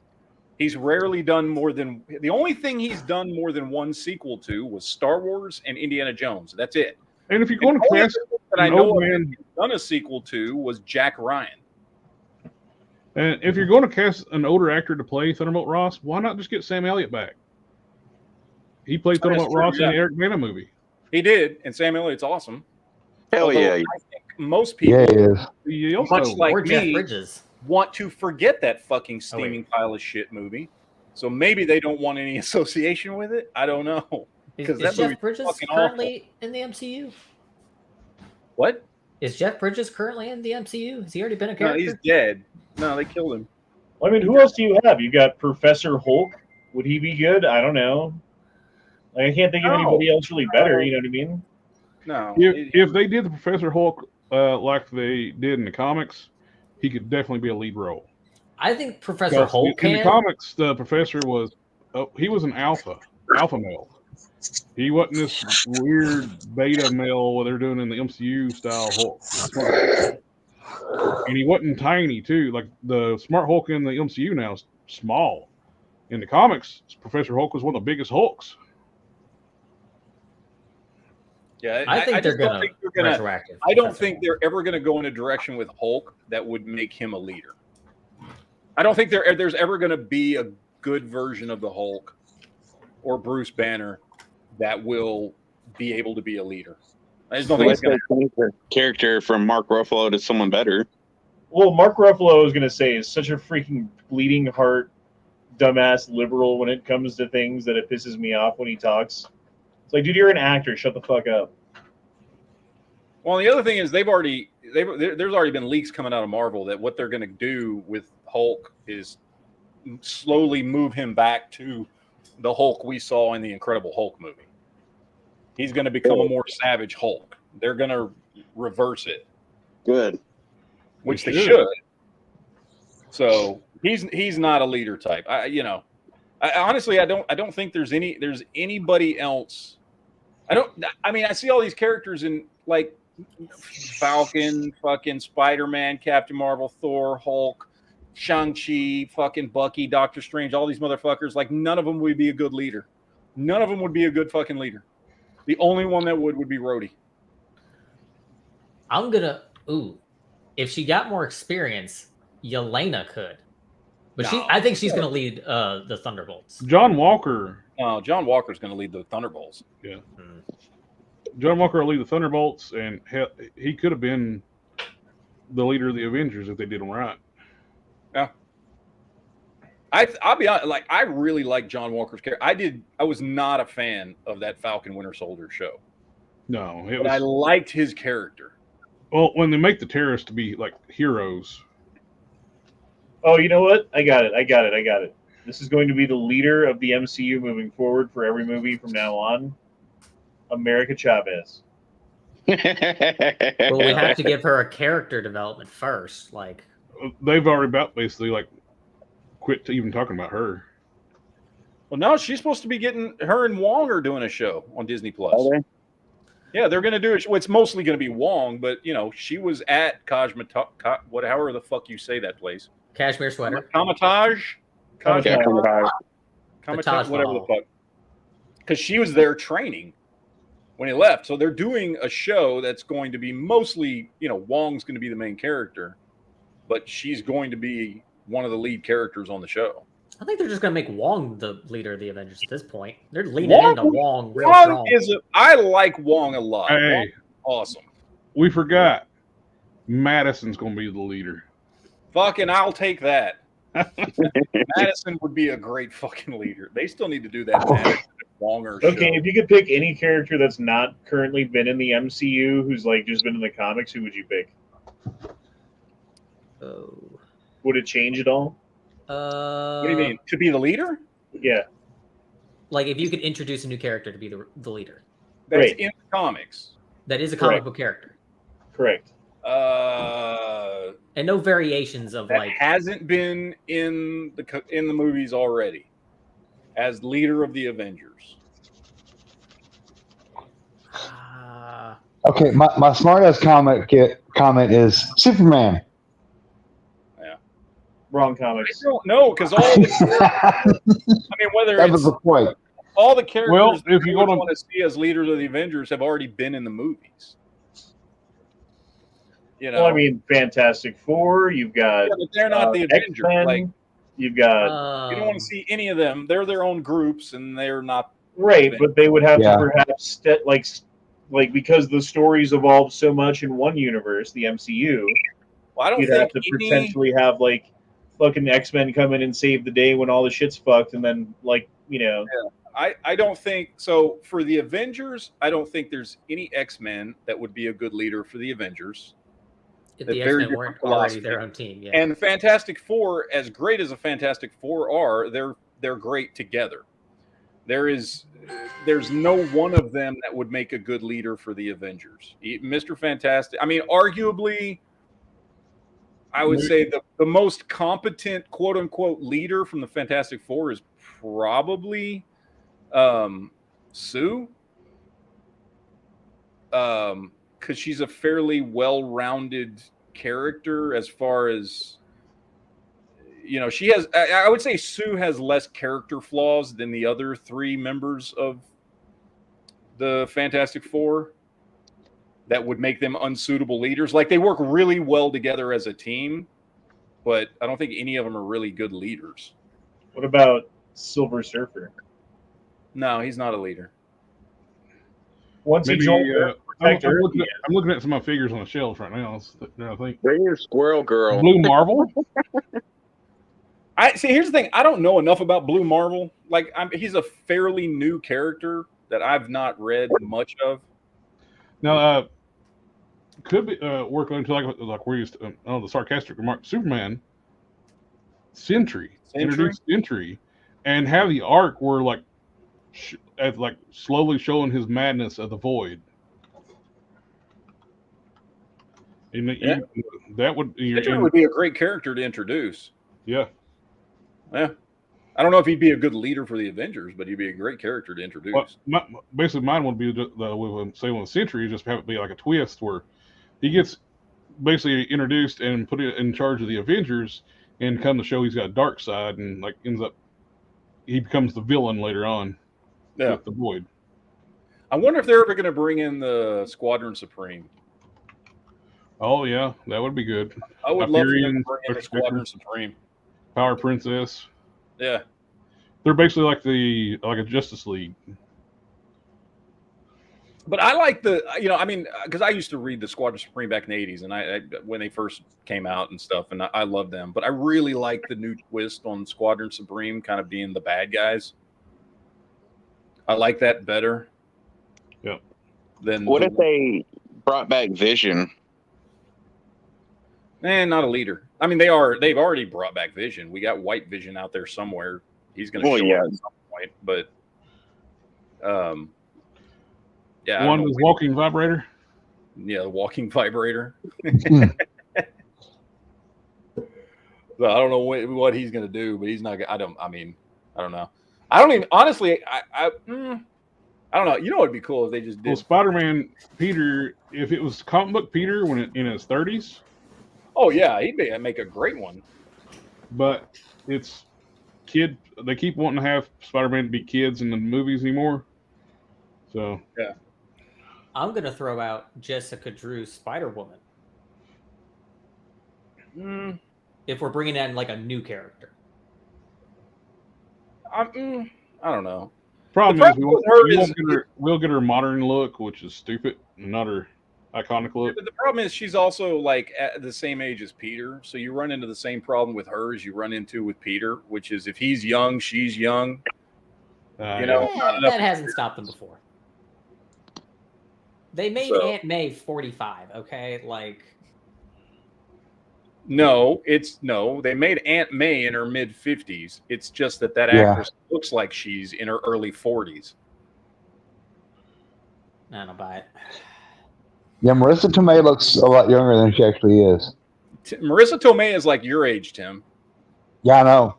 He's rarely done more than the only thing he's done more than one sequel to was Star Wars and Indiana Jones. That's it. And if you're going to cast that I know he's done a sequel to was Jack Ryan. And if you're going to cast an older actor to play Thunderbolt Ross, why not just get Sam Elliott back? He played Thunderbolt Ross in the Eric Bana movie. He did, and Sam Elliott's awesome. Hell yeah! I think most people, much like or Jeff me, Bridges, want to forget that fucking steaming pile of shit movie. So maybe they don't want any association with it. I don't know. Is Jeff Bridges currently in the MCU? What? Is Jeff Bridges currently in the MCU? Has he already been a character? No, he's dead. No, they killed him. I mean, who else do you have? You got Professor Hulk. Would he be good? I don't know. Like, I can't think of anybody else really better. You know what I mean? No. If they did the Professor Hulk like they did in the comics, he could definitely be a lead role. I think Professor Hulk in the comics, the professor was he was an alpha male. He wasn't this weird beta male what they're doing in the MCU style Hulk. And he wasn't tiny too. Like the Smart Hulk in the MCU now is small. In the comics, Professor Hulk was one of the biggest Hulks. Yeah, I think they're just don't gonna think they're gonna. retroactive. I don't think they're ever going to go in a direction with Hulk that would make him a leader. I don't think there's ever going to be a good version of the Hulk or Bruce Banner that will be able to be a leader. I just don't think it's going to change the character from Mark Ruffalo to someone better. Well, Mark Ruffalo, I was going to say, is such a freaking bleeding heart, dumbass liberal when it comes to things that it pisses me off when he talks. It's like, dude, you're an actor. Shut the fuck up. Well, the other thing is there's already been leaks coming out of Marvel that what they're going to do with Hulk is slowly move him back to the Hulk we saw in the Incredible Hulk movie. He's going to become a more savage Hulk. They're going to reverse it. Good. Which they should. So he's not a leader type. Honestly, I don't think there's anybody else. I see all these characters in like Falcon, fucking Spider-Man, Captain Marvel, Thor, Hulk, Shang-Chi, fucking Bucky, Doctor Strange, all these motherfuckers. Like none of them would be a good leader. None of them would be a good fucking leader. The only one that would be Rhodey. If she got more experience, Yelena could. But I think she's going to lead the Thunderbolts. John Walker. John Walker's going to lead the Thunderbolts. Yeah. John Walker will lead the Thunderbolts, and he could have been the leader of the Avengers if they did him right. Yeah. I'll be honest, like I really like John Walker's character. I was not a fan of that Falcon Winter Soldier show. No, I liked his character. Well, when they make the terrorists to be like heroes. Oh, you know what? I got it. This is going to be the leader of the MCU moving forward for every movie from now on. America Chavez. Well, we have to give her a character development first. Like they've already basically quit even talking about her. Well, no, she's supposed to be getting her and Wong are doing a show on Disney Plus. Are they? Yeah, they're going to do it. Well, it's mostly going to be Wong, but she was at however the fuck you say that place. Cashmere Sweater. Kamatage, whatever the fuck. Because she was there training when he left. So they're doing a show that's going to be mostly, Wong's going to be the main character, but she's going to be one of the lead characters on the show. I think they're just going to make Wong the leader of the Avengers at this point. They're leaning into Wong real strong. I like Wong a lot. Hey, Wong's awesome. We forgot. Madison's going to be the leader. Fucking, I'll take that. Madison would be a great fucking leader. They still need to do that Madison Wonger show. Okay, if you could pick any character that's not currently been in the MCU who's just been in the comics, who would you pick? Oh. Would it change at all? What do you mean? To be the leader? Yeah. Like if you could introduce a new character to be the leader. That's in the comics. That is a comic book character. Correct. And no variations of that hasn't been in the movies already as leader of the Avengers. Okay, my smart ass comment is Superman. Yeah. Wrong comics. I don't know because all the whether that was the point. All the characters if you want to see as leaders of the Avengers have already been in the movies. Well, Fantastic Four. You've got. Yeah, but they're not the Avengers. X-Men. You've got. You don't want to see any of them. They're their own groups, and they're not. Right, but they would have to perhaps because the stories evolved so much in one universe, the MCU. Well, I don't you'd think have to potentially have fucking X-Men come in and save the day when all the shit's fucked, and then Yeah. I don't think so. For the Avengers, I don't think there's any X-Men that would be a good leader for the Avengers. If the X-Men weren't already their own team, yeah. And Fantastic Four, as great as a Fantastic Four are, they're great together. There's no one of them that would make a good leader for the Avengers. Mr. Fantastic, arguably, I would say the most competent quote unquote leader from the Fantastic Four is probably Sue, because she's a fairly well-rounded character as far as, you know, she has. I would say Sue has less character flaws than the other three members of the Fantastic Four that would make them unsuitable leaders. Like, they work really well together as a team, but I don't think any of them are really good leaders. What about Silver Surfer? No, he's not a leader. Once he Maybe joined Earth, I'm protect Earth, looking at some of my figures on the shelves right now. I think There's Squirrel Girl. Blue Marvel. I see. Here's the thing. I don't know enough about Blue Marvel. Like, he's a fairly new character that I've not read much of. Now, could be work into like we're used to, the sarcastic remark. Superman, Sentry, introduced Sentry, and have the arc where like slowly showing his madness of the Void. And that would Sentry would be a great character to introduce. Yeah. Yeah. I don't know if he'd be a good leader for the Avengers, but he'd be a great character to introduce. Well, basically, mine would be with Sentry, just have it be like a twist where he gets basically introduced and put in charge of the Avengers, and come to show he's got a dark side, and like he becomes the villain later on. Yeah. With the Void. I wonder if they're ever going to bring in the Squadron Supreme. Oh yeah, that would be good. I would love for them to bring in the Squadron Supreme. Power Princess. Yeah. They're basically like a Justice League. But I like because I used to read the Squadron Supreme back in the 80s, and I when they first came out and stuff, and I love them. But I really like the new twist on Squadron Supreme kind of being the bad guys. I like that better. Yeah. What if they brought back Vision? Not a leader. I mean, they've already brought back Vision. We got White Vision out there somewhere. He's going to show up at some point, but yeah. One was walking vibrator. Yeah, the walking vibrator. So I don't know what he's going to do, but he's not. I don't know. I don't even honestly. I don't know. You know, it'd be cool if they just did. Well, Spider-Man Peter, if it was comic book Peter in his 30s. Oh yeah, he'd make a great one. But it's kid. They keep wanting to have Spider-Man to be kids in the movies anymore. So yeah, I'm gonna throw out Jessica Drew's Spider-Woman. If we're bringing in like a new character. I don't know. Problem is we'll get her modern look, which is stupid, not her iconic look. But the problem is she's also like at the same age as Peter, so you run into the same problem with her as you run into with Peter, which is if he's young, she's young. That hasn't stopped them before. They made Aunt May 45. Okay, like. No, they made Aunt May in her mid-50s. It's just that actress looks like she's in her early 40s. I don't buy it. Yeah, Marissa Tomei looks a lot younger than she actually is. Marissa Tomei is like your age, Tim. Yeah, I know.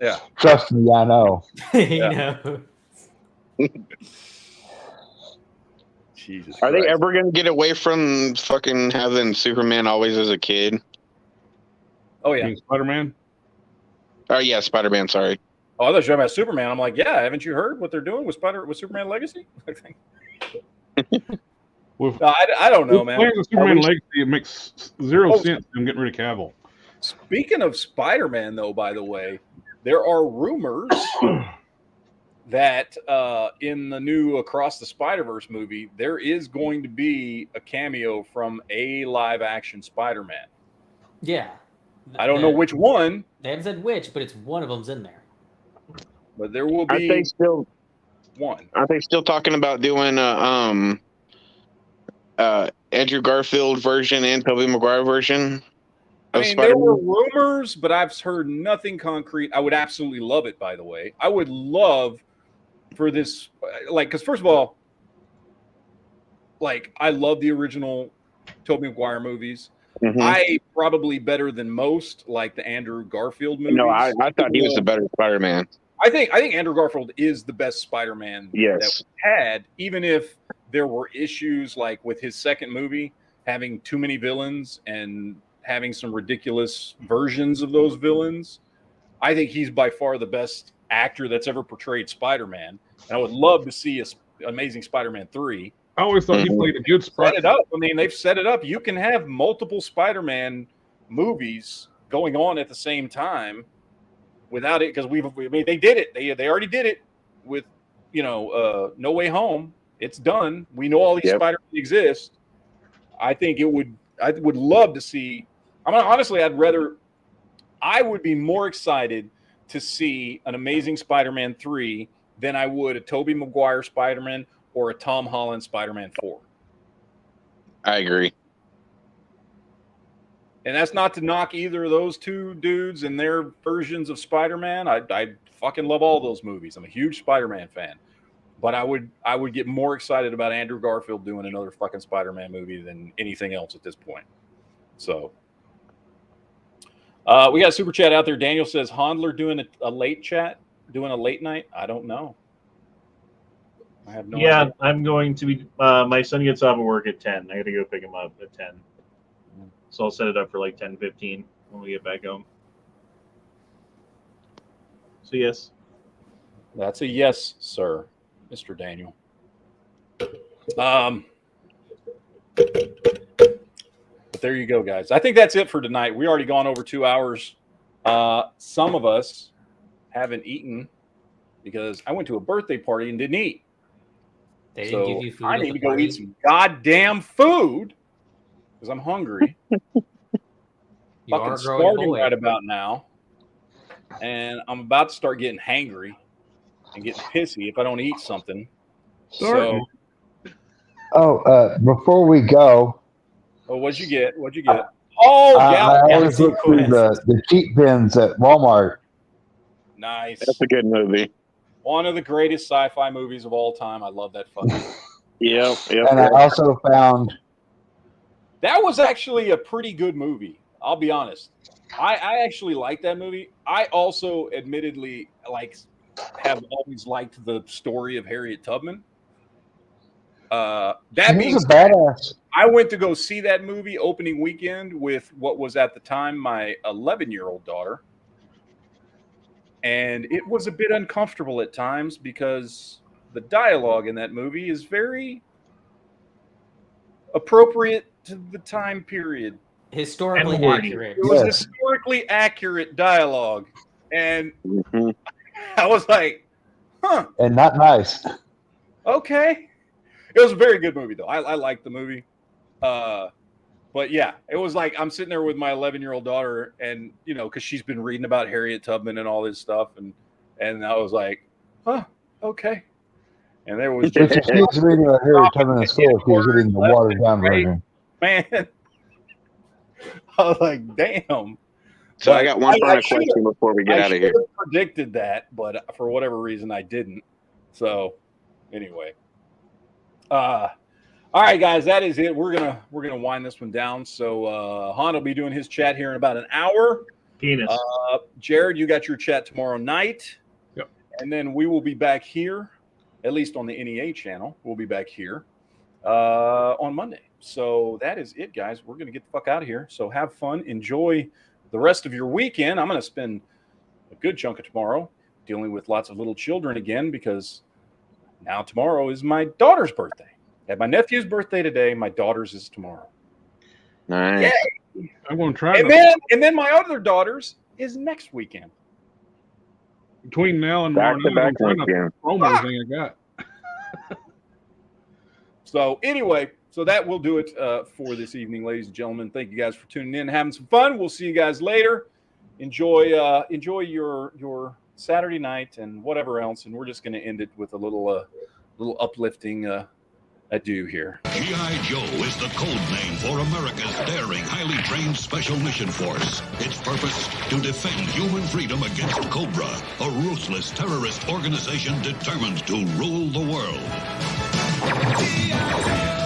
Yeah. Trust me, I know. He knows. Jesus Are Christ. they ever going to get away from fucking having Superman always as a kid? Oh, yeah. Spider-Man? Oh, yeah, Spider-Man, sorry. Oh, I thought you were talking about Superman. I'm like, yeah, haven't you heard what they're doing with Superman Legacy? I don't know, man. With Superman Legacy, it makes zero sense them getting rid of Cavill. Speaking of Spider-Man, though, by the way, there are rumors that in the new Across the Spider-Verse movie, there is going to be a cameo from a live-action Spider-Man. Yeah. I don't know which one. They haven't said which, but it's one of them's in there. But there will be one. Aren't they still talking about doing Andrew Garfield version and Tobey Maguire version I of mean, Spider-Man? there were rumors, but I've heard nothing concrete. I would absolutely love it, by the way. I would love for this, because first of all, I love the original Tobey Maguire movies. Mm-hmm. I probably better than most like the Andrew Garfield movies. No, I thought he was the better Spider-Man. I think Andrew Garfield is the best Spider-Man that Yes. we had, even if there were issues like with his second movie having too many villains and having some ridiculous versions of those villains. I think he's by far the best actor that's ever portrayed Spider-Man. And I would love to see Amazing Spider-Man 3. I always thought he played a good Set Spider. it up. I mean, they've set it up. You can have multiple Spider-Man movies going on at the same time without it, because they did it. They already did it with No Way Home. It's done. We know all these Spider-Man exist. I think I would love to see. Honestly, I would be more excited to see an Amazing Spider-Man 3 than I would a Tobey Maguire Spider-Man or a Tom Holland Spider-Man 4. I agree. And that's not to knock either of those two dudes and their versions of Spider-Man. I fucking love all those movies. I'm a huge Spider-Man fan. But I would get more excited about Andrew Garfield doing another fucking Spider-Man movie than anything else at this point. So we got a super chat out there. Daniel says Hondler doing a late chat, doing a late night. I don't know. I have no idea. I'm going to be. My son gets off of work at 10. I got to go pick him up at 10. So I'll set it up for like 10:15 when we get back home. So yes. That's a yes, sir, Mr. Daniel. But there you go, guys. I think that's it for tonight. We already gone over 2 hours. Some of us haven't eaten because I went to a birthday party and didn't eat. They didn't give you food. I need to go eat some goddamn food because I'm hungry. You Fucking are growing a starting boy. right about now. And I'm about to start getting hangry and getting pissy if I don't eat something. So, Before we go, what'd you get? Oh, I Galaxy always look through the cheap bins at Walmart. Nice. That's a good movie. One of the greatest sci-fi movies of all time. I love that fucking movie. Yep. And I also found That was actually a pretty good movie. I'll be honest. I actually like that movie. I also admittedly have always liked the story of Harriet Tubman. That being a badass. I went to go see that movie opening weekend with what was at the time my 11-year-old daughter. And it was a bit uncomfortable at times because the dialogue in that movie is very appropriate to the time period. Historically And wordy. accurate. It was historically accurate dialogue. And I was like, huh. And not nice. Okay. It was a very good movie, though. I liked the movie. But yeah, it was like I'm sitting there with my 11-year-old daughter, and because she's been reading about Harriet Tubman and all this stuff, and I was like, huh, okay. And there was If she was reading about Harriet Tubman in school, she was reading the watered down version. Man, I was like, damn. So I got one final question before we get out of here. I predicted that, but for whatever reason, I didn't. So, anyway. All right, guys, that is it. We're gonna wind this one down. So Han will be doing his chat here in about an hour. Penis. Jared, you got your chat tomorrow night. Yep. And then we will be back here, at least on the NEA channel. We'll be back here on Monday. So that is it, guys. We're gonna get the fuck out of here. So have fun, enjoy the rest of your weekend. I'm gonna spend a good chunk of tomorrow dealing with lots of little children again because now tomorrow is my daughter's birthday. I had my nephew's birthday today. My daughter's is tomorrow. Nice. Yay. I'm going to try And then my other daughter's is next weekend. between now and tomorrow night, I'm trying to throw everything I got. So anyway, so that will do it for this evening, ladies and gentlemen. Thank you guys for tuning in, having some fun. We'll see you guys later. Enjoy your Saturday night and whatever else. And we're just going to end it with a little uplifting adieu here. G.I. Joe is the code name for America's daring, highly trained Special Mission Force. Its purpose, to defend human freedom against Cobra, a ruthless terrorist organization determined to rule the world. G.I. Joe.